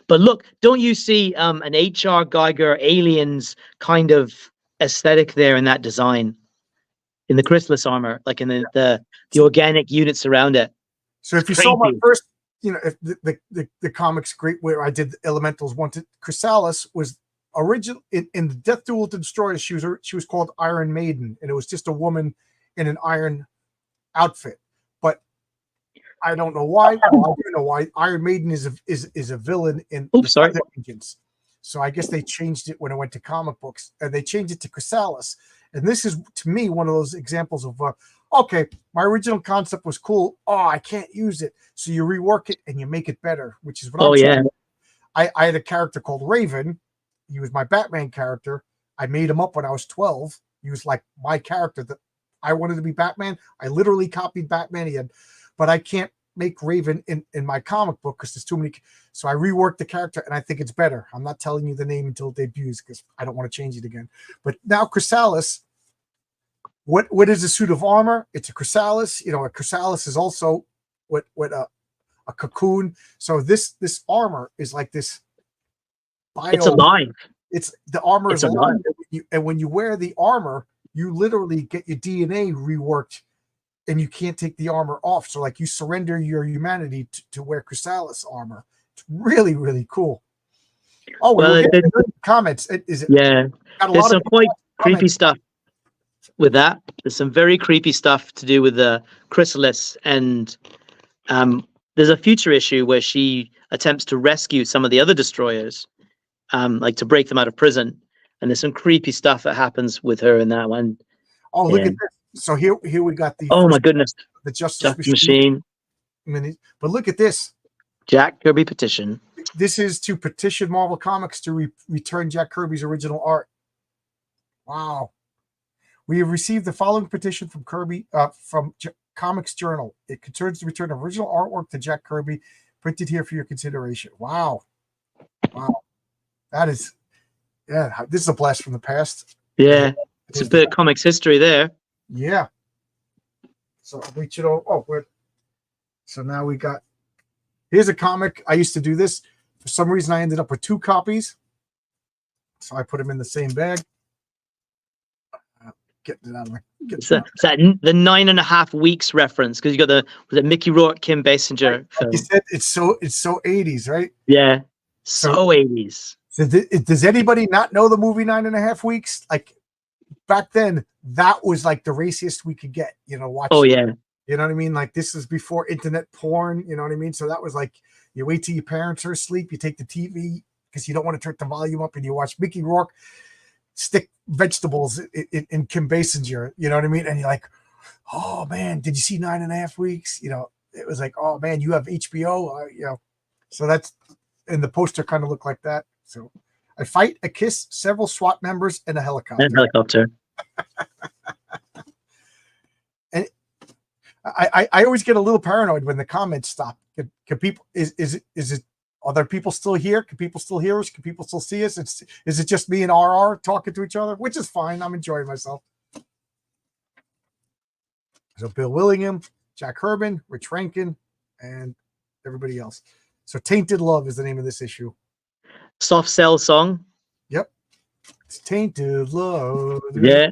But look, don't you see an H.R. Geiger Aliens kind of aesthetic there in that design? In the chrysalis armor, like in the organic units around it. So if you saw my first, if the comics great where I did Elementals wanted, Chrysalis was original in the Death Duel to Destroy. She was called Iron Maiden, and it was just a woman in an iron outfit. But I don't know why. Well, I do know why. Iron Maiden is a villain in the Agents. So I guess they changed it when it went to comic books, and they changed it to Chrysalis. And this is, to me, one of those examples of okay, my original concept was cool. Oh, I can't use it, so you rework it and you make it better, which is what I'm trying to do. I had a character called Raven. He was my Batman character. I made him up when I was 12. He was like my character that I wanted to be Batman. I literally copied Batman. But I can't make Raven in my comic book because there's too many. So I reworked the character, and I think it's better. I'm not telling you the name until it debuts because I don't want to change it again. But now Chrysalis, what is a suit of armor? It's a chrysalis. You know, a chrysalis is also what a cocoon. So this armor is like this. It's alive. It's the armor It's is alive. alive. And when you wear the armor, you literally get your DNA reworked, and you can't take the armor off. So like you surrender your humanity to wear chrysalis armor. It's really, really cool. Oh, well, comments. Is it? Yeah, got a there's lot some of quite creepy comments. stuff with that. There's some very creepy stuff to do with the chrysalis, and there's a future issue where she attempts to rescue some of the other destroyers, like to break them out of prison. And there's some creepy stuff that happens with her in that one. Oh, look at this. So here we got the Oh my goodness, the Justice Machine. Mini. But look at this. Jack Kirby petition. This is to petition Marvel Comics to return Jack Kirby's original art. Wow. We have received the following petition from Kirby, from Comics Journal. It concerns the return of original artwork to Jack Kirby, printed here for your consideration. Wow. Wow. That is, yeah, this is a blast from the past. Yeah, it's a bit of comics history there. Yeah. So I'll reach it over. Oh, so now we got, here's a comic. I used to do this. For some reason, I ended up with 2 copies. So I put them in the same bag. Getting it out of my. So that the 9.5 weeks reference, because you got was it Mickey Rourke, Kim Basinger film? You said it's so 80s, right? Yeah, so 80s. So does anybody not know the movie 9.5 Weeks? Like back then, that was like the raciest we could get. You know, watch. Oh yeah. You know what I mean? Like this is before internet porn. You know what I mean? So that was like you wait till your parents are asleep, you take the TV because you don't want to turn the volume up, and you watch Mickey Rourke stick vegetables in Kim Basinger. You know what I mean? And you're like, oh man, did you see 9.5 Weeks? You know, it was like, oh man, you have HBO. You know, so that's, and the poster kind of looked like that. So I fight, a kiss, several SWAT members, and a helicopter. And helicopter. And I always get a little paranoid when the comments stop. Can people, is it, are there people still here? Can people still hear us? Can people still see us? Is it just me and RR talking to each other? Which is fine. I'm enjoying myself. So Bill Willingham, Jack Herman, Rich Rankin, and everybody else. So Tainted Love is the name of this issue. Soft Cell song. Yep. It's Tainted Love. Yeah.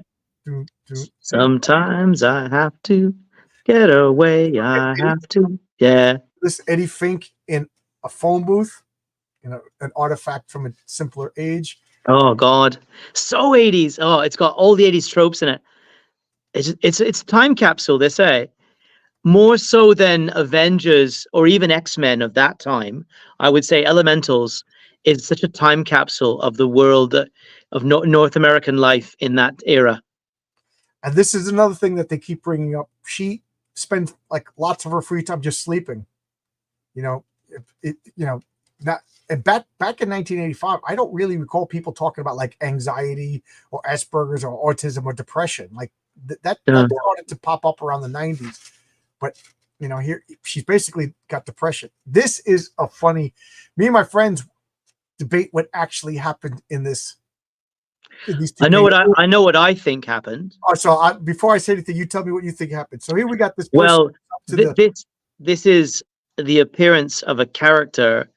Sometimes I have to get away. I have to. Yeah. This Eddie Fink in a phone booth, you know, an artifact from a simpler age. Oh God, so 80s. Oh, it's got all the 80s tropes in it. It's a time capsule, they say, more so than Avengers or even X-Men of that time. I would say Elementals is such a time capsule of the world of North American life in that era. And this is another thing that they keep bringing up. She spends like lots of her free time just sleeping. You know, not, and back in 1985, I don't really recall people talking about like anxiety or Asperger's or autism or depression. Like that started to pop up around the 90s. But you know, here she's basically got depression. This is a funny. Me and my friends debate what actually happened in this. I know what I think happened. Oh, so before I say anything, you tell me what you think happened. So here we got this. Well, this is the appearance of a character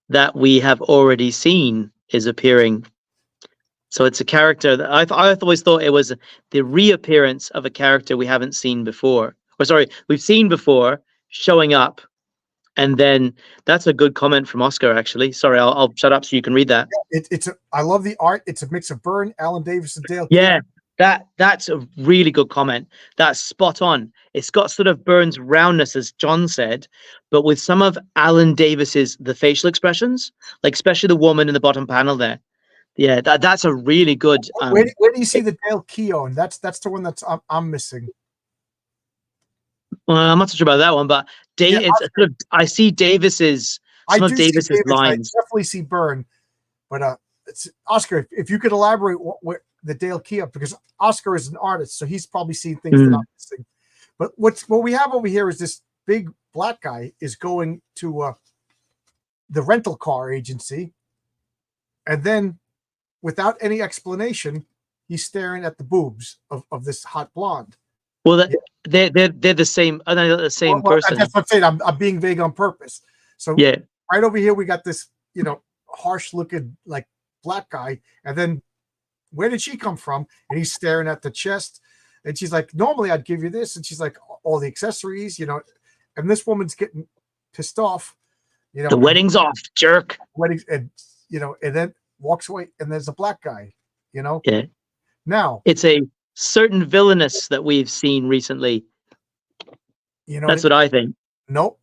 that we have already seen is appearing. So it's a character that I always thought it was the reappearance of a character we haven't seen before. Or sorry, we've seen before showing up. And then that's a good comment from Oscar, actually. Sorry, I'll shut up so you can read that. Yeah, I love the art. It's a mix of Byrne, Alan Davis, and Dale. Yeah, that's a really good comment. That's spot on. It's got sort of Byrne's roundness, as John said, but with some of Alan Davis's the facial expressions, like especially the woman in the bottom panel there. Yeah, that's a really good. Where do you see the Dale Keown? That's the one that's I'm missing. Well, I'm not so sure about that one, but it's sort of, I see Davis's some of Davis's lines. I definitely see Byrne, but it's Oscar. If you could elaborate what the Dale Keown, because Oscar is an artist, so he's probably seen things that I'm missing. But what we have over here is this big black guy is going to the rental car agency, and then without any explanation, he's staring at the boobs of this hot blonde. Well, they're the same. Are they not the same person? That's what I'm saying. I'm being vague on purpose. So Yeah. right over here, we got this, harsh looking like black guy. And then where did she come from? And he's staring at the chest. And she's like, normally I'd give you this. And she's like, all the accessories, and this woman's getting pissed off, The wedding's off, jerk. weddings, and then walks away. And there's a black guy, Yeah. now, It's a certain villainous that we've seen recently. That's what I think. Nope.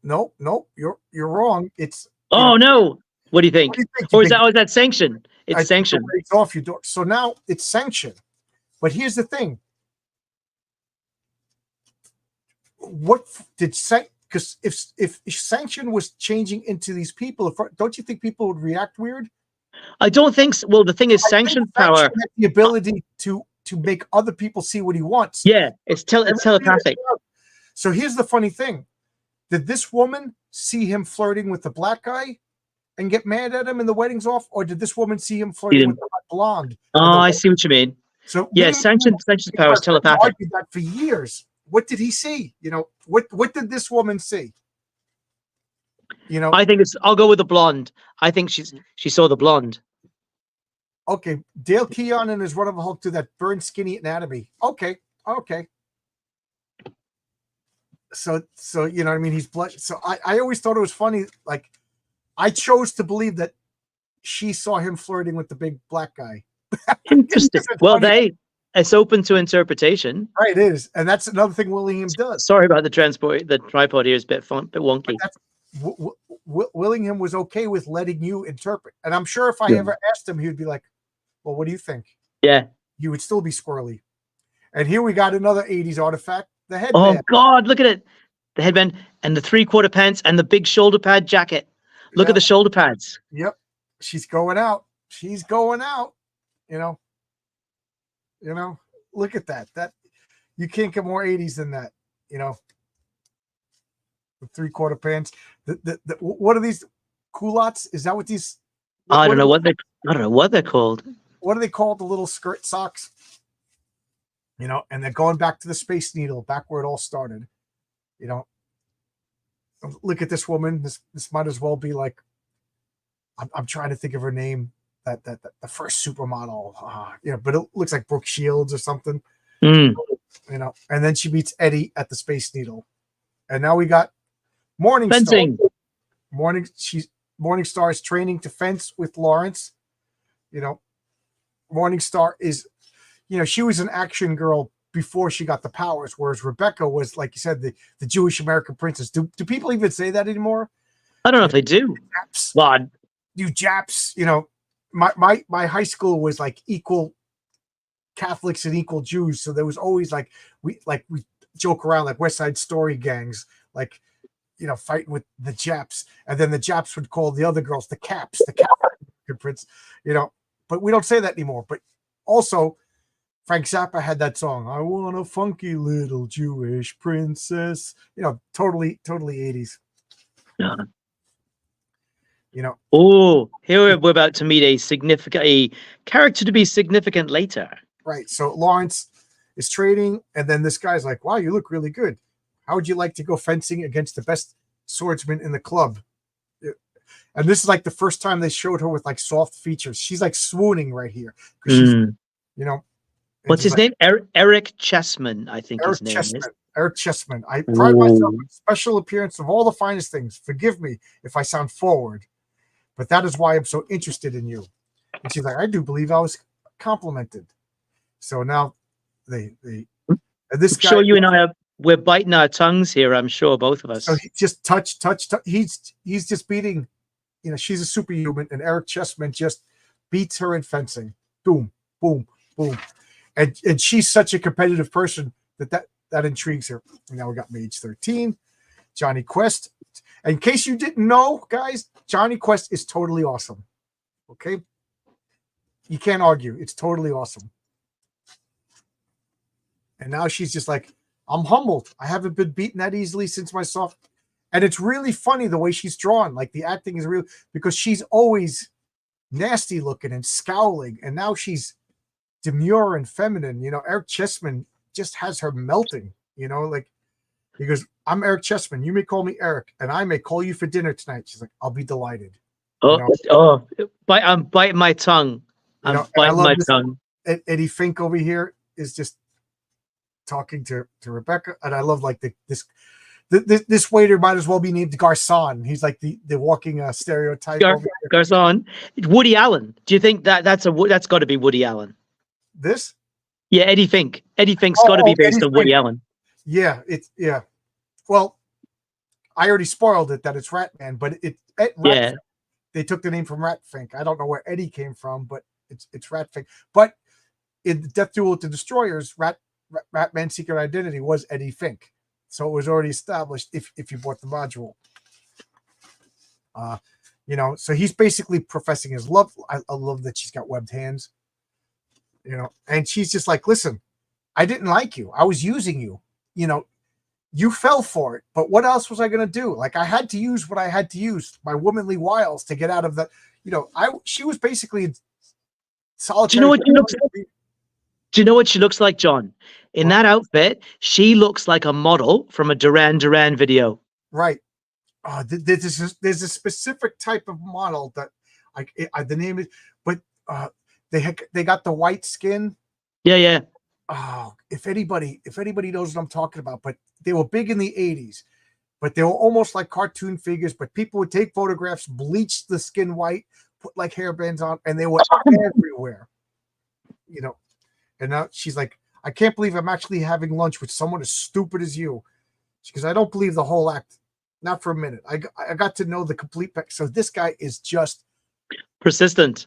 You're wrong. It's Oh no! What do you think? what do you think? Or is that sanctioned? I It's think the sanctioned. wedding's off your door. So now it's sanctioned. But here's the thing. What did because if sanction was changing into these people, don't you think people would react weird? I don't think so. Well, the thing is, I think sanctioned sanction power. has the ability to make other people see what he wants. Yeah, it's telepathic. So here's the funny thing. Did this woman see him flirting with the black guy and get mad at him and the wedding's off? Or did this woman see him flirting with the hot blonde? Oh, I see what you mean. So Yeah, sanctioned power is telepathic. argued that for years. What did he see? What did this woman see? I think I'll go with the blonde. I think she saw the blonde. Okay, Dale Keown and his Run of the Hulk do that burn skinny anatomy. Okay. So you know what I mean? He's blood. So I always thought it was funny. Like, I chose to believe that she saw him flirting with the big black guy. Interesting. It's Well, funny. it's open to interpretation. Right, it is, and that's another thing Willingham does. Sorry about the tripod here is a bit wonky. Willingham was okay with letting you interpret, and I'm sure if I ever asked him, he would be like, "Well, what do you think?" Yeah. You would still be squirrely. And here we got another '80s artifact: the Oh headband. God, look at it. The headband and the 3/4 pants and the big shoulder pad jacket. Look at the shoulder pads. Yep, she's going out. She's going out. Look at that. That you can't get more '80s than that. The 3/4 pants. What are these culottes? Is that what these? I don't know what they're called. What are they called? The little skirt socks. And they're going back to the Space Needle, back where it all started. Look at this woman. This might as well be like. I'm trying to think of her name. That the first supermodel. But it looks like Brooke Shields or something. Mm. And then she meets Eddie at the Space Needle, and now we got Morningstar. Fencing. Morningstar is training to fence with Lawrence. Morningstar is, she was an action girl before she got the powers, whereas Rebecca was, like you said, the Jewish American princess. Do people even say that anymore? I don't know if they do. Japs, Well, you Japs, my high school was like equal Catholics and equal Jews, so there was always like we joke around like West Side Story gangs, like fighting with the Japs, and then the Japs would call the other girls the Caps, the Catholic prince, but we don't say that anymore. But also, Frank Zappa had that song, "I want a funky little Jewish princess," totally 80s. yeah. Oh, here we're about to meet a character to be significant later. Right. So Lawrence is trading, and then this guy's like, "Wow, you look really good. How would you like to go fencing against the best swordsman in the club?" And this is like the first time they showed her with like soft features. She's like swooning right here. She's, What's his name? Eric Chessman, I think his name is. Eric Chessman. I pride myself on special appearance of all the finest things. Forgive me if I sound forward, but that is why I'm so interested in you. And she's like, "I do believe I was complimented." So now this guy. Sure, you and I we're biting our tongues here. I'm sure both of us. So he just touch. He's just beating. She's a superhuman, and Eric Chessman just beats her in fencing. Boom, boom, boom, and she's such a competitive person that intrigues her. And now we got Mage 13, Johnny Quest. In case you didn't know, guys, Johnny Quest is totally awesome. Okay, you can't argue. It's totally awesome. And now she's just like, "I'm humbled. I haven't been beaten that easily since my And it's really funny the way she's drawn. Like the acting is real because she's always nasty looking and scowling, and now she's demure and feminine. You know, Eric Chessman just has her melting. You know, like he goes, "I'm Eric Chessman. You may call me Eric, and I may call you for dinner tonight." She's like, "I'll be delighted." Oh, I'm biting my tongue. You know, I'm biting my tongue. Eddie Fink over here is just talking to Rebecca, and I love like this waiter might as well be named Garcon. He's like the walking stereotype. Garcon. Woody Allen. Do you think that's got to be Woody Allen? This? Yeah, Eddie Fink. Eddie Fink's got to be based on Woody Allen. Yeah, yeah. Well, I already spoiled it that it's Ratman, but yeah. They took the name from Rat Fink. I don't know where Eddie came from, but it's Rat Fink. But in the Death Duel with the Destroyers, Ratman's secret identity was Eddie Fink. So it was already established if you bought the module. You know, so he's basically professing his love. I love that she's got webbed hands. You know, and she's just like, listen, I didn't like you. I was using you. You know, you fell for it. But what else was I going to do? Like, I had to use what I had to use, my womanly wiles to get out of the, you know, she was basically solitary. Do you know what she looks like? Do you know what she looks like, John? In that outfit, she looks like a model from a Duran Duran video. Right. There's a specific type of model that the name is, but they got the white skin. Yeah. Oh, if anybody knows what I'm talking about, but they were big in the 80s, but they were almost like cartoon figures, but people would take photographs, bleach the skin white, put like hairbands on, and they were everywhere. You know, and now she's like, I can't believe I'm actually having lunch with someone as stupid as you. Because I don't believe the whole act. Not for a minute. I got to know the complete. So this guy is just persistent.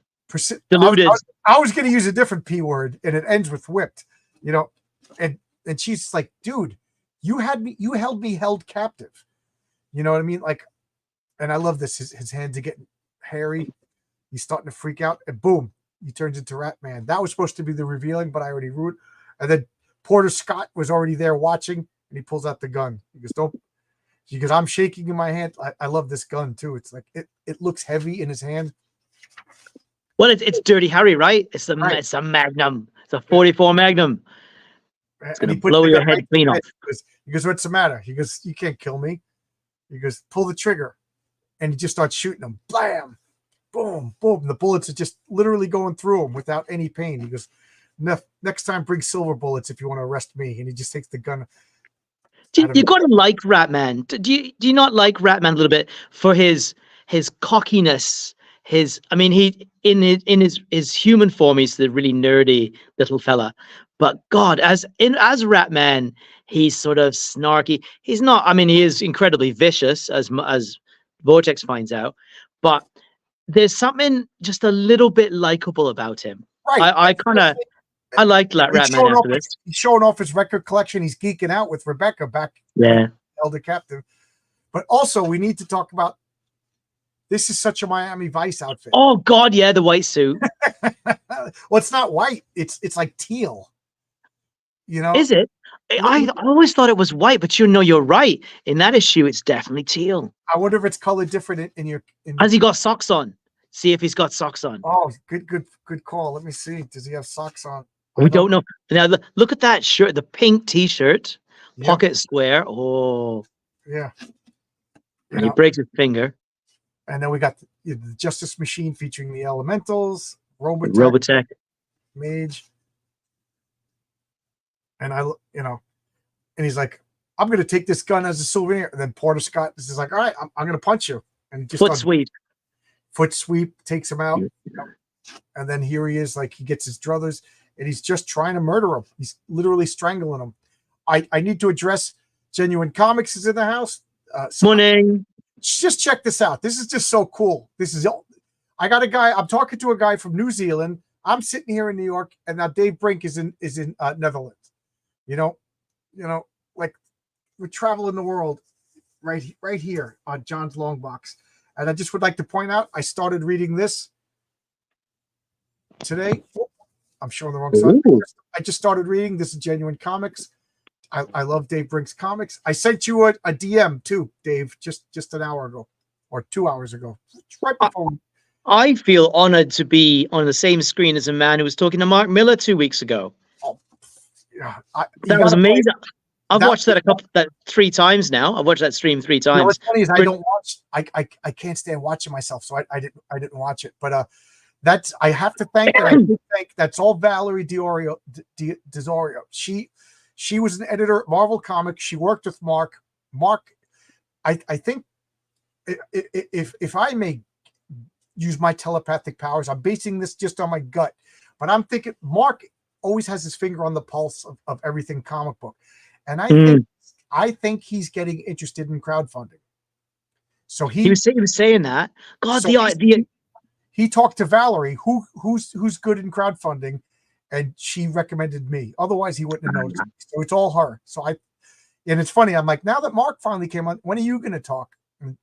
Deluded. I was going to use a different P word, and it ends with whipped. You know, and she's like, dude, you held me captive. You know what I mean? Like, and I love this. His hands are getting hairy. He's starting to freak out, and boom, he turns into Ratman. That was supposed to be the revealing, but I already ruined. And then Porter Scott was already there watching, and he pulls out the gun. He goes, "Don't." He goes, "I'm shaking in my hand." I love this gun too. It's like it looks heavy in his hand. Well, it's Dirty Harry, right? It's a Magnum. It's a 44 Magnum. It's gonna blow your head clean off. He goes, "What's the matter?" He goes, "You can't kill me." He goes, "Pull the trigger," and he just starts shooting him. Blam, boom, boom. The bullets are just literally going through him without any pain. He goes, "Next time, bring silver bullets if you want to arrest me." And he just takes the gun. You got to like Ratman. Do you not like Ratman a little bit for his cockiness? He in his human form, he's the really nerdy little fella. But God, as Ratman, he's sort of snarky. He's not. I mean, he is incredibly vicious, as Vortex finds out. But there's something just a little bit likable about him. Right. I liked Ratman after this. He's showing off his record collection. He's geeking out with Rebecca back. Yeah. Elder Captain. But also, we need to talk about. This is such a Miami Vice outfit. Oh God, yeah, the white suit. Well, it's not white. It's like teal. You know? Is it? I always thought it was white, but you're right. In that issue, it's definitely teal. I wonder if it's colored different in your. Has he got socks on? See if he's got socks on. Oh, good call. Let me see. Does he have socks on? We don't know. Now look at that shirt, the pink T-shirt, pocket square. Oh, yeah. And he breaks his finger. And then we got the Justice Machine featuring the Elementals, Robotech, Mage, and and he's like, "I'm going to take this gun as a souvenir." And then Porter Scott is like, "All right, I'm going to punch you." And just foot sweep takes him out. And then here he is, like he gets his druthers, and he's just trying to murder him. He's literally strangling him. I need to address Genuine Comics is in the house. Morning. Just check this out. This is just so cool. I got a guy. I'm talking to a guy from New Zealand. I'm sitting here in New York, and now Dave Brink is in Netherlands. You know, like we're traveling the world right here on John's Long Box. And I just would like to point out, I started reading this today. I'm showing the wrong side. I just started reading. This is Genuine Comics. I love Dave Brinks comics. I sent you a DM too, Dave, just an hour ago or 2 hours ago. It's right before. I feel honored to be on the same screen as a man who was talking to Mark Miller 2 weeks ago. Oh, yeah, That was amazing. I've that- watched that 3 times now. I've watched that stream 3 You know, times. what's funny is I don't watch. I can't stand watching myself, so I didn't watch it. But that's I have to thank. And I do thank. That's all Valerie Desorio. She was an editor at Marvel Comics. She worked with Mark. Mark, I think if I may use my telepathic powers, I'm basing this just on my gut, but I'm thinking Mark always has his finger on the pulse of everything comic book, and I think he's getting interested in crowdfunding. So he was saying that. God, so he talked to Valerie, who's good in crowdfunding, and she recommended me. Otherwise, he wouldn't have noticed. So it's all her. So and it's funny. I'm like, now that Mark finally came on, when are you going to talk? And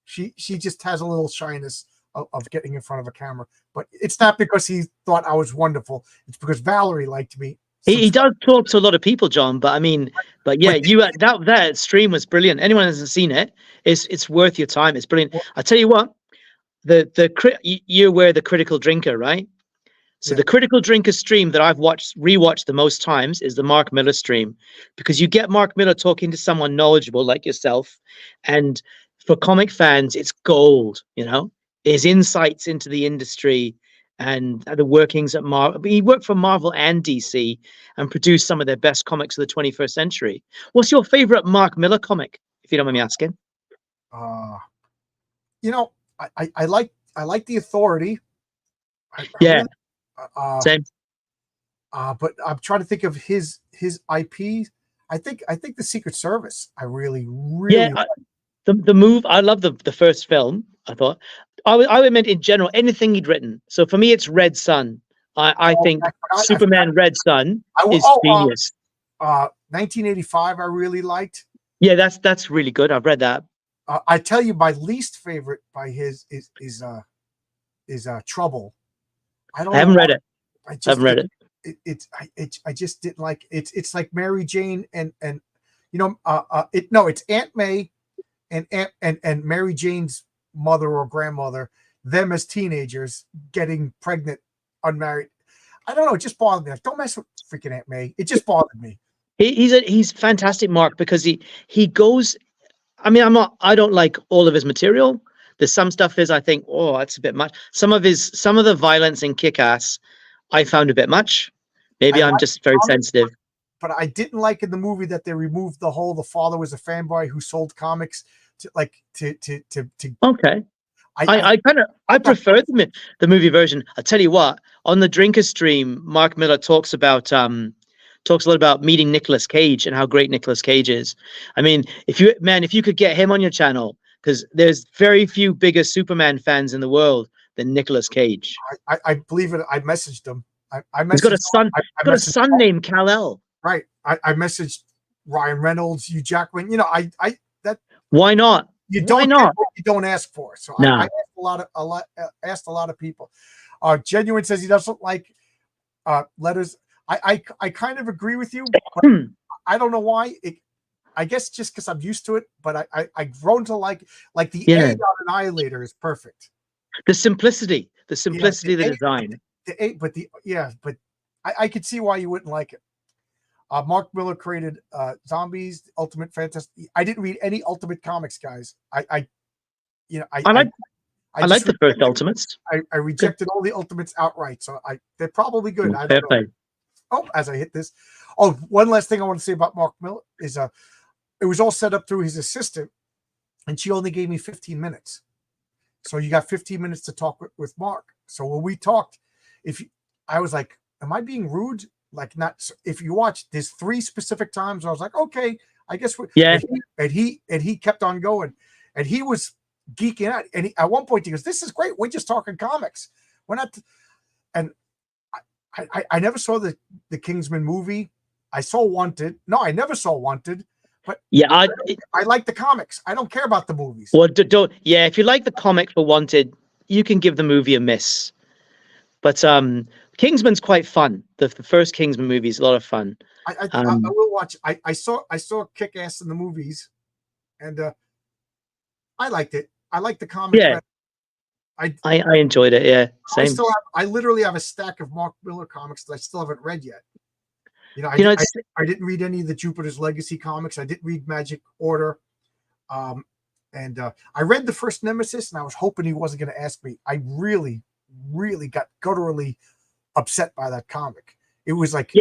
she just has a little shyness of getting in front of a camera, but it's not because he thought I was wonderful. It's because Valerie liked me. He does talk to a lot of people, John. But I mean, yeah, that stream was brilliant. Anyone who hasn't seen it, it's worth your time. It's brilliant. I tell you what, you're aware of the Critical Drinker, right? So the Critical Drinker stream that I've rewatched the most times is the Mark Miller stream, because you get Mark Miller talking to someone knowledgeable like yourself, and for comic fans, it's gold. You know, his insights into the industry and the workings at Marvel. He worked for Marvel and DC and produced some of their best comics of the 21st century. What's your favorite Mark Miller comic, if you don't mind me asking? You know, I like The Authority. Same. But I'm trying to think of his IP. I think the Secret Service. I really like. The move. I love the first film. I thought I would meant in general anything he'd written. So for me, it's Red Sun. I think Superman Red Sun is genius. 1985. I really liked. Yeah, that's really good. I've read that. I tell you, my least favorite by his is Trouble. I haven't read it. I haven't read it. I just didn't like it. It's like Mary Jane and you know it's Aunt May and Mary Jane's mother or grandmother, them as teenagers getting pregnant, unmarried. I don't know. It just bothered me. Like, don't mess with freaking Aunt May. It just bothered me. He's fantastic, Mark, because he goes. I mean, I don't like all of his material. There's some stuff I think, oh, that's a bit much. Some of the violence in Kick-Ass, I found a bit much. Maybe I'm just very sensitive. But I didn't like in the movie that they removed the father was a fanboy who sold comics to. Okay. I prefer the movie version. I tell you what, on the Drinker stream, Mark Miller talks a lot about meeting Nicolas Cage and how great Nicolas Cage is. I mean, if you could get him on your channel, because there's very few bigger Superman fans in the world than Nicolas Cage. I believe it. I messaged him. He's got a son. Got a son named Kal-El. Right. I messaged Ryan Reynolds, Hugh Jackman. You know, why not? You don't get what you don't ask for. So no. I asked a lot of people. Genuine says he doesn't like letters. I kind of agree with you, but I don't know why. I guess just because I'm used to it, but I've grown to like the A on Annihilator is perfect. The simplicity of the design. But I could see why you wouldn't like it. Mark Miller created Zombies, Ultimate Fantastic. I didn't read any Ultimate Comics, guys. I like the first Ultimates. I rejected all the Ultimates outright, so they're probably good. I don't know. Oh, as I hit this. Oh, one last thing I want to say about Mark Miller is it was all set up through his assistant, and she only gave me 15 minutes. So you got 15 minutes to talk with Mark. So when we talked, I was like, am I being rude? Like, not if you watch, there's 3 specific times I was like, okay, I guess and he kept on going, and he was geeking out. And at one point he goes, "This is great. We're just talking comics. We're not." And I never saw the Kingsman movie. I saw Wanted. No, I never saw Wanted. But yeah, I like the comics. I don't care about the movies. Well, if you like the comic for Wanted, you can give the movie a miss. But Kingsman's quite fun. The first Kingsman movie is a lot of fun. I will watch. I saw Kick Ass in the movies, and I liked it. I liked the comic. Yeah, I I enjoyed it. Yeah, same. I literally have a stack of Mark Miller comics that I still haven't read yet. You know, I didn't read any of the Jupiter's Legacy comics. I didn't read Magic Order. And I read the first Nemesis, and I was hoping he wasn't going to ask me. I really, really got gutturally upset by that comic. It was like,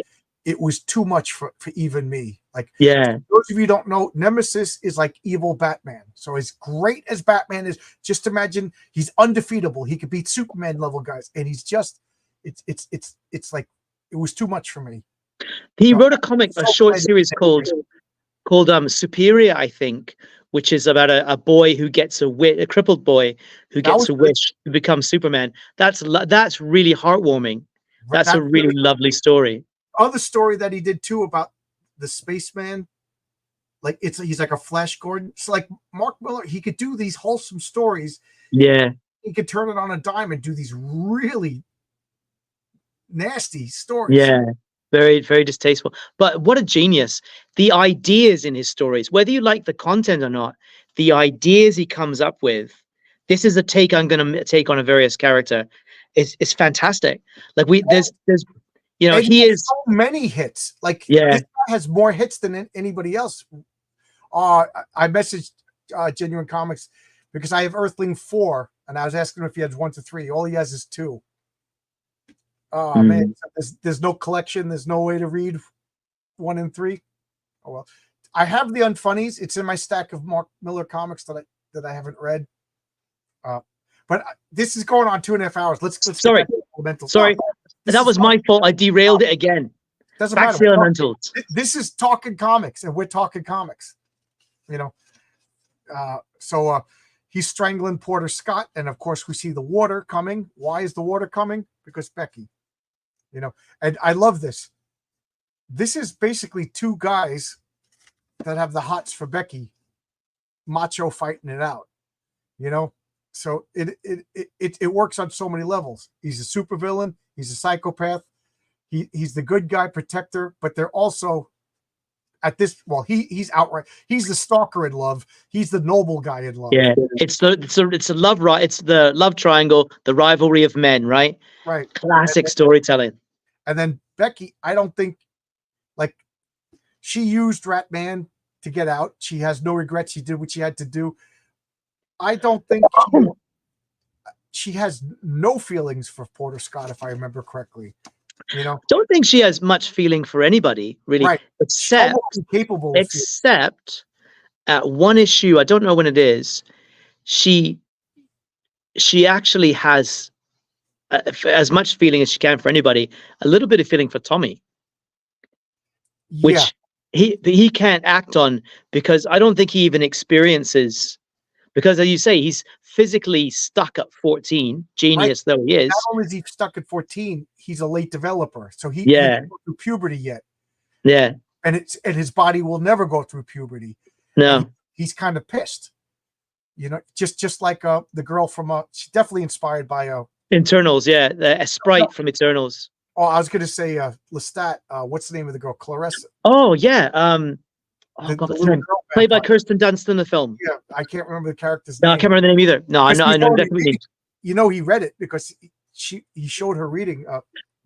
it was too much for even me. Like, yeah, those of you who don't know, Nemesis is like evil Batman. So as great as Batman is, just imagine he's undefeatable. He could beat Superman level guys, and he's just, it's like, it was too much for me. he wrote a comic, a short series called Superior, I think, which is about a boy who gets a crippled boy who gets a wish to become Superman. That's really heartwarming. That's a really lovely story. Other story that he did too about the spaceman, like he's like a Flash Gordon. It's like Mark Miller, he could do these wholesome stories. Yeah, he could turn it on a dime and do these really nasty stories. Yeah, very, very distasteful. But what a genius. The ideas in his stories, whether you like the content or not, the ideas he comes up with. This is a take I'm going to take on a various character. It's fantastic. Like there's you know, he is so many hits. Like, yeah, this guy has more hits than anybody else. I messaged Genuine Comics because I have Earthling 4, and I was asking him if he has 1 to 3. All he has is 2. Oh man, there's no collection. There's no way to read 1 and 3. Oh well, I have the Unfunnies. It's in my stack of Mark Miller comics that I haven't read. But this is going on 2.5 hours. Let's sorry. That was my fault. I derailed it again. Doesn't Back matter. to the Elementals. This is talking comics, and we're talking comics. You know, so he's strangling Porter Scott, and of course we see the water coming. Why is the water coming? Because Becky. You know, and I love this. This is basically two guys that have the hots for Becky, macho fighting it out. You know, so it works on so many levels. He's a supervillain. He's a psychopath. He's the good guy protector, but they're also at this. Well, he's outright. He's the stalker in love. He's the noble guy in love. Yeah, it's a love right. It's the love triangle, the rivalry of men, right? Right. Classic storytelling. And then Becky, I don't think, like, she used Ratman to get out. She has no regrets. She did what she had to do. I don't think she has no feelings for Porter Scott, if I remember correctly. You know, don't think she has much feeling for anybody, really, right. except at one issue. I don't know when it is. She actually has as much feeling as she can for anybody. A little bit of feeling for Tommy, which he can't act on because I don't think he even experiences. Because as you say, he's physically stuck at 14, genius though he is. Not only is he stuck at 14, he's a late developer. So he didn't go through puberty yet. Yeah. And his body will never go through puberty. No. He's kind of pissed. You know, just like the girl from she's definitely inspired by Eternals, yeah. A sprite from Eternals. Oh, I was gonna say Lestat, what's the name of the girl? Clarissa. Oh yeah. Oh God, what's her name? Played by Kirsten Dunst in the film. Yeah, I can't remember the character's name. No, I can't remember the name either. No, I know definitely. You know, he read it because he showed her reading.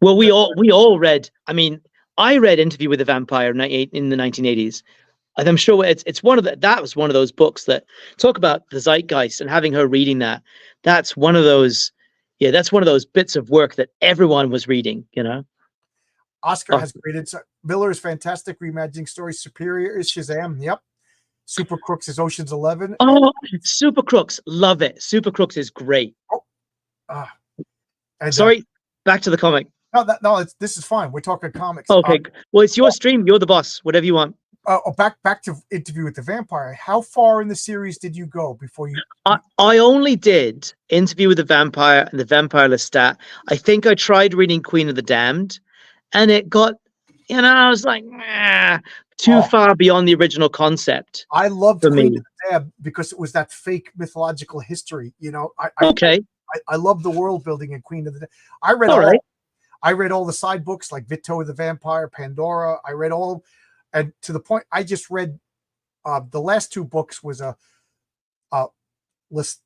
Well, we all read. I mean, I read Interview with the Vampire in the 1980s. And I'm sure it's one of that was one of those books that talk about the zeitgeist, and having her reading that. That's one of those. Yeah, that's one of those bits of work that everyone was reading. You know. Oscar has created. Miller is fantastic. Reimagining stories. Superior is Shazam. Yep. Super Crooks is Ocean's 11. Oh, Super Crooks. Love it. Super Crooks is great. Oh. Sorry, back to the comic. No, this is fine. We're talking comics. Okay. Well, it's your stream. You're the boss. Whatever you want. Back to Interview with the Vampire. How far in the series did you go before you? I only did Interview with the Vampire and the Vampire Lestat. I think I tried reading Queen of the Damned. And it got, you know, I was like, too far beyond the original concept. I loved Queen of the Damned because it was that fake mythological history. You know, I love the world building in Queen of the Damned. I read I read all the side books like Vito the Vampire, Pandora. I read all, and to the point, I just read the last 2 books was a list,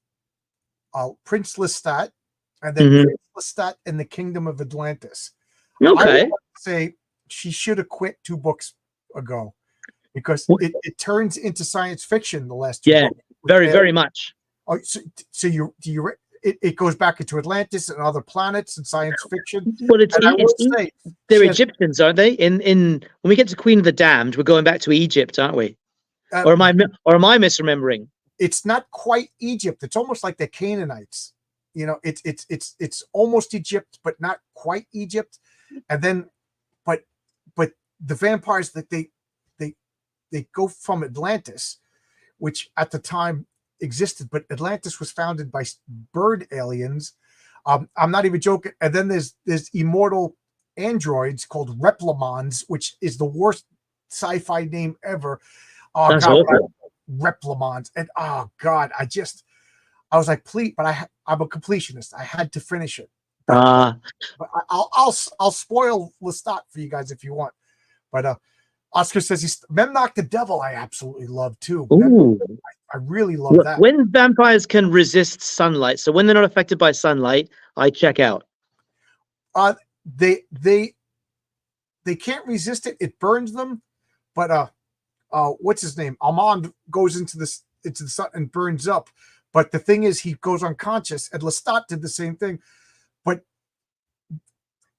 Prince Lestat, and then Mhm. Prince Lestat and the Kingdom of Atlantis. Okay. I would say she should have quit 2 books ago because Wh- it turns into science fiction. The last 2 Yeah, books. very, And- very much. Oh, so it goes back into Atlantis and other planets and science fiction. Well, And I will say, they're she has- Egyptians, aren't they? In when we get to Queen of the Damned, we're going back to Egypt, aren't we? uh, Or am I misremembering? it's not quite Egypt. It's almost like the Canaanites. You know, it's almost Egypt, but not quite Egypt. And then, but the vampires that they go from Atlantis, which at the time existed, but Atlantis was founded by bird aliens. I'm not even joking. And then there's immortal androids called Replimons, which is the worst sci-fi name ever. Oh That's God, awful. Replimons, and oh God, I was like, please, but I'm a completionist. I had to finish it. Ah, But I'll spoil Lestat for you guys if you want. But Oscar says Memnoch the Devil. I absolutely love too. ooh. I really love that. When vampires can resist sunlight, so when they're not affected by sunlight, I check out. They can't resist it. It burns them. But what's his name? Armand goes into the sun and burns up. But the thing is, he goes unconscious, and Lestat did the same thing. But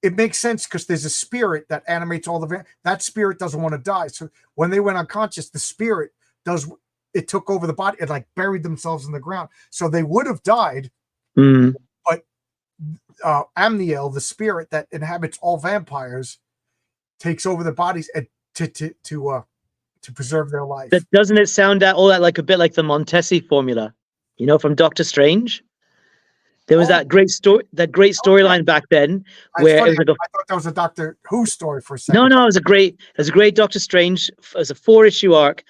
it makes sense because there's a spirit that animates all that spirit doesn't want to die. So when they went unconscious, the spirit took over the body and like buried themselves in the ground. So they would have died. Mm. But Amniel, the spirit that inhabits all vampires, takes over the bodies and to preserve their life. Doesn't it sound all that like a bit like the Montesi formula, from Doctor Strange? There was that great storyline back then where it was like I thought that was a Doctor Who story for a second. No, it was a great Doctor Strange. It was a 4-issue arc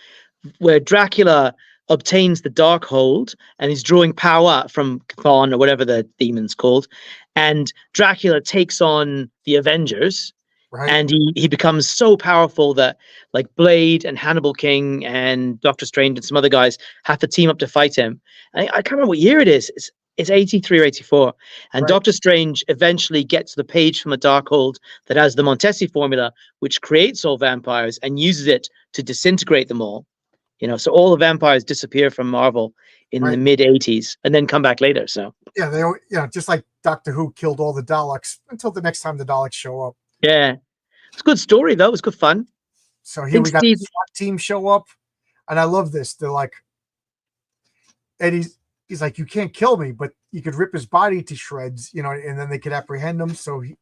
where Dracula obtains the Darkhold and he's drawing power from Chthon or whatever the demon's called, and Dracula takes on the Avengers. Right. And he becomes so powerful that like Blade and Hannibal King and Doctor Strange and some other guys have to team up to fight him. And I can't remember what year it is. It's 83 or 84. And Right. Doctor Strange eventually gets the page from the Darkhold that has the Montesi formula, which creates all vampires and uses it to disintegrate them all. So all the vampires disappear from Marvel in the mid 80s and then come back later. So yeah, just like Doctor Who killed all the Daleks until the next time the Daleks show up. Yeah. It's a good story, though. It was good fun. So here we got the SWAT team show up, and I love this. They're like, and he's like, you can't kill me, but you could rip his body to shreds, and then they could apprehend him. So he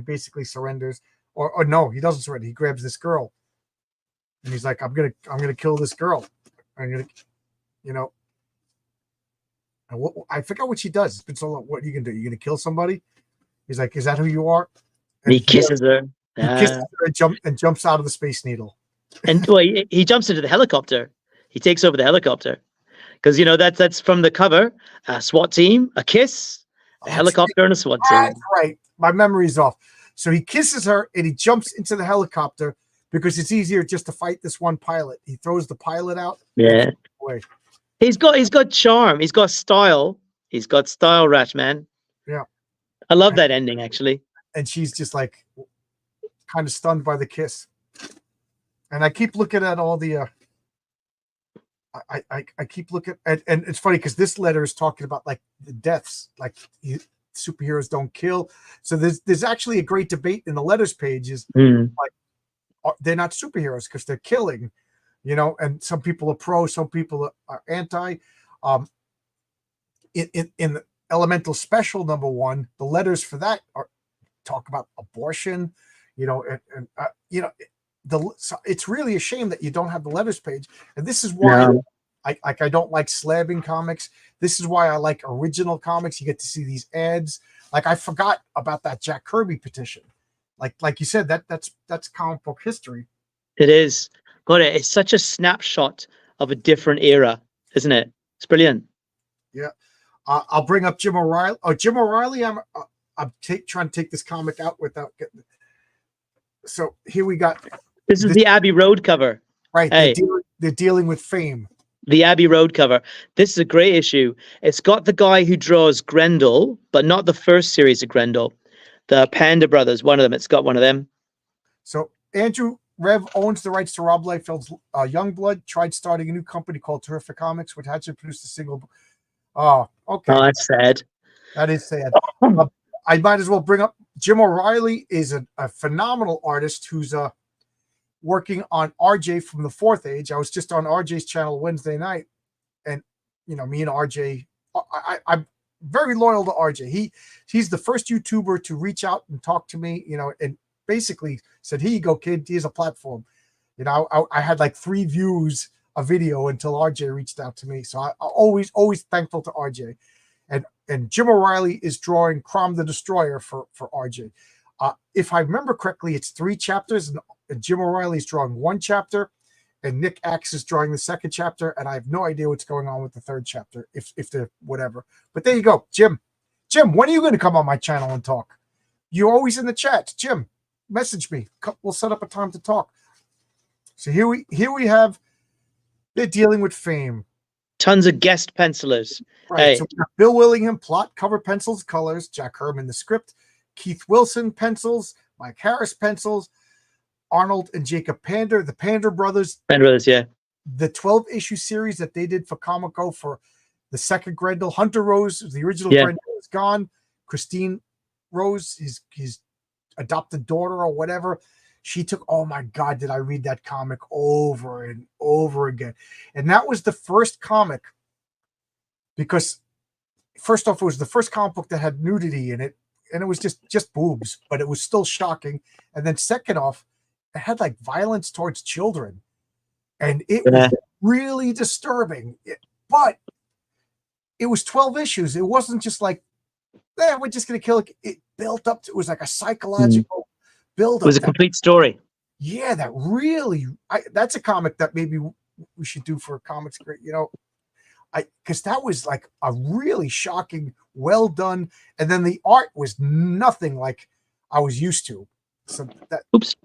basically surrenders, or no, he doesn't surrender. He grabs this girl, and he's like, I'm gonna kill this girl. I'm gonna, and I forgot what she does. It's been so long. What are you gonna do? You gonna kill somebody? He's like, is that who you are? And he kisses her. He kisses her and jumps out of the Space Needle. And he jumps into the helicopter. He takes over the helicopter because that's from the cover. A SWAT team, a kiss, a helicopter, and a SWAT team. That's right. My memory's off. So he kisses her and he jumps into the helicopter because it's easier just to fight this one pilot. He throws the pilot out. Yeah. Away. He's got charm. He's got style. He's got style, Ratman. Yeah. I love that ending actually. And she's just like kind of stunned by the kiss. And I keep looking at all the I keep looking at, and it's funny because this letter is talking about like the deaths, like superheroes don't kill. So there's actually a great debate in the letters pages. Like they're not superheroes because they're killing, and some people are pro, some people are anti. In Elemental Special #1, the letters for that talk about abortion, so it's really a shame that you don't have the letters page. And this is why I don't like slabbing comics. This is why I like original comics. You get to see these ads. Like I forgot about that Jack Kirby petition. Like you said, that's comic book history. It is. God, it's such a snapshot of a different era, isn't it? It's brilliant. Yeah. I'll bring up Jim O'Reilly. Oh, Jim O'Reilly, I'm trying to take this comic out without getting. So here we got. This is the Abbey Road cover. Right, Hey. they're dealing with fame. The Abbey Road cover. This is a great issue. It's got the guy who draws Grendel, but not the first series of Grendel. The Panda Brothers, one of them. It's got one of them. So Andrew Rev owns the rights to Rob Liefeld's Youngblood. Tried starting a new company called Terrific Comics, which hasn't produced a single. Oh, okay. Oh, that's sad. That is sad. I might as well bring up Jim O'Reilly is a phenomenal artist who's working on RJ from the Fourth Age. I was just on RJ's channel Wednesday night, and me and RJ, I'm very loyal to RJ. He's the first YouTuber to reach out and talk to me, and basically said, "Here you go, kid. Here's a platform." I had like 3 views a video until RJ reached out to me. So I always thankful to RJ. And Jim O'Reilly is drawing Crom the Destroyer for RJ. If I remember correctly, it's 3 chapters, and Jim O'Reilly is drawing 1 chapter, and Nick Axe is drawing the 2nd chapter, and I have no idea what's going on with the 3rd chapter, if they're whatever. But there you go, Jim. Jim, when are you going to come on my channel and talk? You're always in the chat. Jim, message me. We'll set up a time to talk. So here we have, they're dealing with fame. Tons of guest pencilers. Right. Hey. So we got Bill Willingham, plot, cover pencils, colors, Jack Herman, the script, Keith Wilson, pencils, Mike Harris, pencils, Arnold and Jacob Pander, the Pander Brothers. Pander Brothers, yeah. The 12-issue series that they did for Comico for the second Grendel. Hunter Rose, the original Grendel, is gone. Christine Rose, his adopted daughter or whatever, she took, oh my God, did I read that comic over and over again. And that was the first comic, because first off, it was the first comic book that had nudity in it, and it was just boobs, but it was still shocking. And then second off, it had like violence towards children, and it was really disturbing. But it was 12 issues. It wasn't just like, we're just going to kill it. It built up to, it was like a psychological build up. It was a complete story. Yeah, that really, that's a comic that maybe we should do for Comics Great, because that was like a really shocking, well done. And then the art was nothing like I was used to. So that, oops.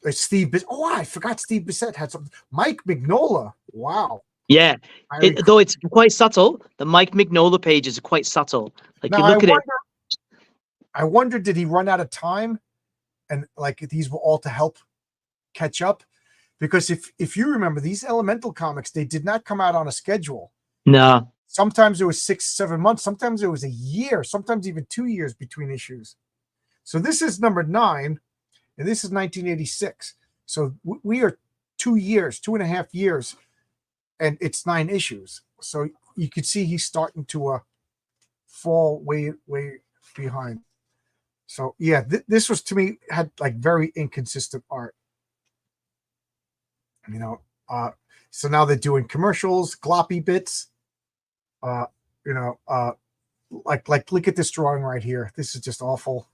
Steve, I forgot Steve Bissett had something. Mike Mignola. Wow. Yeah. Though it's quite subtle, the Mike Mignola pages are quite subtle. Like, now, you look at it. I wonder, did he run out of time? And like, these were all to help catch up? Because if you remember, these Elemental comics, they did not come out on a schedule. No. Sometimes it was 6-7 months. Sometimes it was a year. Sometimes even 2 years between issues. So this is number 9, and this is 1986. So we are 2.5 years, and it's 9 issues. So you could see he's starting to fall way behind. So yeah, this was, to me, had like very inconsistent art. So now they're doing commercials, gloppy bits. Like look at this drawing right here. This is just awful.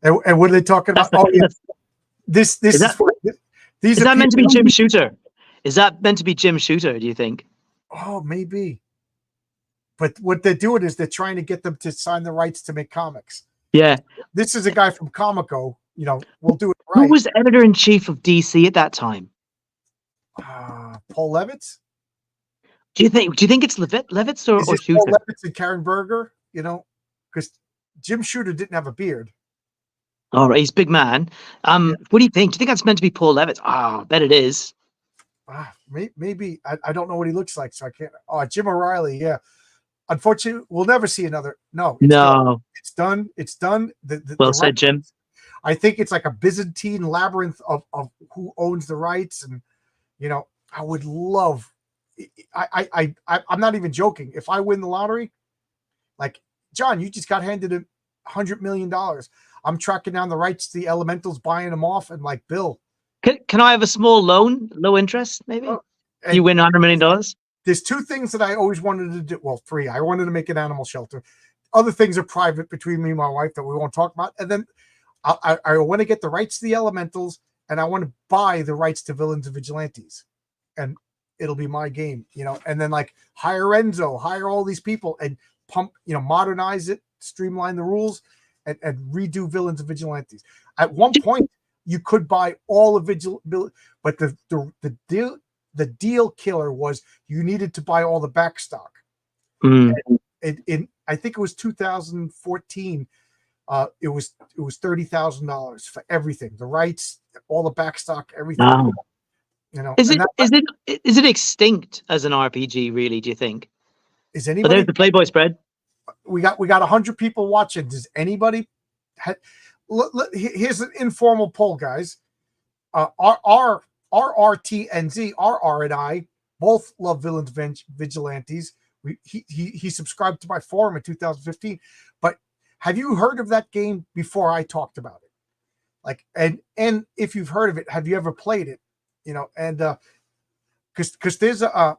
and what are they talking about? Oh yeah, this is that meant to be Jim Shooter? Is that meant to be Jim Shooter? Do you think? Oh, maybe. But what they're doing is they're trying to get them to sign the rights to make comics. Yeah. This is a guy from Comico. We'll do it right. Who was editor-in-chief of DC at that time? Paul Levitz. Do you think it's Levitz or Shooter? Paul Levitz and Karen Berger? Because Jim Shooter didn't have a beard. All right, he's a big man. What do you think? Do you think that's meant to be Paul Levitz? I bet it is. Maybe. I don't know what he looks like, so I can't. Jim O'Reilly, yeah. Unfortunately, we'll never see another. No. It's done. It's done. Well said, Jim. I think it's like a Byzantine labyrinth of who owns the rights, and I would love. I'm not even joking. If I win the lottery, like John, you just got handed $100 million. I'm tracking down the rights to the Elementals, buying them off, and like, Bill, can I have a small loan, low interest, maybe? You win $100 million. There's 2 things that I always wanted to do. Well, 3. I wanted to make an animal shelter. Other things are private between me and my wife that we won't talk about. And then I want to get the rights to the Elementals, and I want to buy the rights to Villains and Vigilantes, and it'll be my game, And then like hire Enzo, hire all these people, and modernize it, streamline the rules, and redo Villains and Vigilantes. At one point, you could buy all of but the deal killer was you needed to buy all the back stock. Mm. In I think it was 2014, it was $30,000 for everything, the rights, all the back stock, everything. Wow. Is it extinct as an RPG? Really? Do you think? Is anybody? There's the Playboy spread. We got 100 people watching. Does anybody? Here's an informal poll, guys. RRTNZ, RR and I both love Villains Vigilantes. He subscribed to my forum in 2015. But have you heard of that game before I talked about it? Like, and if you've heard of it, have you ever played it? And because there's a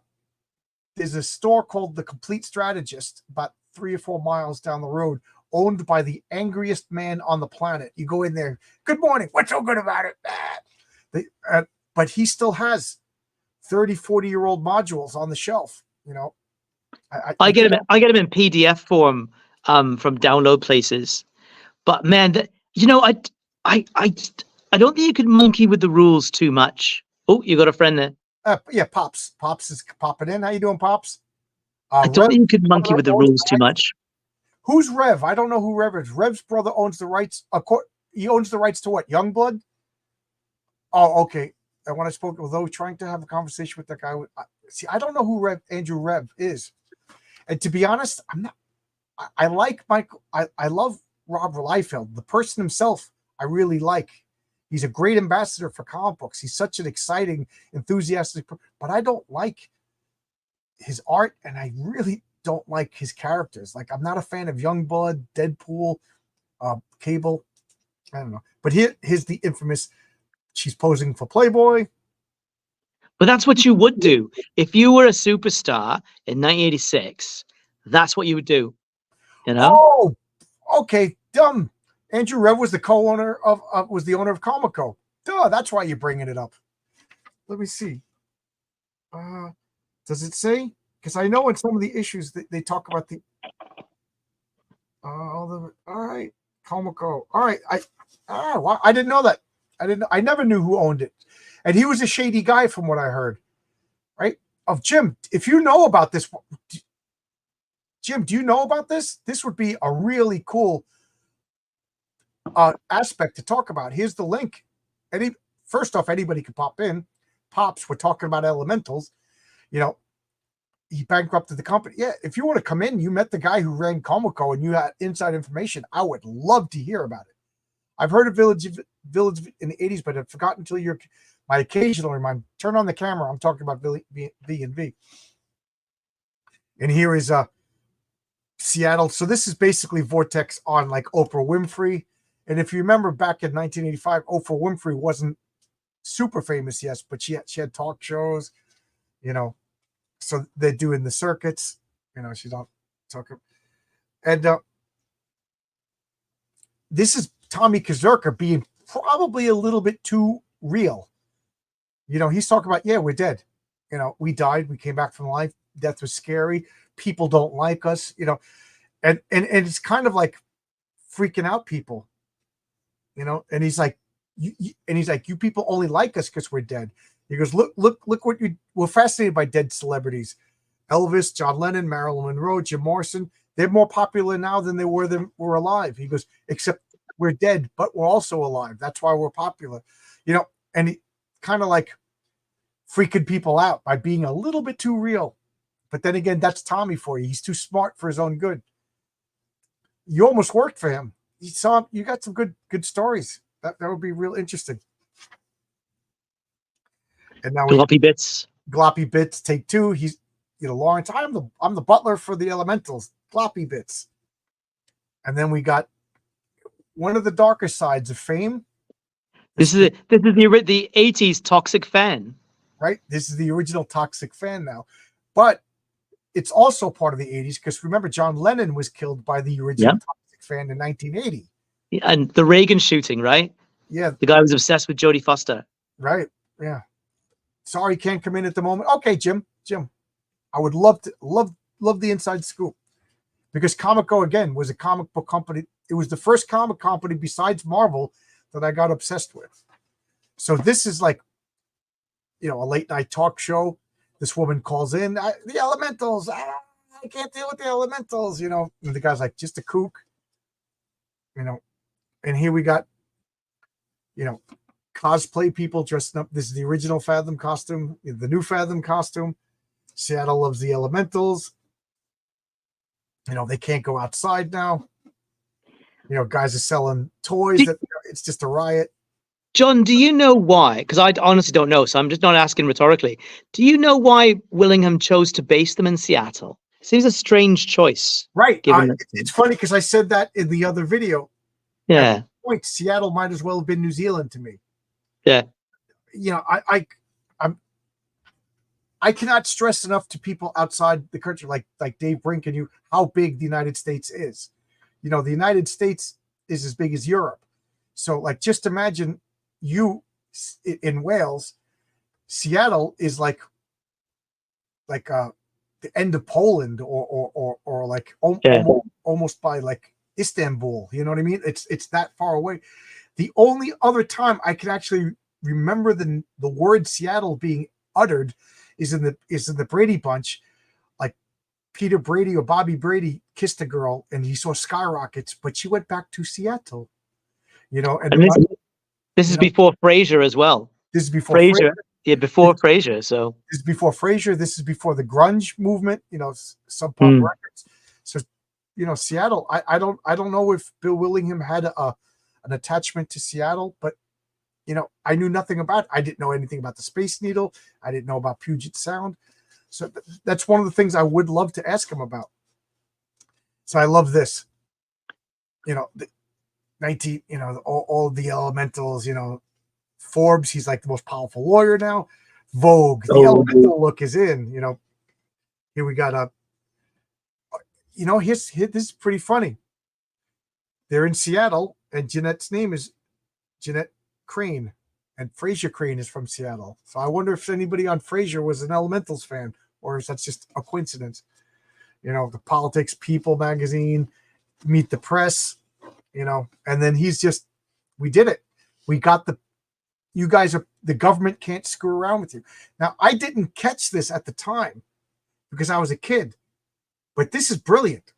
store called The Complete Strategist about 3 or 4 miles down the road, owned by the angriest man on the planet. You go in there, good morning, what's so good about it? But he still has 30, 40-year-old modules on the shelf. I get them in PDF form from download places. But man, I don't think you could monkey with the rules too much. Oh, you got a friend there. Yeah, Pops is popping in. How you doing, Pops? I don't think you could monkey with the rules too much. Who's Rev? I don't know who Rev is. Rev's brother owns the rights. He owns the rights to what? Youngblood? Oh, okay. And when I spoke, although trying to have a conversation with that guy, I don't know who Andrew Rev is. And to be honest, I'm not. I like Michael. I love Rob Liefeld, the person himself. I really like. He's a great ambassador for comic books. He's such an exciting, enthusiastic, but I don't like his art, and I really don't like his characters. Like, I'm not a fan of Youngblood, Deadpool, Cable. I don't know. But here's the infamous, she's posing for Playboy. But that's what you would do. If you were a superstar in 1986, that's what you would do. Oh, okay, dumb. Andrew Rev was the co-owner was the owner of Comico. Duh, that's why you're bringing it up. Let me see. Does it say? Because I know in some of the issues they talk about the. All right, Comico. All right, well, I didn't know that. I never knew who owned it, and he was a shady guy from what I heard. Right? Of Jim, if you know about this, Jim, do you know about this? This would be a really cool aspect to talk about. Here's the link. First off, anybody could pop in. Pops, we're talking about elementals. He bankrupted the company. Yeah, if you want to come in, you met the guy who ran Comico and you had inside information. I would love to hear about it. I've heard of Village in the 80s, but I've forgotten until you're my occasional reminder. Turn on the camera. I'm talking about V&V. And here is Seattle. So this is basically Vortex on like Oprah Winfrey. And if you remember back in 1985, Oprah Winfrey wasn't super famous, yes, but she had talk shows, so they're doing the circuits, she's on talking. And this is Tommy Kazurka being probably a little bit too real. He's talking about, yeah, we're dead. We died. We came back from life. Death was scary. People don't like us, and it's kind of like freaking out people. And he's like, you people only like us because we're dead. He goes, look what we're fascinated by dead celebrities. Elvis, John Lennon, Marilyn Monroe, Jim Morrison. They're more popular now than they were alive. He goes, except we're dead, but we're also alive. That's why we're popular. And he kind of like freaking people out by being a little bit too real. But then again, that's Tommy for you. He's too smart for his own good. You almost worked for him. You got some good stories. That would be real interesting. And now Gloppy Bits, take 2. He's Lawrence. I'm the butler for the Elementals. Gloppy Bits. And then we got one of the darker sides of fame. This is the 80s Toxic Fan. Right? This is the original Toxic Fan now. But it's also part of the 80s because remember, John Lennon was killed by the original Toxic Fan in 1980. And the Reagan shooting, right? Yeah. The guy was obsessed with Jodie Foster. Right. Yeah. Sorry, can't come in at the moment. Okay, Jim. I would love the inside scoop. because Comico again was a comic book company. It was the first comic company besides Marvel that I got obsessed with. So this is like, a late night talk show. This woman calls in, the elementals. I can't deal with the elementals. And the guy's like, just a kook. And here we got, cosplay people dressed up. This is the original Fathom costume, the new Fathom costume. Seattle loves the elementals. They can't go outside now. Guys are selling toys. It's just a riot. John, do you know why? Because I honestly don't know, so I'm just not asking rhetorically. Do you know why Willingham chose to base them in Seattle? Seems a strange choice. Right. It's funny because I said that in the other video. Yeah. At one point, Seattle might as well have been New Zealand to me. Yeah. I cannot stress enough to people outside the country, like Dave Brink and you, how big the United States is. The United States is as big as Europe. So, like, just imagine you in Wales. Seattle is like the end of Poland, or like almost by like Istanbul. You know what I mean? It's that far away. The only other time I can actually remember the word Seattle being uttered is in the Brady Bunch. Like Peter Brady or Bobby Brady kissed a girl and he saw skyrockets, but she went back to Seattle. And this is before Frasier as well. This is before Frasier. Yeah, before Frasier. So this is before Frasier. This is before the grunge movement. Sub Pop records. So Seattle. I don't know if Bill Willingham had an attachment to Seattle, but I knew nothing about it. I didn't know anything about the Space Needle. I didn't know about Puget Sound. So that's one of the things I would love to ask him about. So I love this. The 19, all the elementals, Forbes, he's like the most powerful lawyer now. Vogue, the elemental look is in, Here we got this is pretty funny. They're in Seattle, and Jeanette's name is Jeanette Crane, and Frasier Crane is from Seattle. So I wonder if anybody on Frasier was an Elementals fan, or if that's just a coincidence. The Politics People magazine, Meet the Press, and then he's just, we did it. We got you guys are, the government can't screw around with you. Now, I didn't catch this at the time because I was a kid, but this is brilliant.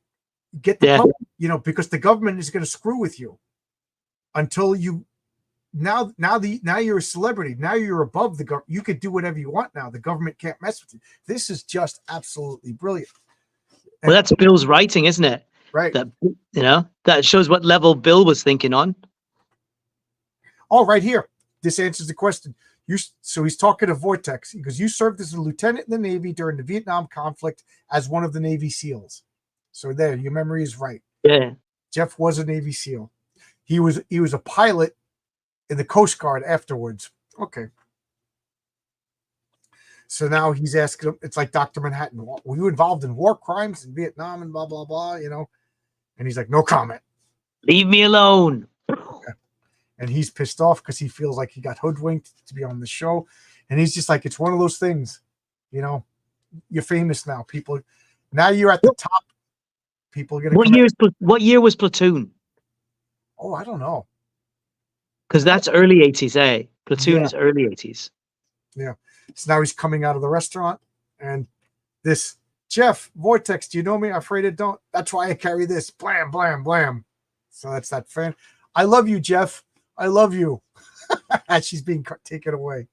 Get the public, because the government is going to screw with you until you, now you're a celebrity. Now you're above the government. You could do whatever you want now. The government can't mess with you. This is just absolutely brilliant. Well, that's Bill's writing, isn't it? Right. That shows what level Bill was thinking on. Oh, right here. This answers the question. So he's talking to Vortex. He goes, you served as a lieutenant in the Navy during the Vietnam conflict as one of the Navy SEALs. So there, your memory is right. Yeah. Jeff was a Navy SEAL. He was a pilot in the Coast Guard afterwards. Okay. So now he's asking him, it's like Dr. Manhattan. Were you involved in war crimes in Vietnam and blah, blah, blah, And he's like, no comment. Leave me alone. And he's pissed off because he feels like he got hoodwinked to be on the show. And he's just like, it's one of those things, you're famous now. People, now you're at the top. People are going to What year was Platoon? Oh, I don't know. Because that's early 80s, eh? Platoon is early 80s. Yeah. So now he's coming out of the restaurant and this, Jeff, Vortex, do you know me? I'm afraid I don't. That's why I carry this. Blam, blam, blam. So that's that fan. I love you, Jeff. I love you. As she's being taken away.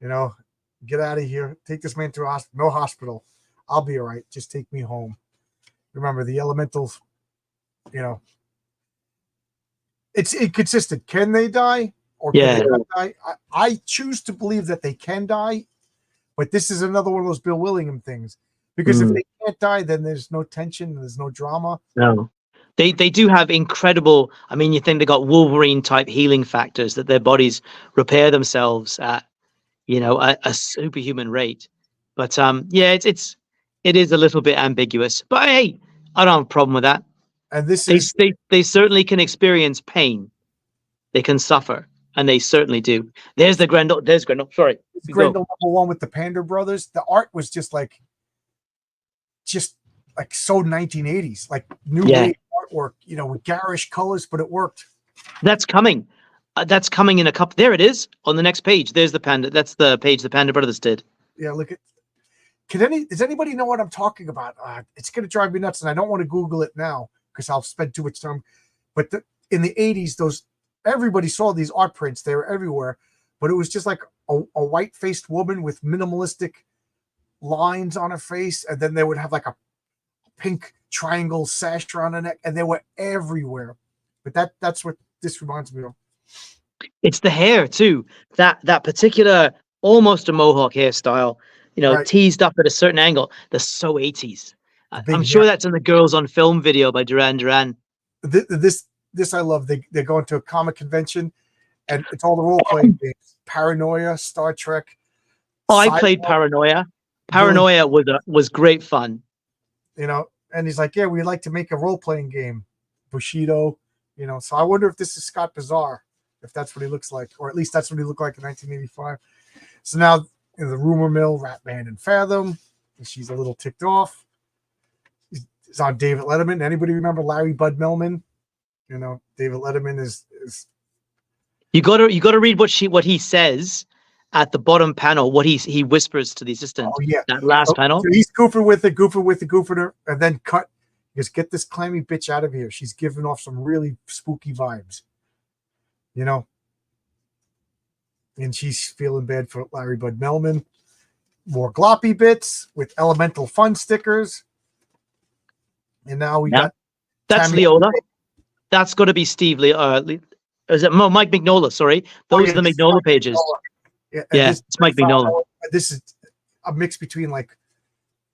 Get out of here. Take this man to a hospital. No hospital. I'll be all right. Just take me home. Remember, the elementals, it's inconsistent. Can they die? Or can they not die? I choose to believe that they can die, but this is another one of those Bill Willingham things. Because if they can't die, then there's no tension, there's no drama. No. They do have incredible, you think they got Wolverine type healing factors that their bodies repair themselves at, a superhuman rate. But it is a little bit ambiguous. But hey, I don't have a problem with that. And this they certainly can experience pain. They can suffer, and they certainly do. There's Grendel. Sorry. Grendel #1 with the Pander brothers. The art was just like so 1980s, like new Yeah. wave artwork, with garish colors, but it worked. That's coming. That's coming in a couple. There it is on the next page. There's the Panda. That's the page the Panda Brothers did. Yeah, look at. Does anybody know what I'm talking about? It's going to drive me nuts, and I don't want to Google it now because I'll spend too much time. But in the 80s, everybody saw these art prints. They were everywhere, but it was just like a white-faced woman with minimalistic lines on her face, and then they would have like a pink triangle sash around the neck, and they were everywhere. But that's what this reminds me of. It's the hair too. That particular almost a mohawk hairstyle, Right. teased up at a certain angle. They're so 80s. big I'm sure neck. that's in the Girls on Film video by Duran Duran. This I love. They go into a comic convention, and it's all the role playing games. Paranoia, Star Trek. I played Paranoia. Paranoia was great fun. And he's like, yeah, we'd like to make a role playing game. Bushido, So I wonder if this is Scott Bizarre, if that's what he looks like, or at least that's what he looked like in 1985. So now in the rumor mill, Ratman and Fathom, and she's a little ticked off. It's on David Letterman. Anybody remember Larry Bud Melman? David Letterman is. You gotta read what he says at the bottom panel. What he whispers to the assistant. Oh yeah, that last panel. So he's goofing with her, and then cut. Just get this clammy bitch out of here. She's giving off some really spooky vibes. And she's feeling bad for Larry Bud Melman. More gloppy bits with Elemental Fun stickers. And now we got that's Tammy Leola. That's got to be Steve Lee. Is it Mike Mignola? Sorry, those are the Mignola pages. Yeah, it's Mike Mignola. This is a mix between like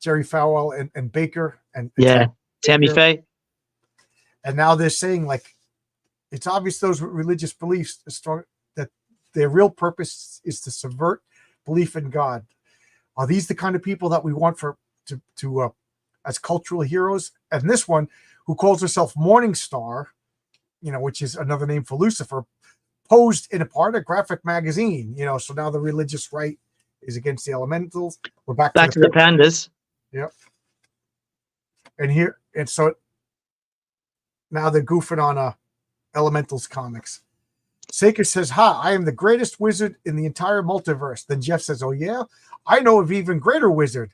Jerry Falwell and Baker and Tammy Faye. And now they're saying like it's obvious those with religious beliefs are strong, that their real purpose is to subvert belief in God. Are these the kind of people that we want to as cultural heroes? And this one, who calls herself Morning Star, which is another name for Lucifer, posed in a part of Graphic Magazine. So now the religious right is against the elementals. We're back to the pandas. Yep. And so now they're goofing on Elementals comics. Saker says, "Ha, I am the greatest wizard in the entire multiverse." Then Jeff says, "Oh yeah, I know of even greater wizard.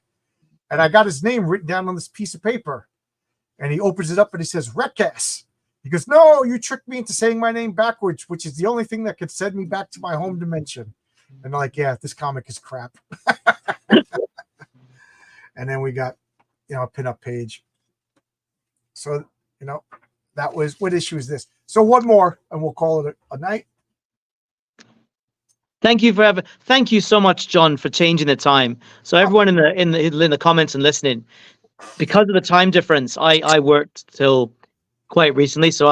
And I got his name written down on this piece of paper." And he opens it up and he says, "Rekas." He goes, "No, you tricked me into saying my name backwards, which is the only thing that could send me back to my home dimension." And I'm like, yeah, this comic is crap. And then we got, a pinup page. So, that was, what issue is this? So one more, and we'll call it a night. Thank you so much, John, for changing the time. So everyone in the comments and listening, because of the time difference, I worked till quite recently. So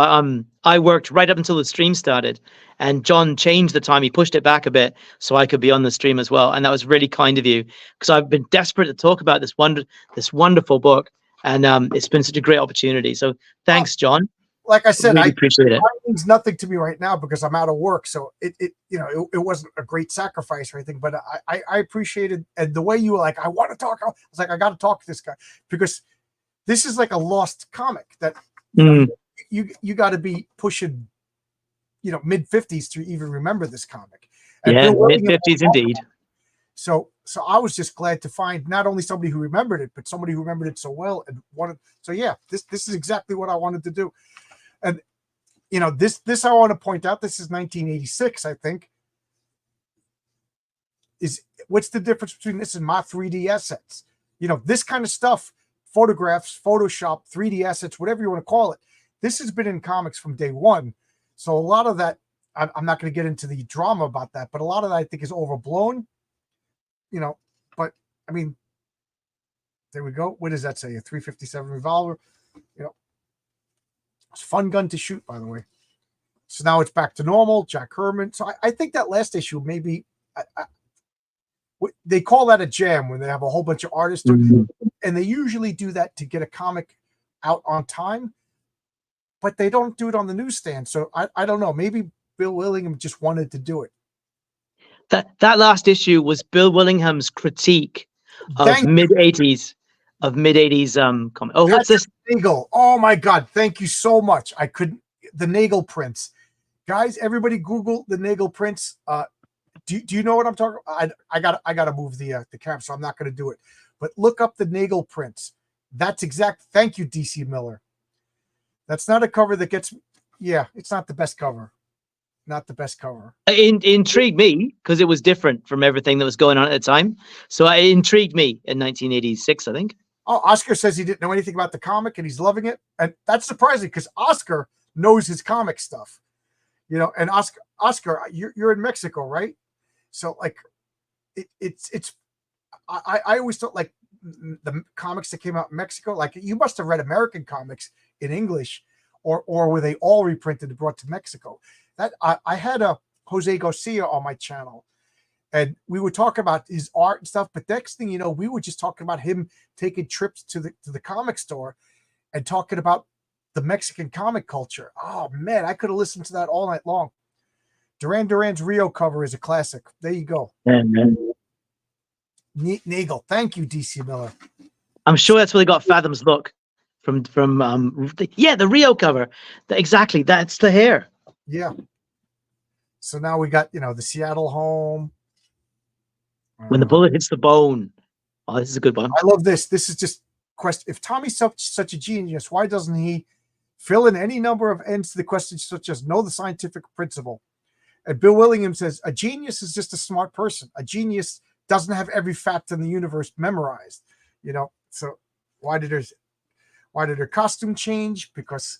I worked right up until the stream started, and John changed the time. He pushed it back a bit so I could be on the stream as well. And that was really kind of you, because I've been desperate to talk about this wonderful book, and it's been such a great opportunity. So thanks, John. Like I said, really appreciate it. It means nothing to me right now because I'm out of work. So it wasn't a great sacrifice or anything, but I appreciated, and the way you were like, I want to talk. I was like, I got to talk to this guy, because this is like a lost comic that you got to be pushing, mid 50s to even remember this comic. And mid 50s indeed. So I was just glad to find not only somebody who remembered it, but somebody who remembered it so well and wanted. So yeah, this is exactly what I wanted to do. And this I want to point out. This is 1986, I think. What's the difference between this and my 3D assets? This kind of stuff, photographs, Photoshop, 3D assets, whatever you want to call it. This has been in comics from day one. So a lot of that, I'm not going to get into the drama about that, but a lot of that I think is overblown. But I mean, there we go. What does that say? A 357 revolver. It's a fun gun to shoot, by the way. So now it's back to normal. Jack Herman. So I think that last issue maybe they call that a jam when they have a whole bunch of artists, and they usually do that to get a comic out on time, but they don't do it on the newsstand. So I don't know. Maybe Bill Willingham just wanted to do it. That last issue was Bill Willingham's critique of mid 80s of mid 80s comic. Oh, what's Patrick this? Nagel. Oh my God. Thank you so much. I couldn't, the Nagel prints. Guys, everybody Google the Nagel prints. Do you know what I'm talking about? I gotta move the camera, so I'm not gonna do it. But look up the Nagel prints. That's exact. Thank you, DC Miller. That's not a cover that gets. Yeah, it's not the best cover. Not the best cover. It intrigued me because it was different from everything that was going on at the time. So it intrigued me in 1986, I think. Oh, Oscar says he didn't know anything about the comic and he's loving it, and that's surprising because Oscar knows his comic stuff. You know, and Oscar, you're in Mexico, right? So like, it's. I always thought like the comics that came out in Mexico, like you must have read American comics in English, or were they all reprinted and brought to Mexico? That I had a Jose Garcia on my channel, and we would talk about his art and stuff. But next thing you know, we were just talking about him taking trips to the comic store and talking about the Mexican comic culture. Oh man, I could have listened to that all night long. Duran Duran's Rio cover is a classic. There you go. Nagel. Thank you, DC Miller. I'm sure that's where they got Fathom's look from the Rio cover. Exactly, that's the hair. Yeah. So now we got, the Seattle home. When the bullet hits the bone. Oh, this is a good one. I love this. This is just question. If Tommy's such a genius, why doesn't he fill in any number of ends to the question, such as know the scientific principle? And Bill Willingham says, a genius is just a smart person. A genius doesn't have every fact in the universe memorized. So why did her costume change? Because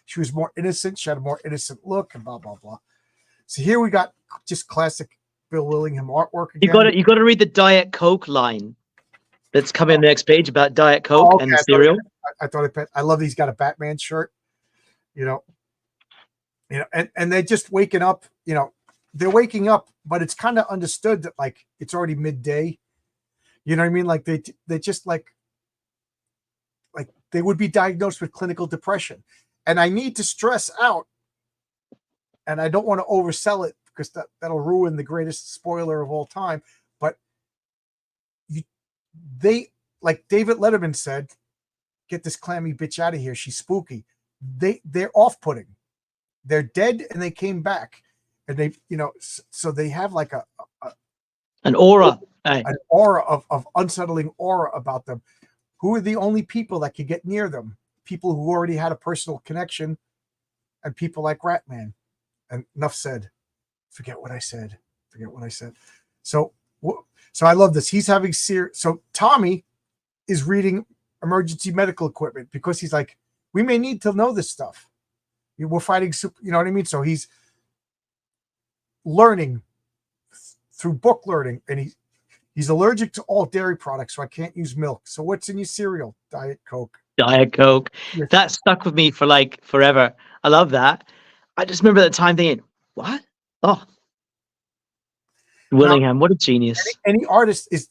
she was more innocent. She had a more innocent look, and blah blah blah. So here we got just classic Bill Willingham artwork again. You got to read the Diet Coke line that's coming on the next page about Diet Coke and the cereal. I love that he's got a Batman shirt. And they're just waking up. They're waking up, but it's kind of understood that like it's already midday. You know what I mean? Like they just like they would be diagnosed with clinical depression. And I need to stress out, and I don't want to oversell it because that'll ruin the greatest spoiler of all time. But they, like David Letterman said, get this clammy bitch out of here. She's spooky. They're off-putting. They're dead and they came back. And they, so they have like an aura. An aura of unsettling aura about them. Who are the only people that could get near them? People who already had a personal connection, and people like Ratman. And enough said. Forget what I said. So I love this. He's having so Tommy is reading emergency medical equipment because he's like, we may need to know this stuff. We're fighting, you know what I mean? So he's learning through book learning, and he's allergic to all dairy products, so I can't use milk. So what's in your cereal? Diet Coke. Diet Coke. That stuck with me for like forever. I love that. I just remember at the time thinking, what? Oh, Willingham, what a genius. Any artist, is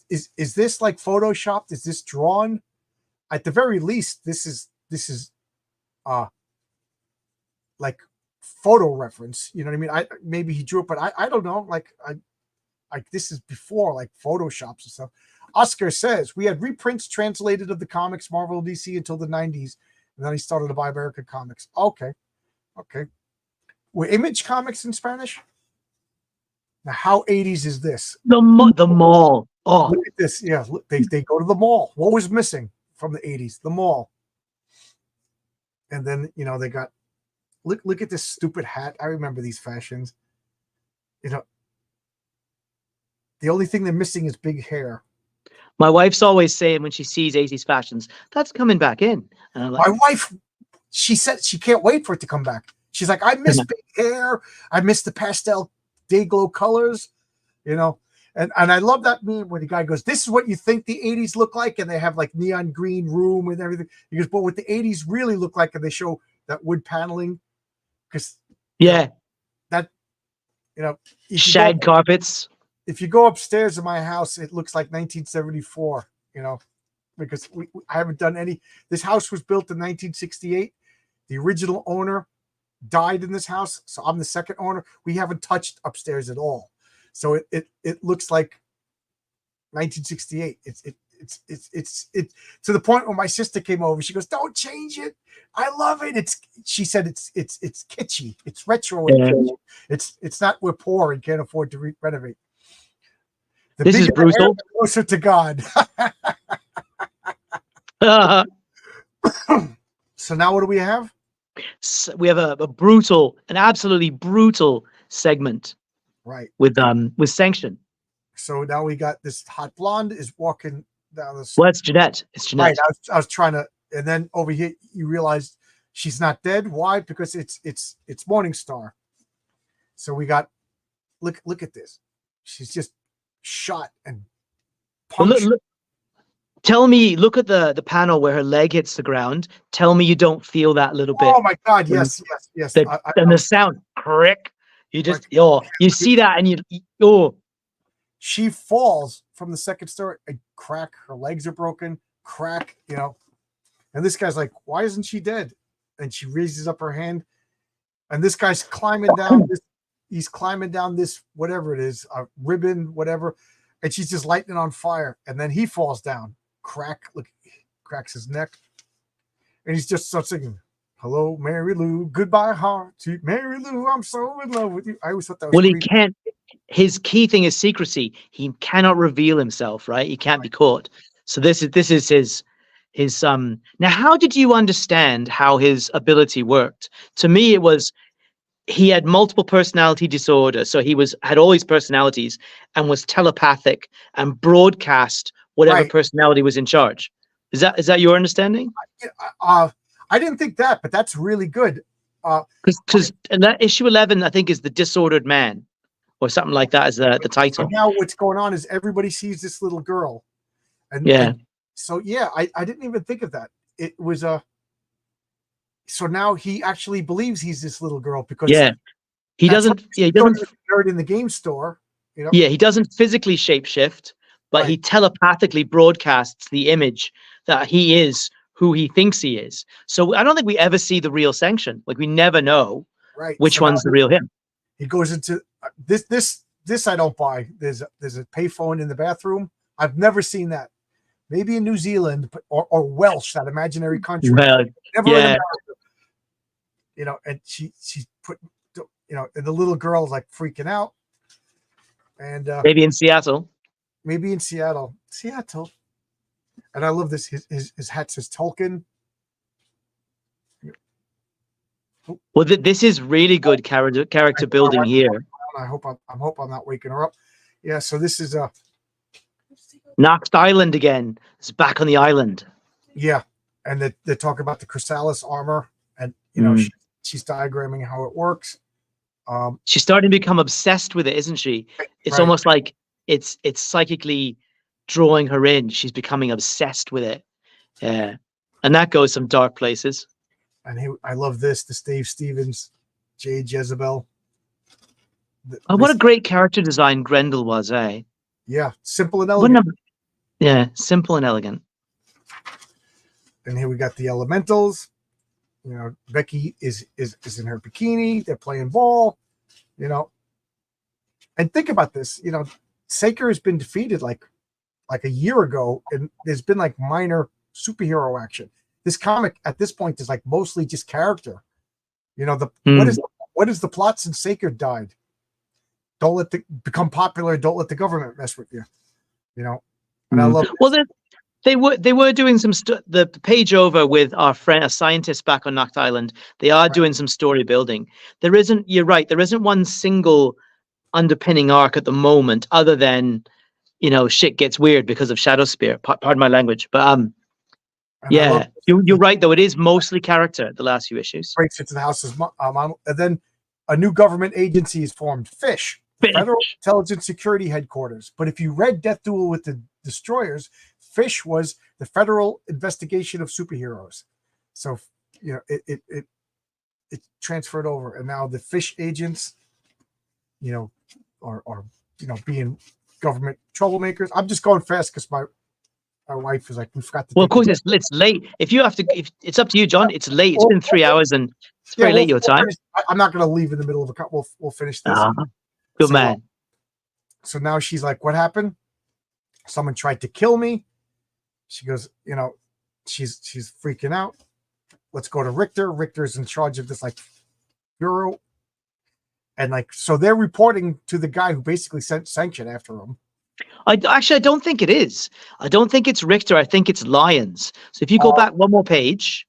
this like photoshopped? Is this drawn? At the very least, this is like photo reference. You know what I mean? Maybe he drew it, but I don't know. Like this is before like photoshops and stuff. Oscar says we had reprints translated of the comics Marvel and DC until the 90s, and then he started to buy American comics. Okay. Were Image comics in Spanish? Now, how 80s is this? The mall. Oh, look at this. Yeah, they go to the mall. What was missing from the 80s? The mall. And then they got look at this stupid hat. I remember these fashions. The only thing they're missing is big hair. My wife's always saying when she sees 80s fashions, that's coming back in. And I'm like, my wife, she said she can't wait for it to come back. She's like, I miss big hair. I miss the pastel day glow colors, And I love that meme when the guy goes, this is what you think the 80s look like. And they have like neon green room and everything. He goes, but what the 80s really look like, and they show that wood paneling. Because shag carpets. If you go upstairs in my house, it looks like 1974, because I haven't done any. This house was built in 1968. The original owner died in this house, so I'm the second owner. We haven't touched upstairs at all, so it looks like 1968. it's to the point where my sister came over. She goes, "Don't change it. I love it." She said it's kitschy. It's retro. And Yeah. kitschy. It's not, we're poor and can't afford to renovate. The This is bigger the hair, brutal. the closer to God. So now what do we have? So we have a brutal, an absolutely brutal segment Right. with Sanction. So now we got this hot blonde is walking down the. Well, it's Jeanette. It's Jeanette. Right. I was trying to, and then over here you realize she's not dead. Why? Because it's Morningstar. So we got, look at this. She's just shot and But punctured. tell me, look at the panel where her leg hits the ground. Tell me you don't feel that little bit. Oh my God! Yes. And the sound, crick. You just, you see that, and you. She falls from the second story, a crack. Her legs are broken, crack. And this guy's like, "Why isn't she dead?" And she raises up her hand, and this guy's climbing down this. He's climbing down this, whatever it is, a ribbon, whatever, and she's just lighting it on fire. And then he falls down, cracks his neck, and he's just starts singing, "Hello, Mary Lou, goodbye, heart, to Mary Lou, I'm so in love with you." I always thought that was Well, he can't. His key thing is secrecy. He cannot reveal himself, right? He can't be caught. So this is his now how did you understand how his ability worked? To me, it was he had multiple personality disorder. So he had all these personalities and was telepathic and broadcast whatever personality was in charge. Is that your understanding? I didn't think that, but that's really good. Because issue 11, I think, is the disordered man. Or something like that is the title. So now what's going on is everybody sees this little girl. And I didn't even think of that. It was so now he actually believes he's this little girl because he doesn't nerd in the game store. He doesn't physically shapeshift, but he telepathically broadcasts the image that he is who he thinks he is. So I don't think we ever see the real Sanction. Like we never know which one's the real him. He goes into this I don't buy. There's a payphone in the bathroom. I've never seen that. Maybe in New Zealand or Welsh, that imaginary country. Well, never in America. And she put, and the little girl's like freaking out. And maybe in Seattle. Seattle. And I love this. His hat says Tolkien. Well, this is really good character building here. I hope I'm not waking her up. Yeah. So this is Noct Island again. It's back on the island. Yeah, and they talk about the Chrysalis armor, and she's diagramming how it works. She's starting to become obsessed with it, isn't she? It's almost like it's psychically drawing her in. She's becoming obsessed with it. Yeah, and that goes some dark places. And I love this Dave Stevens, Jade Jezebel. What a great character design Grendel was, eh? Yeah, simple and elegant. Simple and elegant. And here we got the Elementals. Becky is in her bikini. They're playing ball. And think about this. Saker has been defeated like a year ago, and there's been like minor superhero action. This comic at this point is like mostly just character. What is the plot since Saker died? Don't let become popular. Don't let the government mess with you. And I love. Well, they were doing some the page over with our friend, a scientist back on Noct Island. They are doing some story building. You're right. There isn't one single underpinning arc at the moment, other than shit gets weird because of Shadowspear. Pardon my language, but you're right though. It is mostly character. The last few issues breaks into the house's and then a new government agency is formed. Fish. Federal Intelligence Security Headquarters. But if you read Death Duel with the Destroyers, Fish was the Federal Investigation of Superheroes. So it transferred over, and now the Fish agents, are being government troublemakers. I'm just going fast because my wife is like, we forgot to. Well, of course, it's late. If it's up to you, John. It's late. It's been 3 hours, and it's very late your time. I'm not going to leave in the middle of a cut. We'll finish this. Good man. So now she's like, what happened? Someone tried to kill me. She goes, you know, she's freaking out. Let's go to Richter. Richter's in charge of this like bureau. And like, so they're reporting to the guy who basically sent sanction after him. I don't think it is. I don't think it's Richter. I think it's Lyons. So if you go back one more page,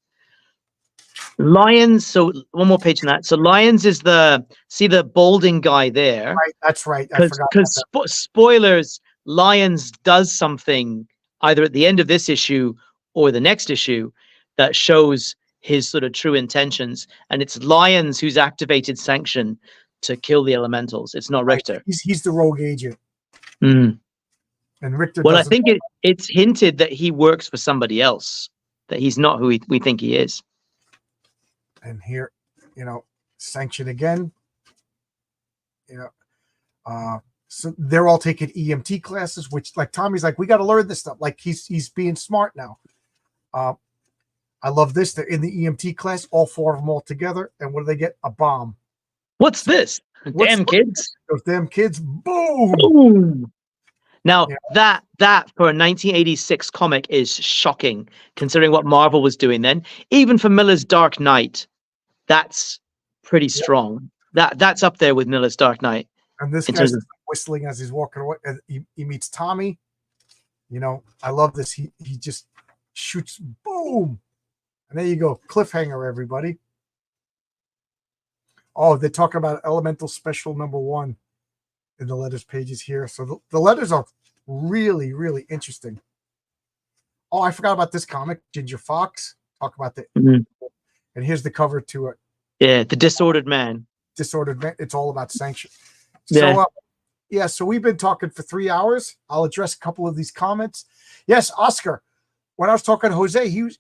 Lyons. So one more page on that. So Lyons is the balding guy there. Right, that's right. I forgot. Because spoilers, Lyons does something either at the end of this issue or the next issue that shows his sort of true intentions, and it's Lyons who's activated sanction to kill the elementals. It's not Richter. He's the rogue agent. Mm. And Richter. Well, I think it's hinted that he works for somebody else, that he's not who we think he is. And here, you know, sanction again. You know, so they're all taking EMT classes, which like Tommy's like, we got to learn this stuff. Like he's being smart now. I love this. They're in the EMT class, all four of them all together. And what do they get? A bomb. What's this? Damn kids. Those damn kids. Boom. Boom. Now that for a 1986 comic is shocking, considering what Marvel was doing then. Even for Miller's Dark Knight, that's pretty strong. That's up there with Miller's Dark Knight. And this guy's whistling as he's walking away. And he meets Tommy. You know, I love this. He just shoots. Boom. And there you go. Cliffhanger, everybody. Oh, they're talking about Elemental Special #1 in the letters pages here. So the letters are really, really interesting. Oh, I forgot about this comic, Ginger Fox. Talk about the and here's the cover to it. Yeah, the Disordered Man. Disordered Man. It's all about sanction. Yeah. So so we've been talking for 3 hours. I'll address a couple of these comments. Yes, Oscar. When I was talking to Jose, he was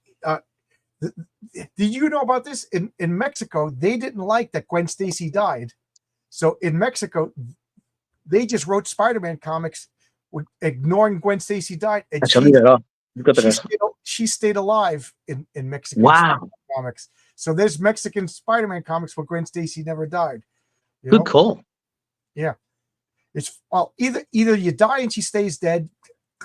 did you know about this? In Mexico, they didn't like that Gwen Stacy died. So in Mexico, they just wrote Spider-Man comics ignoring Gwen Stacy died. And she stayed alive in Mexican comics. So there's Mexican Spider-Man comics where Gwen Stacy never died. Good call. Yeah. It's either you die and she stays dead,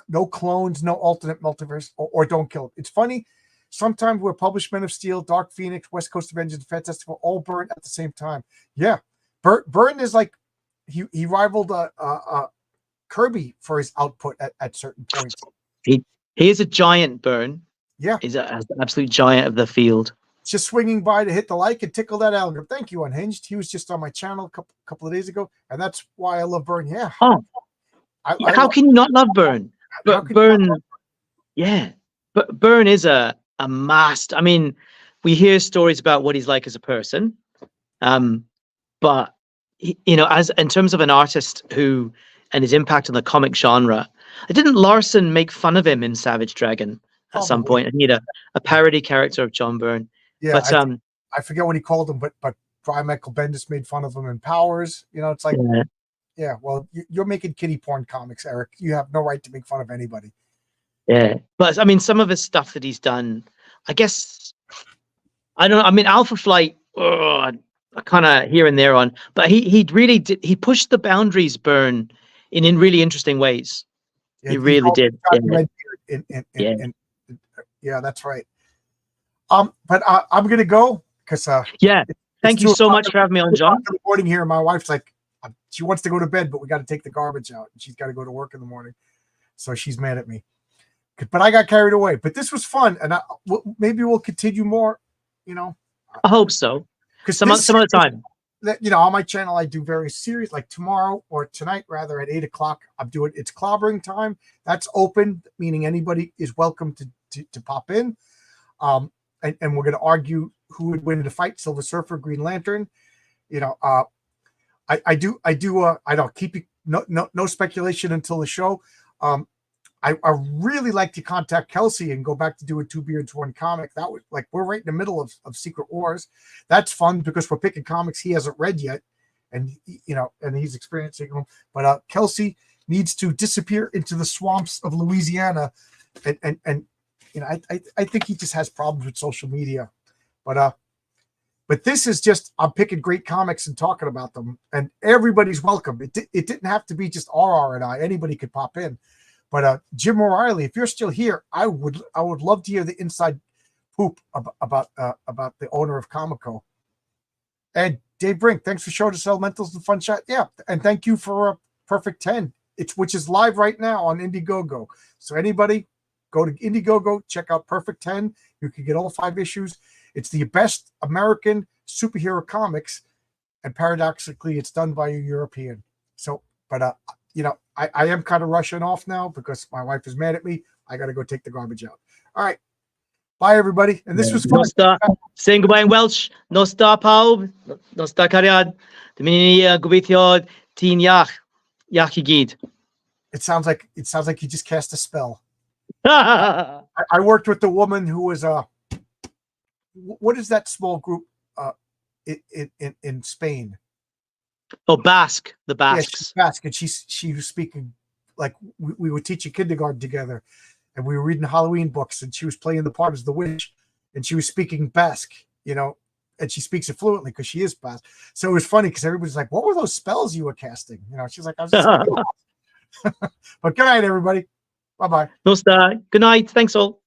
no clones, no alternate multiverse, or don't kill it. It's funny. Sometimes we're published Men of Steel, Dark Phoenix, West Coast Avengers, and Fantastic Four all burn at the same time. Yeah. Burton is like he rivaled Kirby for his output at certain points. He is a giant, Byrne. Yeah. He's an absolute giant of the field. Just swinging by to hit the like and tickle that algorithm. Thank you, Unhinged. He was just on my channel a couple of days ago, and that's why I love Byrne. Yeah. Oh, how can you not love Byrne? Byrne, yeah. But Byrne is a master. I mean, we hear stories about what he's like as a person, but you know, as in terms of an artist who and his impact on the comic genre, didn't Larson make fun of him in Savage Dragon at some point? And he had a parody character of John Byrne. Yeah, but I forget what he called him, but Brian Michael Bendis made fun of him in Powers. You know, it's like, yeah, well, you're making kiddie porn comics, Eric. You have no right to make fun of anybody. Yeah, but I mean, some of his stuff that he's done, I guess, I don't know. I mean, Alpha Flight, kind of here and there on, but he really did. He pushed the boundaries, Byrne, in really interesting ways. Yeah, he really did. Yeah, that's right. But I'm gonna go because thank you so much for having me on, John. In the morning here, my wife's like, she wants to go to bed, but we got to take the garbage out, and she's got to go to work in the morning, so she's mad at me. But I got carried away. But this was fun, and maybe we'll continue more. You know, I hope so. Because some other time. You know, on my channel, I do very serious. Like tomorrow or tonight, rather, at 8 o'clock, I'm doing It's Clobbering Time. That's open, meaning anybody is welcome to pop in. And we're going to argue who would win in the fight: Silver Surfer, Green Lantern. You know, I don't keep you no speculation until the show. I really like to contact Kelsey and go back to doing Two Beards, One Comic. That was like, we're right in the middle of Secret Wars. That's fun because we're picking comics he hasn't read yet, and you know, and he's experiencing them. But Kelsey needs to disappear into the swamps of Louisiana, and you know, I think he just has problems with social media. But this is just, I'm picking great comics and talking about them, and everybody's welcome. It didn't have to be just RR and I. Anybody could pop in. But Jim O'Reilly, if you're still here, I would love to hear the inside poop about the owner of Comico. And Dave Brink, thanks for showing us Elementals and Fun Chat. Yeah, and thank you for Perfect 10, which is live right now on Indiegogo. So anybody, go to Indiegogo, check out Perfect 10. You can get all 5 issues. It's the best American superhero comics, and paradoxically, it's done by a European. So, but you know, I am kind of rushing off now because my wife is mad at me. I got to go take the garbage out. All right. Bye, everybody. And this was fun. Nosta, saying goodbye in Welsh. Nosta pawb. Nosta cariad. Dyma ni gobeithio ti'n iach. Iach I gyd. It sounds like you just cast a spell. Oh, I worked with the woman who was what is that small group in Spain? Basque. The Yeah, Basques. she's Basque, and she was speaking like we were teaching kindergarten together, and we were reading Halloween books, and she was playing the part as the witch, and she was speaking Basque, you know, and she speaks it fluently because she is Basque. So it was funny because everybody's like, "What were those spells you were casting?" You know, she's like, "I was just." But good night, everybody. Bye bye. Nosta. Good night. Thanks all.